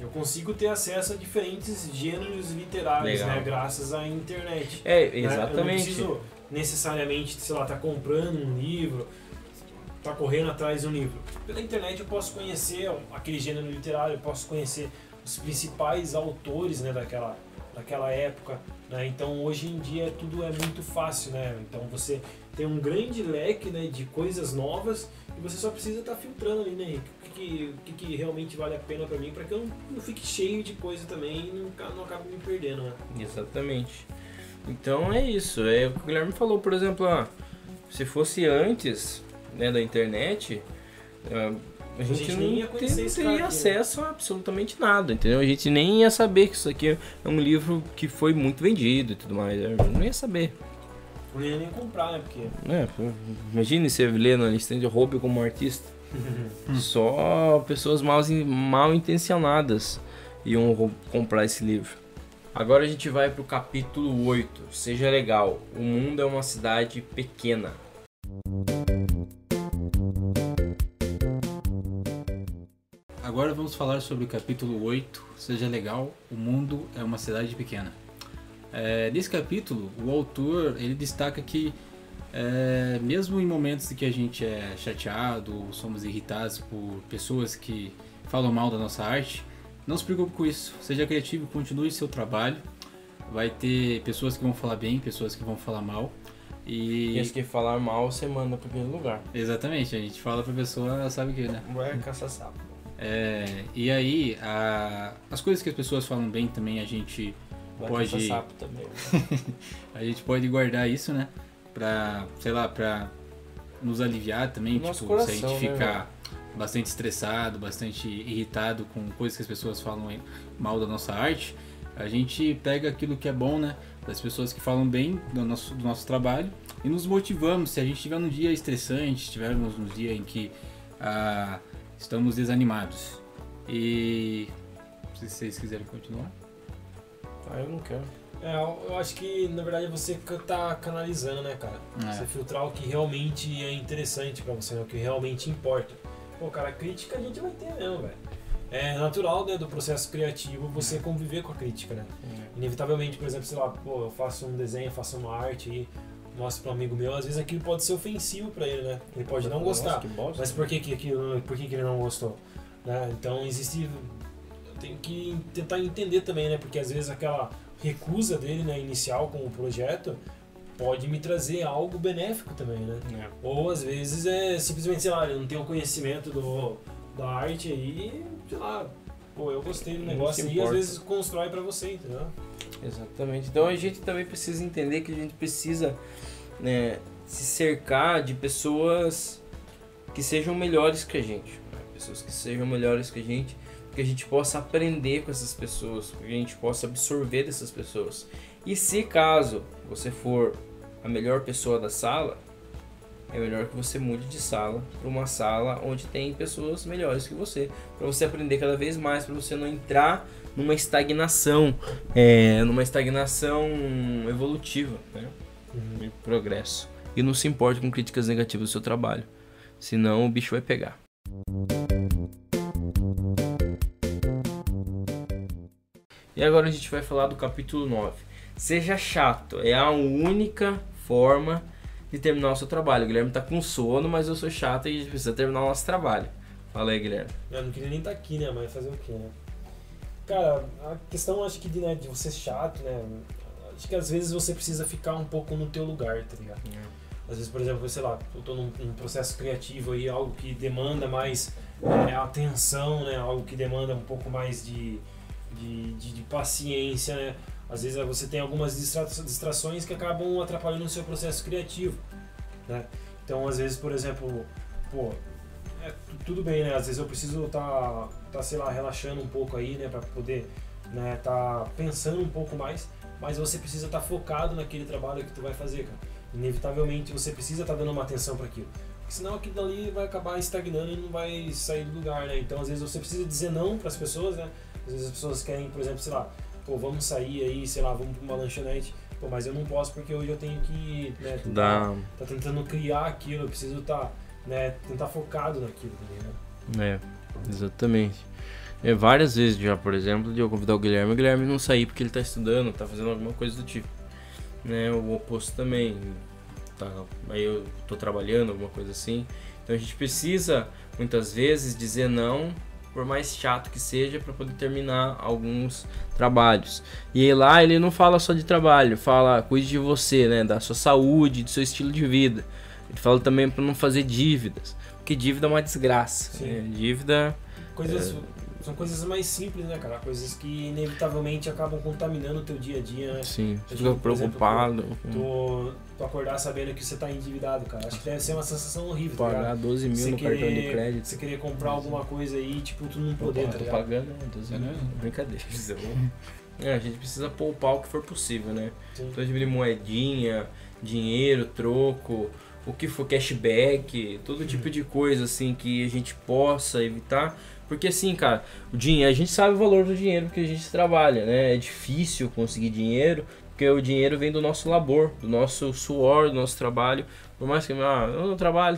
Eu consigo ter acesso a diferentes gêneros literários, né? Graças à internet.
Exatamente.
Eu não preciso necessariamente, sei lá, tá comprando um livro, tá correndo atrás de um livro. Pela internet eu posso conhecer aquele gênero literário, eu posso conhecer os principais autores, né, daquela época, né? Então hoje em dia tudo é muito fácil, né? Então você tem um grande leque, né, de coisas novas e você só precisa estar filtrando ali, né? O que realmente vale a pena pra mim, para que eu não fique cheio de coisa também e não acabe me perdendo, né?
Exatamente. Então é isso, é o que o Guilherme falou, por exemplo, se fosse antes, né, da internet, a gente não teria acesso a absolutamente nada, entendeu? A gente nem ia saber que isso aqui é um livro que foi muito vendido e tudo mais, não ia saber.
Não ia nem comprar, né? Porque...
imagine você ler na lista de Hobby como artista. Só pessoas mal intencionadas iam comprar esse livro. Agora a gente vai pro capítulo 8. Seja legal. O mundo é uma cidade pequena.
Agora vamos falar sobre o capítulo 8. Seja legal. O mundo é uma cidade pequena. Nesse capítulo, o autor ele destaca que mesmo em momentos em que a gente é chateado, somos irritados por pessoas que falam mal da nossa arte, não se preocupe com isso, seja criativo, continue seu trabalho. Vai ter pessoas que vão falar bem, pessoas que vão falar mal.
E as que falar mal, você manda para aquele lugar.
Exatamente, a gente fala pra pessoa, sabe o que, né?
Vai caçar sapo.
E aí, as coisas que as pessoas falam bem também a gente pode...
sapo também.
A gente pode guardar isso, né? Pra, sei lá, pra nos aliviar também.
Nosso
coração,
se a gente
ficar bastante estressado, bastante irritado com coisas que as pessoas falam mal da nossa arte, a gente pega aquilo que é bom, né, das pessoas que falam bem do nosso trabalho e nos motivamos. Se a gente estiver num dia estressante, estivermos num dia em que estamos desanimados. E se vocês quiserem continuar.
Eu não quero.
Eu acho que na verdade você tá canalizando, né, cara? Você filtrar o que realmente é interessante pra você, né? O que realmente importa. Pô, cara, a crítica a gente vai ter mesmo, velho. É natural, né, do processo criativo você conviver com a crítica, né? Inevitavelmente, por exemplo, sei lá, eu faço um desenho, faço uma arte e mostro pra um amigo meu, às vezes aquilo pode ser ofensivo pra ele, né? Ele pode não gostar, mas por que ele não gostou? Né? Então existe... Eu tenho que tentar entender também, né? Porque às vezes aquela recusa dele, né, inicial com o projeto pode me trazer algo benéfico também, né? Ou às vezes é simplesmente, sei lá, ele não tem o conhecimento da arte aí, sei lá, pô, eu gostei do negócio e às vezes constrói pra você, entendeu?
Exatamente. Então a gente também precisa entender que a gente precisa, né, se cercar de pessoas que sejam melhores que a gente, né? Pessoas que sejam melhores que a gente, que a gente possa aprender com essas pessoas, que a gente possa absorver dessas pessoas. E se caso você for a melhor pessoa da sala, é melhor que você mude de sala para uma sala onde tem pessoas melhores que você, para você aprender cada vez mais, para você não entrar numa estagnação evolutiva, né? De progresso. E não se importe com críticas negativas do seu trabalho, senão o bicho vai pegar. E agora a gente vai falar do capítulo 9. Seja chato, é a única forma de terminar o seu trabalho. O Guilherme tá com sono, mas eu sou chato e a gente precisa terminar o nosso trabalho. Fala aí, Guilherme.
Eu não queria nem estar aqui, né? Mas fazer o quê, né? Cara, a questão acho que de você ser chato, né? Acho que às vezes você precisa ficar um pouco no teu lugar, tá ligado? Às vezes, por exemplo, sei lá, eu tô num processo criativo aí, algo que demanda mais atenção, né? Algo que demanda um pouco mais de paciência, né? Às vezes você tem algumas distrações que acabam atrapalhando o seu processo criativo, né? Então, às vezes, por exemplo, tudo bem, né? Às vezes eu preciso tá, sei lá, relaxando um pouco aí, né? Pra poder, né, tá pensando um pouco mais, mas você precisa estar focado naquele trabalho que tu vai fazer, cara. Inevitavelmente você precisa estar dando uma atenção para aquilo, porque senão aquilo dali vai acabar estagnando e não vai sair do lugar, né? Então, às vezes você precisa dizer não para as pessoas, né? Às vezes as pessoas querem, por exemplo, sei lá, vamos sair aí, sei lá, vamos para uma lanchonete, mas eu não posso porque hoje eu tenho que, né, tá tentando criar aquilo, eu preciso tentar focado naquilo, né?
Exatamente. Várias vezes já, por exemplo, de eu convidar o Guilherme não sair porque ele tá estudando, tá fazendo alguma coisa do tipo, né? O oposto também, aí eu tô trabalhando, alguma coisa assim. Então a gente precisa, muitas vezes, dizer não, por mais chato que seja, para poder terminar alguns trabalhos. E aí lá ele não fala só de trabalho, fala cuide de você, né, da sua saúde, do seu estilo de vida. Ele fala também para não fazer dívidas, porque dívida é uma desgraça, né? Dívida...
São coisas mais simples, né, cara? Coisas que inevitavelmente acabam contaminando o teu dia a dia, né?
Sim, você fica preocupado.
Tu acordar sabendo que você tá endividado, cara. Acho que deve ser uma sensação horrível,
pagar,
tá ligado?
12 mil no cartão de crédito.
Você querer comprar alguma coisa aí, tipo, tu não poder, tá ligado?
Tô pagando, 12 mil, brincadeira. A gente precisa poupar o que for possível, né? Sim. Então, de moedinha, dinheiro, troco, o que for cashback, todo tipo de coisa, assim, que a gente possa evitar. Porque assim, cara, o dinheiro, a gente sabe o valor do dinheiro porque a gente trabalha, né? É difícil conseguir dinheiro, porque o dinheiro vem do nosso labor, do nosso suor, do nosso trabalho. Por mais que eu não trabalho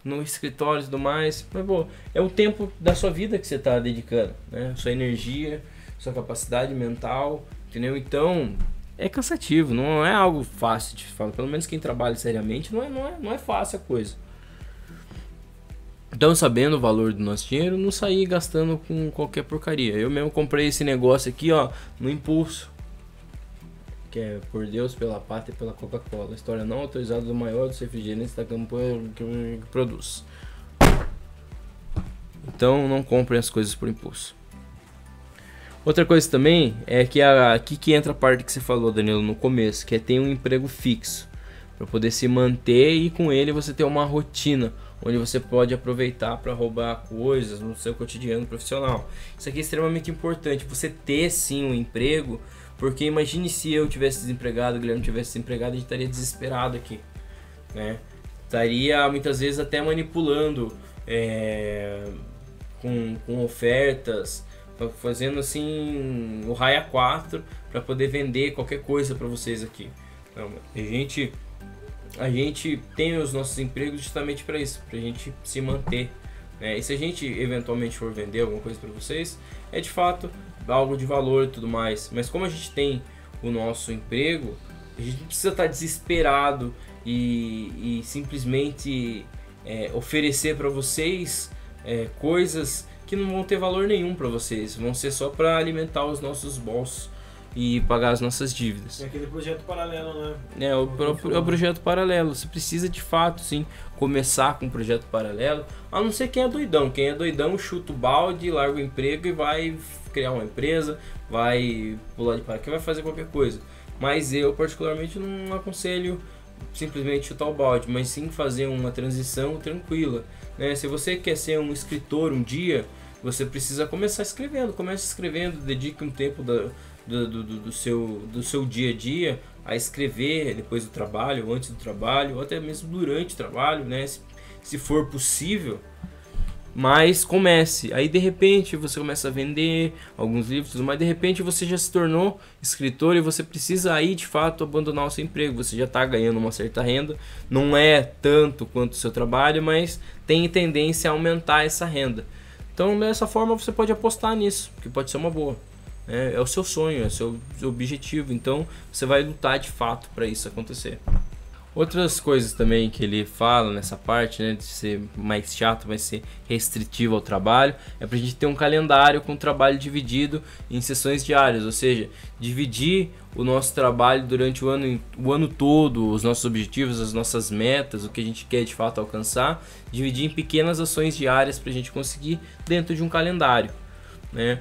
no escritório e tudo mais, mas é o tempo da sua vida que você está dedicando, né? Sua energia, sua capacidade mental, entendeu? Então, é cansativo, não é algo fácil de falar. Pelo menos quem trabalha seriamente, não é fácil a coisa. Então, sabendo o valor do nosso dinheiro, não sair gastando com qualquer porcaria. Eu mesmo comprei esse negócio aqui, no impulso. Que é por Deus, pela pátria e pela Coca-Cola. História não autorizada do maior dos refrigerantes da campanha que produz. Então, não comprem as coisas por impulso. Outra coisa também é que aqui que entra a parte que você falou, Danilo, no começo, que é ter um emprego fixo. Para poder se manter e com ele você ter uma rotina onde você pode aproveitar para roubar coisas no seu cotidiano profissional. Isso aqui é extremamente importante, você ter sim um emprego, porque imagine se eu tivesse desempregado, o Guilherme tivesse desempregado, a gente estaria desesperado aqui, né? Estaria muitas vezes até manipulando com ofertas, fazendo assim o raia 4 para poder vender qualquer coisa para vocês aqui. Então, a gente tem os nossos empregos justamente para isso, para a gente se manter, né? E se a gente eventualmente for vender alguma coisa para vocês, é de fato algo de valor e tudo mais. Mas como a gente tem o nosso emprego, a gente não precisa estar desesperado e simplesmente oferecer para vocês coisas que não vão ter valor nenhum para vocês, vão ser só para alimentar os nossos bolsos e pagar as nossas dívidas.
É aquele projeto paralelo, né?
É o projeto paralelo. Você precisa de fato, sim, começar com um projeto paralelo. A não ser quem é doidão. Quem é doidão chuta o balde, larga o emprego e vai criar uma empresa, vai pular de paraquedas, vai fazer qualquer coisa. Mas eu particularmente não aconselho simplesmente chutar o balde, mas sim fazer uma transição tranquila, né? Se você quer ser um escritor um dia, você precisa começar escrevendo. Comece escrevendo, dedique um tempo do seu dia a dia a escrever depois do trabalho, ou antes do trabalho, ou até mesmo durante o trabalho, né? Se for possível, Mas comece. Aí de repente você começa a vender alguns livros, mas de repente você já se tornou escritor e você precisa aí de fato abandonar o seu emprego. Você já está ganhando uma certa renda, não é tanto quanto o seu trabalho, mas tem tendência a aumentar essa renda. Então dessa forma você pode apostar nisso, que pode ser uma boa. É o seu sonho, é o seu objetivo, então você vai lutar de fato para isso acontecer. Outras coisas também que ele fala nessa parte, né, de ser mais chato, vai ser restritivo ao trabalho, é pra gente ter um calendário com o trabalho dividido em sessões diárias, ou seja, dividir o nosso trabalho durante o ano todo, os nossos objetivos, as nossas metas, o que a gente quer de fato alcançar, dividir em pequenas ações diárias pra gente conseguir dentro de um calendário, né?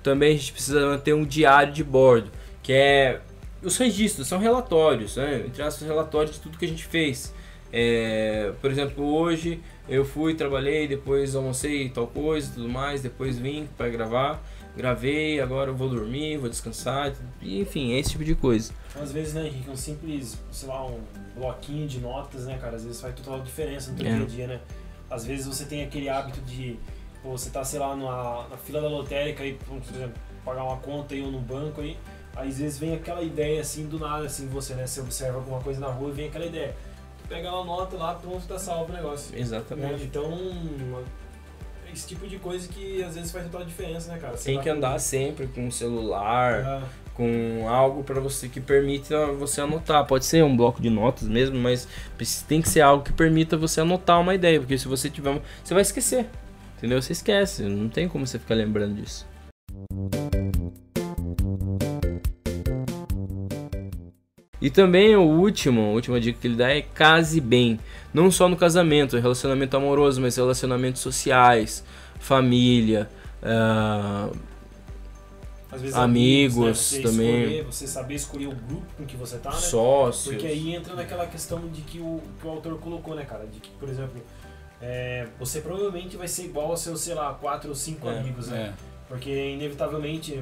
Também a gente precisa manter um diário de bordo, que é os registros, são relatórios, né? Entre aspas, relatórios de tudo que a gente fez. Por exemplo, hoje eu fui, trabalhei, depois almocei tal coisa, tudo mais, depois vim para gravar, gravei, agora eu vou dormir, vou descansar, enfim, esse tipo de coisa.
Às vezes, né, Henrique, um simples, sei lá, um bloquinho de notas, né, cara, às vezes faz total diferença no teu dia a dia, né? Às vezes você tem aquele hábito de, pô, você tá, sei lá, na fila da lotérica aí, por exemplo, pagar uma conta aí ou no banco aí, às vezes vem aquela ideia assim do nada, assim, você, né? Você observa alguma coisa na rua e vem aquela ideia. Tu pega a nota lá, pronto, tá salvo o negócio.
Exatamente.
Né? Então, esse tipo de coisa que às vezes faz total diferença, né, cara?
Tem que andar sempre com o celular, com algo para você que permita você anotar. Pode ser um bloco de notas mesmo, mas tem que ser algo que permita você anotar uma ideia, porque se você tiver, você vai esquecer. Entendeu? Você esquece, não tem como você ficar lembrando disso. E também a última dica que ele dá é case bem. Não só no casamento, relacionamento amoroso, mas relacionamentos sociais, família,
às vezes
amigos,
né?
também.
Você saber escolher o grupo com que você tá, né?
Sócios.
Porque aí entra naquela questão de que o autor colocou, né, cara? De que, por exemplo, você provavelmente vai ser igual aos seus, sei lá, 4 ou 5 amigos, né? Porque inevitavelmente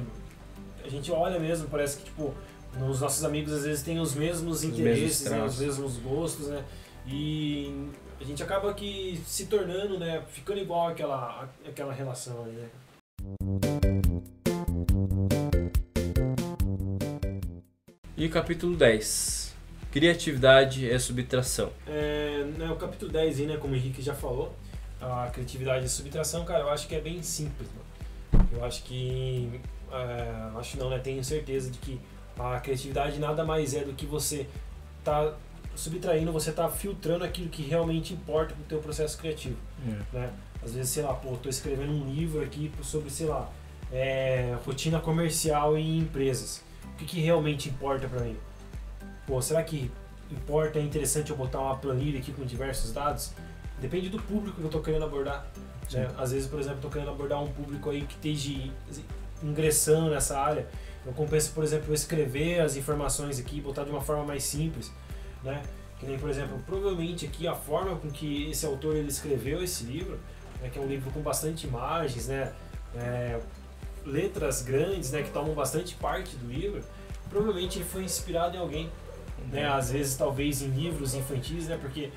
a gente olha mesmo, parece que tipo os nossos amigos às vezes têm os mesmos interesses, né, os mesmos gostos, né? E a gente acaba que se tornando, né, ficando igual àquela relação aí, né?
E capítulo 10. Criatividade é subtração.
O capítulo 10 aí, né, como o Henrique já falou, a criatividade e subtração, cara, eu acho que é bem simples, mano. Eu acho que tenho certeza de que a criatividade nada mais é do que você tá subtraindo, você tá filtrando aquilo que realmente importa pro teu processo criativo, né? Às vezes, sei lá, pô, tô escrevendo um livro aqui sobre, sei lá, rotina comercial em empresas. O que realmente importa pra mim? Pô, será que importa, é interessante eu botar uma planilha aqui com diversos dados? Depende do público que eu tô querendo abordar, né? Às vezes, por exemplo, eu tô querendo abordar um público aí que esteja ingressando nessa área. Eu compenso, por exemplo, escrever as informações aqui e botar de uma forma mais simples, né? Que nem, por exemplo, provavelmente aqui a forma com que esse autor ele escreveu esse livro, né, que é um livro com bastante imagens, né? Letras grandes, né, que tomam bastante parte do livro, provavelmente ele foi inspirado em alguém, né? Às vezes, talvez em livros infantis, né? Porque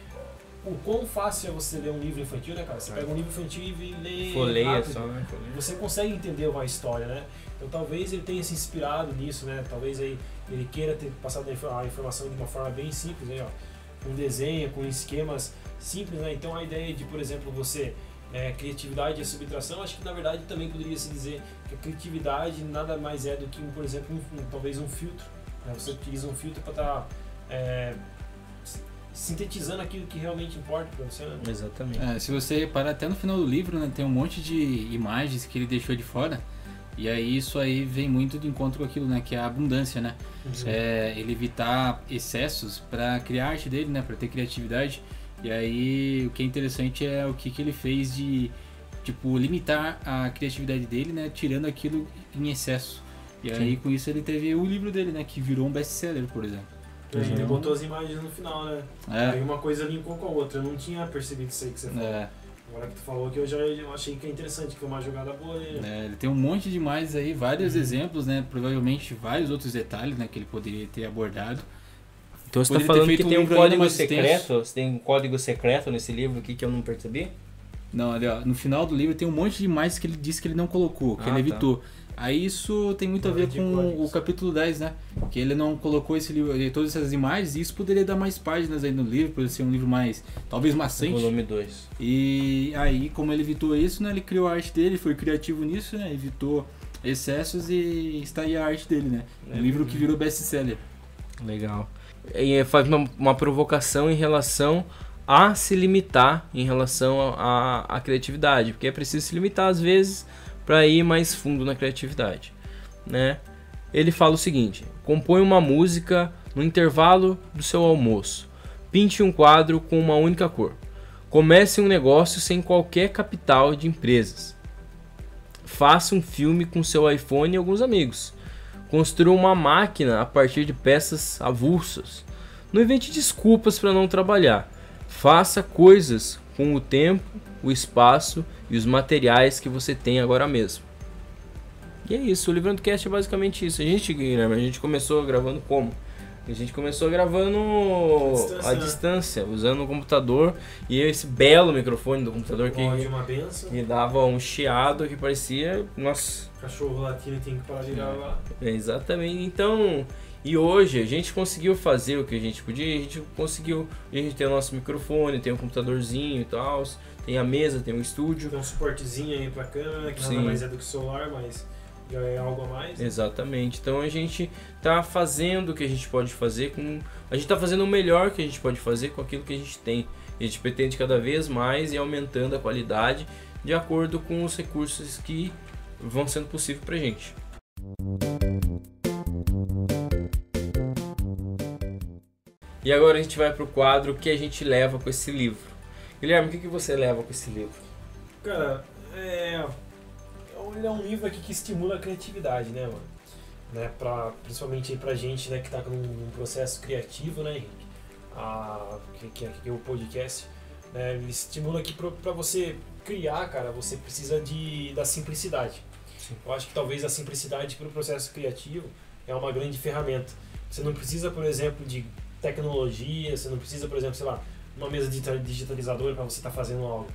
o quão fácil é você ler um livro infantil, né, cara? Você pega um livro infantil e lê
Folheia
rápido.
só, né?
Você consegue entender uma história, né? Então talvez ele tenha se inspirado nisso, né? Talvez aí ele queira ter passado a informação de uma forma bem simples, aí, ó, com desenho, com esquemas simples, né? Então a ideia de, por exemplo, você criatividade e subtração, acho que na verdade também poderia se dizer que a criatividade nada mais é do que, por exemplo, talvez um filtro, né? Você utiliza um filtro para estar sintetizando aquilo que realmente importa para você, né?
Exatamente.
Se você reparar até no final do livro, né, tem um monte de imagens que ele deixou de fora. E aí isso aí vem muito de encontro com aquilo, né, que é a abundância, né? Ele evitar excessos para criar a arte dele, né, para ter criatividade. E aí o que é interessante é o que ele fez de, tipo, limitar a criatividade dele, né, tirando aquilo em excesso. E aí com isso ele teve o livro dele, né, que virou um best-seller, por exemplo.
Ele botou as imagens no final, né? Aí uma coisa linkou com a outra. Eu não tinha percebido isso aí que você falou. Agora que tu falou que eu achei que é interessante, que é uma jogada boa aí.
Ele tem um monte de mais aí, vários exemplos, né? Provavelmente vários outros detalhes, né, que ele poderia ter abordado.
Então você está falando que tem um código secreto? Você tem um código secreto nesse livro aqui que eu não percebi?
Não, ali ó, no final do livro tem um monte de imagens que ele disse que ele não colocou, que ele evitou. Aí isso tem muito a ver com o capítulo 10, né? Que ele não colocou esse livro, todas essas imagens, e isso poderia dar mais páginas aí no livro, poderia ser um livro mais, talvez maçante.
Volume 2.
E aí, como ele evitou isso, né? Ele criou a arte dele, foi criativo nisso, né? Evitou excessos e está aí a arte dele, né? Um livro que virou best-seller.
Legal. E faz uma provocação em relação a se limitar em relação à criatividade, porque é preciso se limitar às vezes para ir mais fundo na criatividade, né? Ele fala o seguinte: compõe uma música no intervalo do seu almoço, pinte um quadro com uma única cor, comece um negócio sem qualquer capital de empresas, faça um filme com seu iPhone e alguns amigos, construa uma máquina a partir de peças avulsas, não invente desculpas para não trabalhar, faça coisas com o tempo, o espaço e os materiais que você tem agora mesmo. E é isso, o Livrando Cast é basicamente isso. A gente começou gravando como? A gente começou gravando à distância, usando o computador e esse belo microfone do computador que dava um chiado que parecia... Nossa!
Cachorro latindo, tem que parar de gravar.
Exatamente, então... E hoje a gente conseguiu fazer o que a gente podia, a gente tem o nosso microfone, tem um computadorzinho e tal, tem a mesa, tem um estúdio.
Tem um suportezinho aí pra câmera, que nada mais é do que celular, mas já é algo a mais.
Exatamente, então a gente tá fazendo o que a gente pode fazer, a gente tá fazendo o melhor que a gente pode fazer com aquilo que a gente tem. A gente pretende cada vez mais ir aumentando a qualidade de acordo com os recursos que vão sendo possível pra gente. E agora a gente vai pro quadro que a gente leva com esse livro. Guilherme, o que você leva com esse livro?
Cara, ele é um livro aqui que estimula a criatividade, né, mano? Né, principalmente aí pra gente, né, que tá num processo criativo, né, Henrique? Que é o podcast. Né, ele estimula aqui pra você criar, cara, você precisa da simplicidade. Sim. Eu acho que talvez a simplicidade pro processo criativo é uma grande ferramenta. Você não precisa, por exemplo, de tecnologia, você não precisa, por exemplo, sei lá, uma mesa digitalizadora para você estar fazendo algo.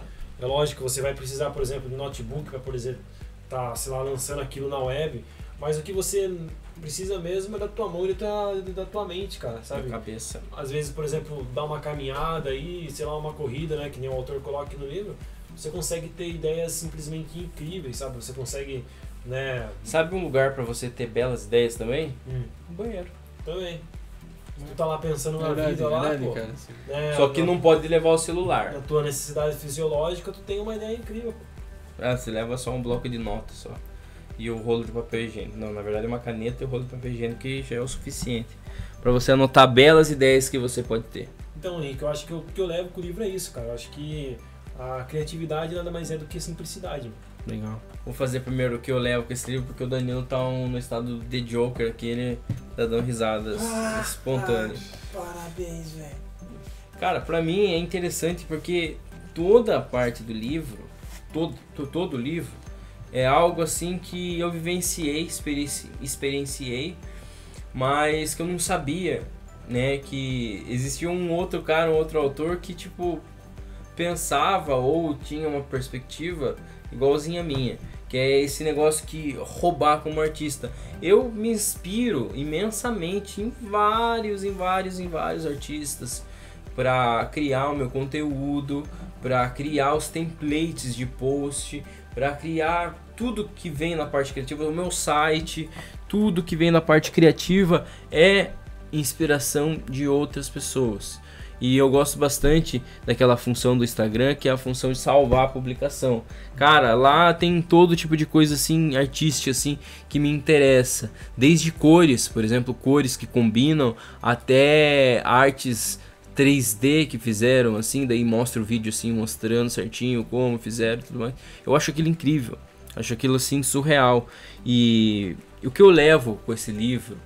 É lógico que você vai precisar, por exemplo, de notebook para, por exemplo, estar, sei lá, lançando aquilo na web, mas o que você precisa mesmo é da tua mão e da tua mente, cara, sabe?
Da cabeça.
Às vezes, por exemplo, dar uma caminhada aí, sei lá, uma corrida, né, que nem o autor coloca aqui no livro, você consegue ter ideias simplesmente incríveis, sabe? Você consegue, né...
Sabe um lugar para você ter belas ideias também? Um banheiro.
Também. Tu tá lá pensando na vida lá, pô. Cara,
né, só que não pode levar o celular.
Na tua necessidade fisiológica, tu tem uma ideia incrível, pô.
Você leva só um bloco de notas só. E o rolo de papel higiênico. Não, na verdade é uma caneta e o rolo de papel higiênico que já é o suficiente para você anotar belas ideias que você pode ter.
Então, Nick, eu acho que o que eu levo com o livro é isso, cara. Eu acho que a criatividade nada mais é do que simplicidade.
Legal. Vou fazer primeiro o que eu levo com esse livro, porque o Danilo tá no estado de Joker, que ele tá dando risadas espontâneas.
Parabéns, velho.
Cara, pra mim é interessante porque toda a parte do livro, todo o livro, é algo assim que eu vivenciei, experienciei, mas que eu não sabia, né, que existia um outro cara, um outro autor que, tipo, pensava ou tinha uma perspectiva igualzinha a minha, que é esse negócio que roubar como artista. Eu me inspiro imensamente em vários artistas para criar o meu conteúdo, para criar os templates de post, para criar tudo que vem na parte criativa, o meu site, tudo que vem na parte criativa é inspiração de outras pessoas. E eu gosto bastante daquela função do Instagram, que é a função de salvar a publicação. Cara, lá tem todo tipo de coisa assim, artística assim, que me interessa. Desde cores, por exemplo, cores que combinam, até artes 3D que fizeram, assim, daí mostra o vídeo assim, mostrando certinho como fizeram e tudo mais. Eu acho aquilo incrível, acho aquilo assim surreal. E o que eu levo com esse livro,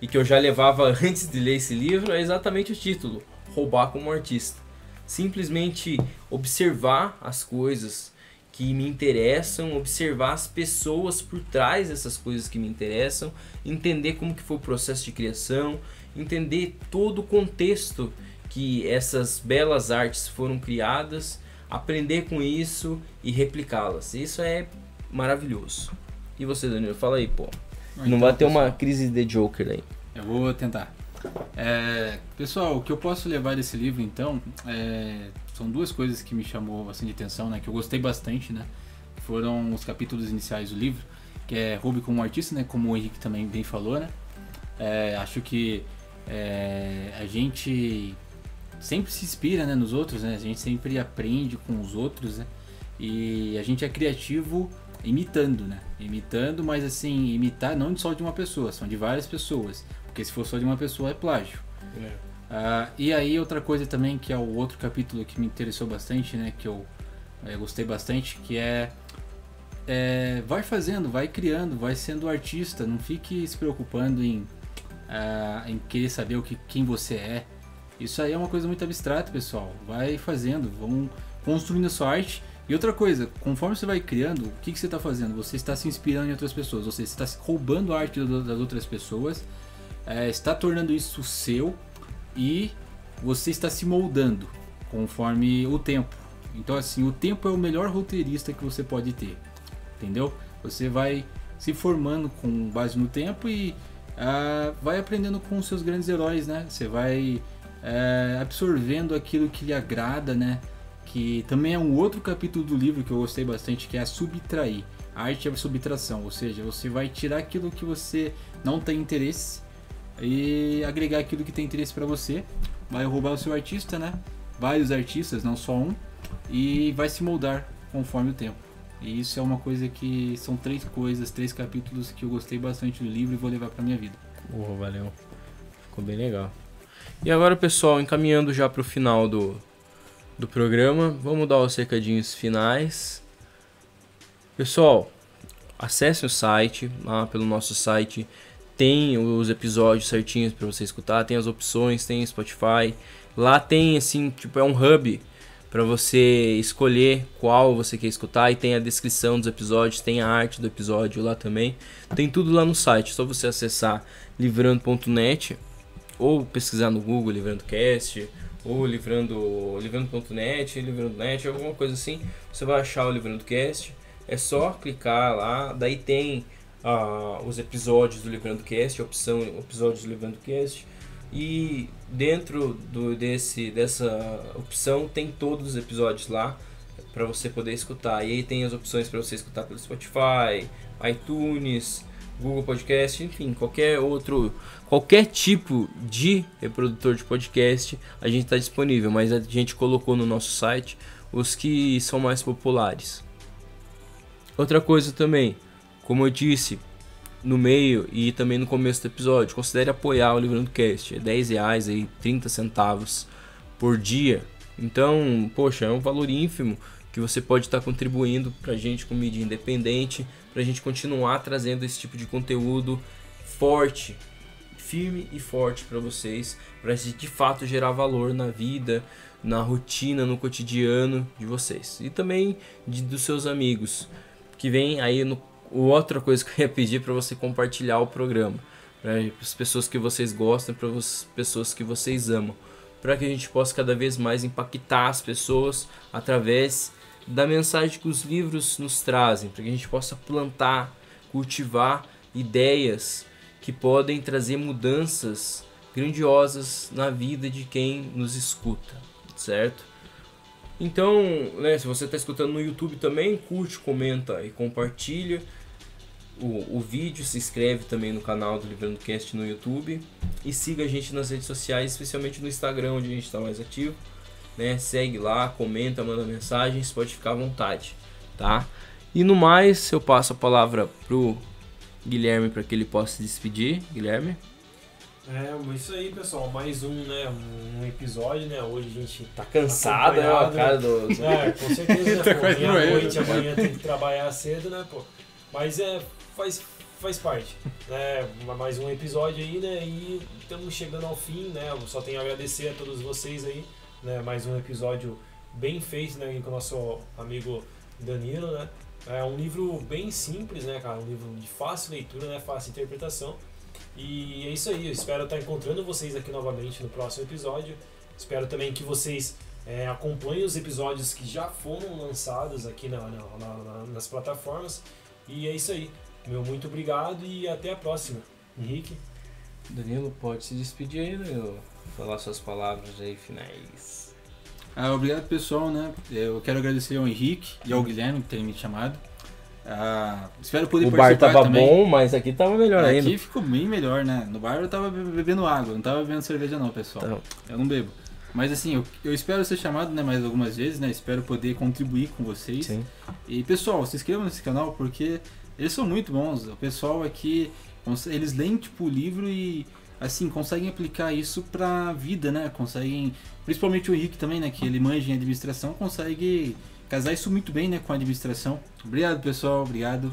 e que eu já levava antes de ler esse livro, é exatamente o título: roubar como artista. Simplesmente observar as coisas que me interessam, observar as pessoas por trás dessas coisas que me interessam, entender como que foi o processo de criação, entender todo o contexto que essas belas artes foram criadas, aprender com isso e replicá-las. Isso é maravilhoso. E você, Danilo, fala aí, pô. Não
Então,
vai ter
pessoal,
uma crise de Joker aí.
Eu vou tentar. Pessoal, o que eu posso levar desse livro, então, são duas coisas que me chamou bastante atenção, né? Que eu gostei bastante, né? Foram os capítulos iniciais do livro, que é Roube como artista, né? Como o Henrique também bem falou, né? Acho que a gente sempre se inspira, né, nos outros, né? A gente sempre aprende com os outros, né? E a gente é criativo imitando, né? Imitando, mas assim, imitar não só de uma pessoa, são de várias pessoas. Porque se for só de uma pessoa é plágio. E aí outra coisa também, que é o outro capítulo que me interessou bastante, né? Que eu gostei bastante, que vai fazendo, vai criando, vai sendo artista. Não fique se preocupando em querer saber quem você é. Isso aí é uma coisa muito abstrata, pessoal. Vai fazendo, vão construindo a sua arte. E outra coisa, conforme você vai criando, o que você está fazendo? Você está se inspirando em outras pessoas, você está roubando a arte das outras pessoas, está tornando isso seu e você está se moldando conforme o tempo. Então assim, o tempo é o melhor roteirista que você pode ter, entendeu? Você vai se formando com base no tempo e vai aprendendo com os seus grandes heróis, né? Você vai absorvendo aquilo que lhe agrada, né? Que também é um outro capítulo do livro que eu gostei bastante, que é a subtrair. A arte é a subtração, ou seja, você vai tirar aquilo que você não tem interesse e agregar aquilo que tem interesse para você. Vai roubar o seu artista, né? Vários artistas, não só um, e vai se moldar conforme o tempo. E isso é uma coisa que são três capítulos que eu gostei bastante do livro e vou levar para minha vida.
Valeu. Ficou bem legal. E agora, pessoal, encaminhando já para o final do programa, vamos dar os recadinhos finais. Pessoal, acesse o site, lá pelo nosso site tem os episódios certinhos para você escutar, tem as opções, tem Spotify, lá tem assim, tipo, é um hub para você escolher qual você quer escutar e tem a descrição dos episódios, tem a arte do episódio lá também, tem tudo lá no site, é só você acessar livrando.net ou pesquisar no Google LivrandoCast ou livrando.net, livrando.net, alguma coisa assim, você vai achar o LivrandoCast, é só clicar lá, daí tem os episódios do LivrandoCast, a opção episódios do LivrandoCast, e dentro dessa opção tem todos os episódios lá para você poder escutar, e aí tem as opções para você escutar pelo Spotify, iTunes, Google Podcast, enfim, qualquer tipo de reprodutor de podcast a gente está disponível, mas a gente colocou no nosso site os que são mais populares. Outra coisa também, como eu disse no meio e também no começo do episódio, considere apoiar o LivrandoCast, é R$10 aí, 30 centavos por dia, então, poxa, é um valor ínfimo que você pode estar contribuindo pra gente com mídia independente, pra gente continuar trazendo esse tipo de conteúdo forte, firme e forte para vocês, para de fato gerar valor na vida, na rotina, no cotidiano de vocês e também dos seus amigos que vem aí. Outra coisa que eu ia pedir para você compartilhar o programa para as pessoas que vocês gostam, para as pessoas que vocês amam, para que a gente possa cada vez mais impactar as pessoas através da mensagem que os livros nos trazem, para que a gente possa plantar, cultivar ideias que podem trazer mudanças grandiosas na vida de quem nos escuta, certo? Então, né, se você está escutando no YouTube também, curte, comenta e compartilha o vídeo, se inscreve também no canal do LivrandoCast no YouTube e siga a gente nas redes sociais, especialmente no Instagram, onde a gente está mais ativo, né? Segue lá, comenta, manda mensagens, pode ficar à vontade, tá? E no mais, eu passo a palavra pro Guilherme para que ele possa se despedir. Guilherme?
Isso aí, pessoal, mais um episódio, né? Hoje a gente
tá cansado, né? A cara do...
com certeza, né? Pô, meia-noite, amanhã tem que trabalhar cedo, né, pô? Mas faz parte, né? Mais um episódio aí, né? E estamos chegando ao fim, né? Eu só tenho a agradecer a todos vocês aí, né? Mais um episódio bem feito, né? Com o nosso amigo Danilo, né? É um livro bem simples, né, cara? Um livro de fácil leitura, né? Fácil interpretação. E é isso aí, eu espero estar encontrando vocês aqui novamente no próximo episódio. Espero também que vocês Acompanhe os episódios que já foram lançados aqui nas plataformas. E é isso aí. Meu muito obrigado e até a próxima. Henrique?
Danilo, pode se despedir aí, Danilo. Falar suas palavras aí finais.
Obrigado, pessoal, né? Eu quero agradecer ao Henrique e ao Guilherme por terem me chamado. Espero poder participar
bar tava
também.
bom, mas aqui tava melhor ainda.
Aqui ficou bem melhor, né? No bar eu tava bebendo água, não tava bebendo cerveja não, pessoal.
Tá.
Eu não bebo. Mas assim, eu espero ser chamado, né, mais algumas vezes, né? Espero poder contribuir com vocês.
Sim.
E pessoal, se inscrevam nesse canal porque eles são muito bons. O pessoal aqui, eles leem tipo o livro e assim, conseguem aplicar isso pra vida, né? Conseguem, principalmente o Henrique também, né, que ele manja em administração, consegue casar isso muito bem, né, com a administração. Obrigado, pessoal, obrigado.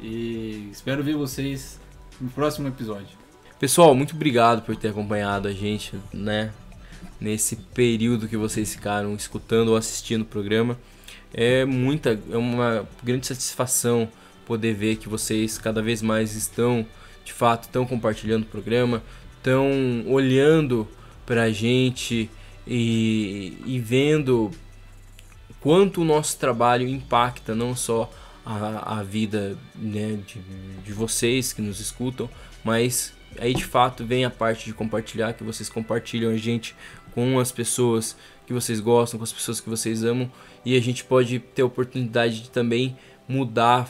E espero ver vocês no próximo episódio.
Pessoal, muito obrigado por ter acompanhado a gente, né? Nesse período que vocês ficaram escutando ou assistindo o programa. É uma grande satisfação poder ver que vocês cada vez mais estão, de fato, compartilhando o programa, estão olhando pra gente e vendo quanto o nosso trabalho impacta não só a vida, né, de vocês que nos escutam, mas aí de fato vem a parte de compartilhar, que vocês compartilham a gente com as pessoas que vocês gostam, com as pessoas que vocês amam, e a gente pode ter a oportunidade de também mudar,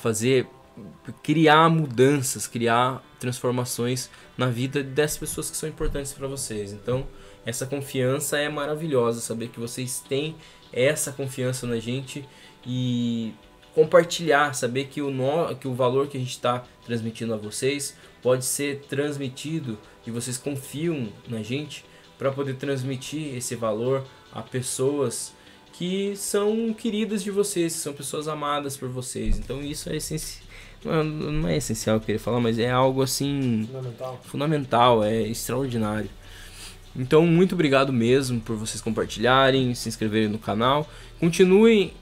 criar mudanças, criar transformações na vida dessas pessoas que são importantes para vocês. Então essa confiança é maravilhosa, saber que vocês têm essa confiança na gente e compartilhar, saber que o valor que a gente está transmitindo a vocês pode ser transmitido e vocês confiam na gente para poder transmitir esse valor a pessoas que são queridas de vocês, que são pessoas amadas por vocês. Então isso é essencial. Não é essencial eu querer falar, mas é algo assim fundamental, é extraordinário. Então muito obrigado mesmo por vocês compartilharem, se inscreverem no canal. Continuem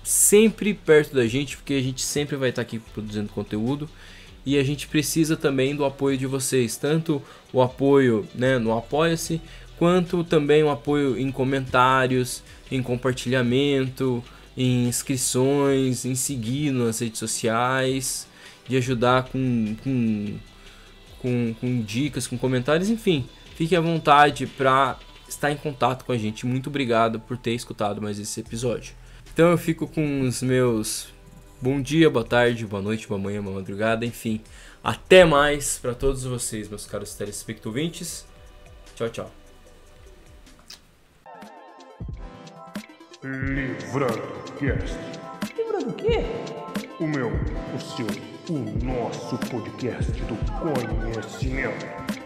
sempre perto da gente, porque a gente sempre vai estar aqui produzindo conteúdo. E a gente precisa também do apoio de vocês, tanto o apoio, né, no Apoia-se, quanto também o apoio em comentários, em compartilhamento, em inscrições, em seguir nas redes sociais, de ajudar com dicas, com comentários, enfim. Fique à vontade para estar em contato com a gente. Muito obrigado por ter escutado mais esse episódio. Então eu fico com os meus bom dia, boa tarde, boa noite, boa manhã, boa madrugada, enfim. Até mais para todos vocês, meus caros telespectadores. Tchau, tchau.
Livrando Cast.
Livrando o quê?
O meu, o seu, o nosso podcast do conhecimento.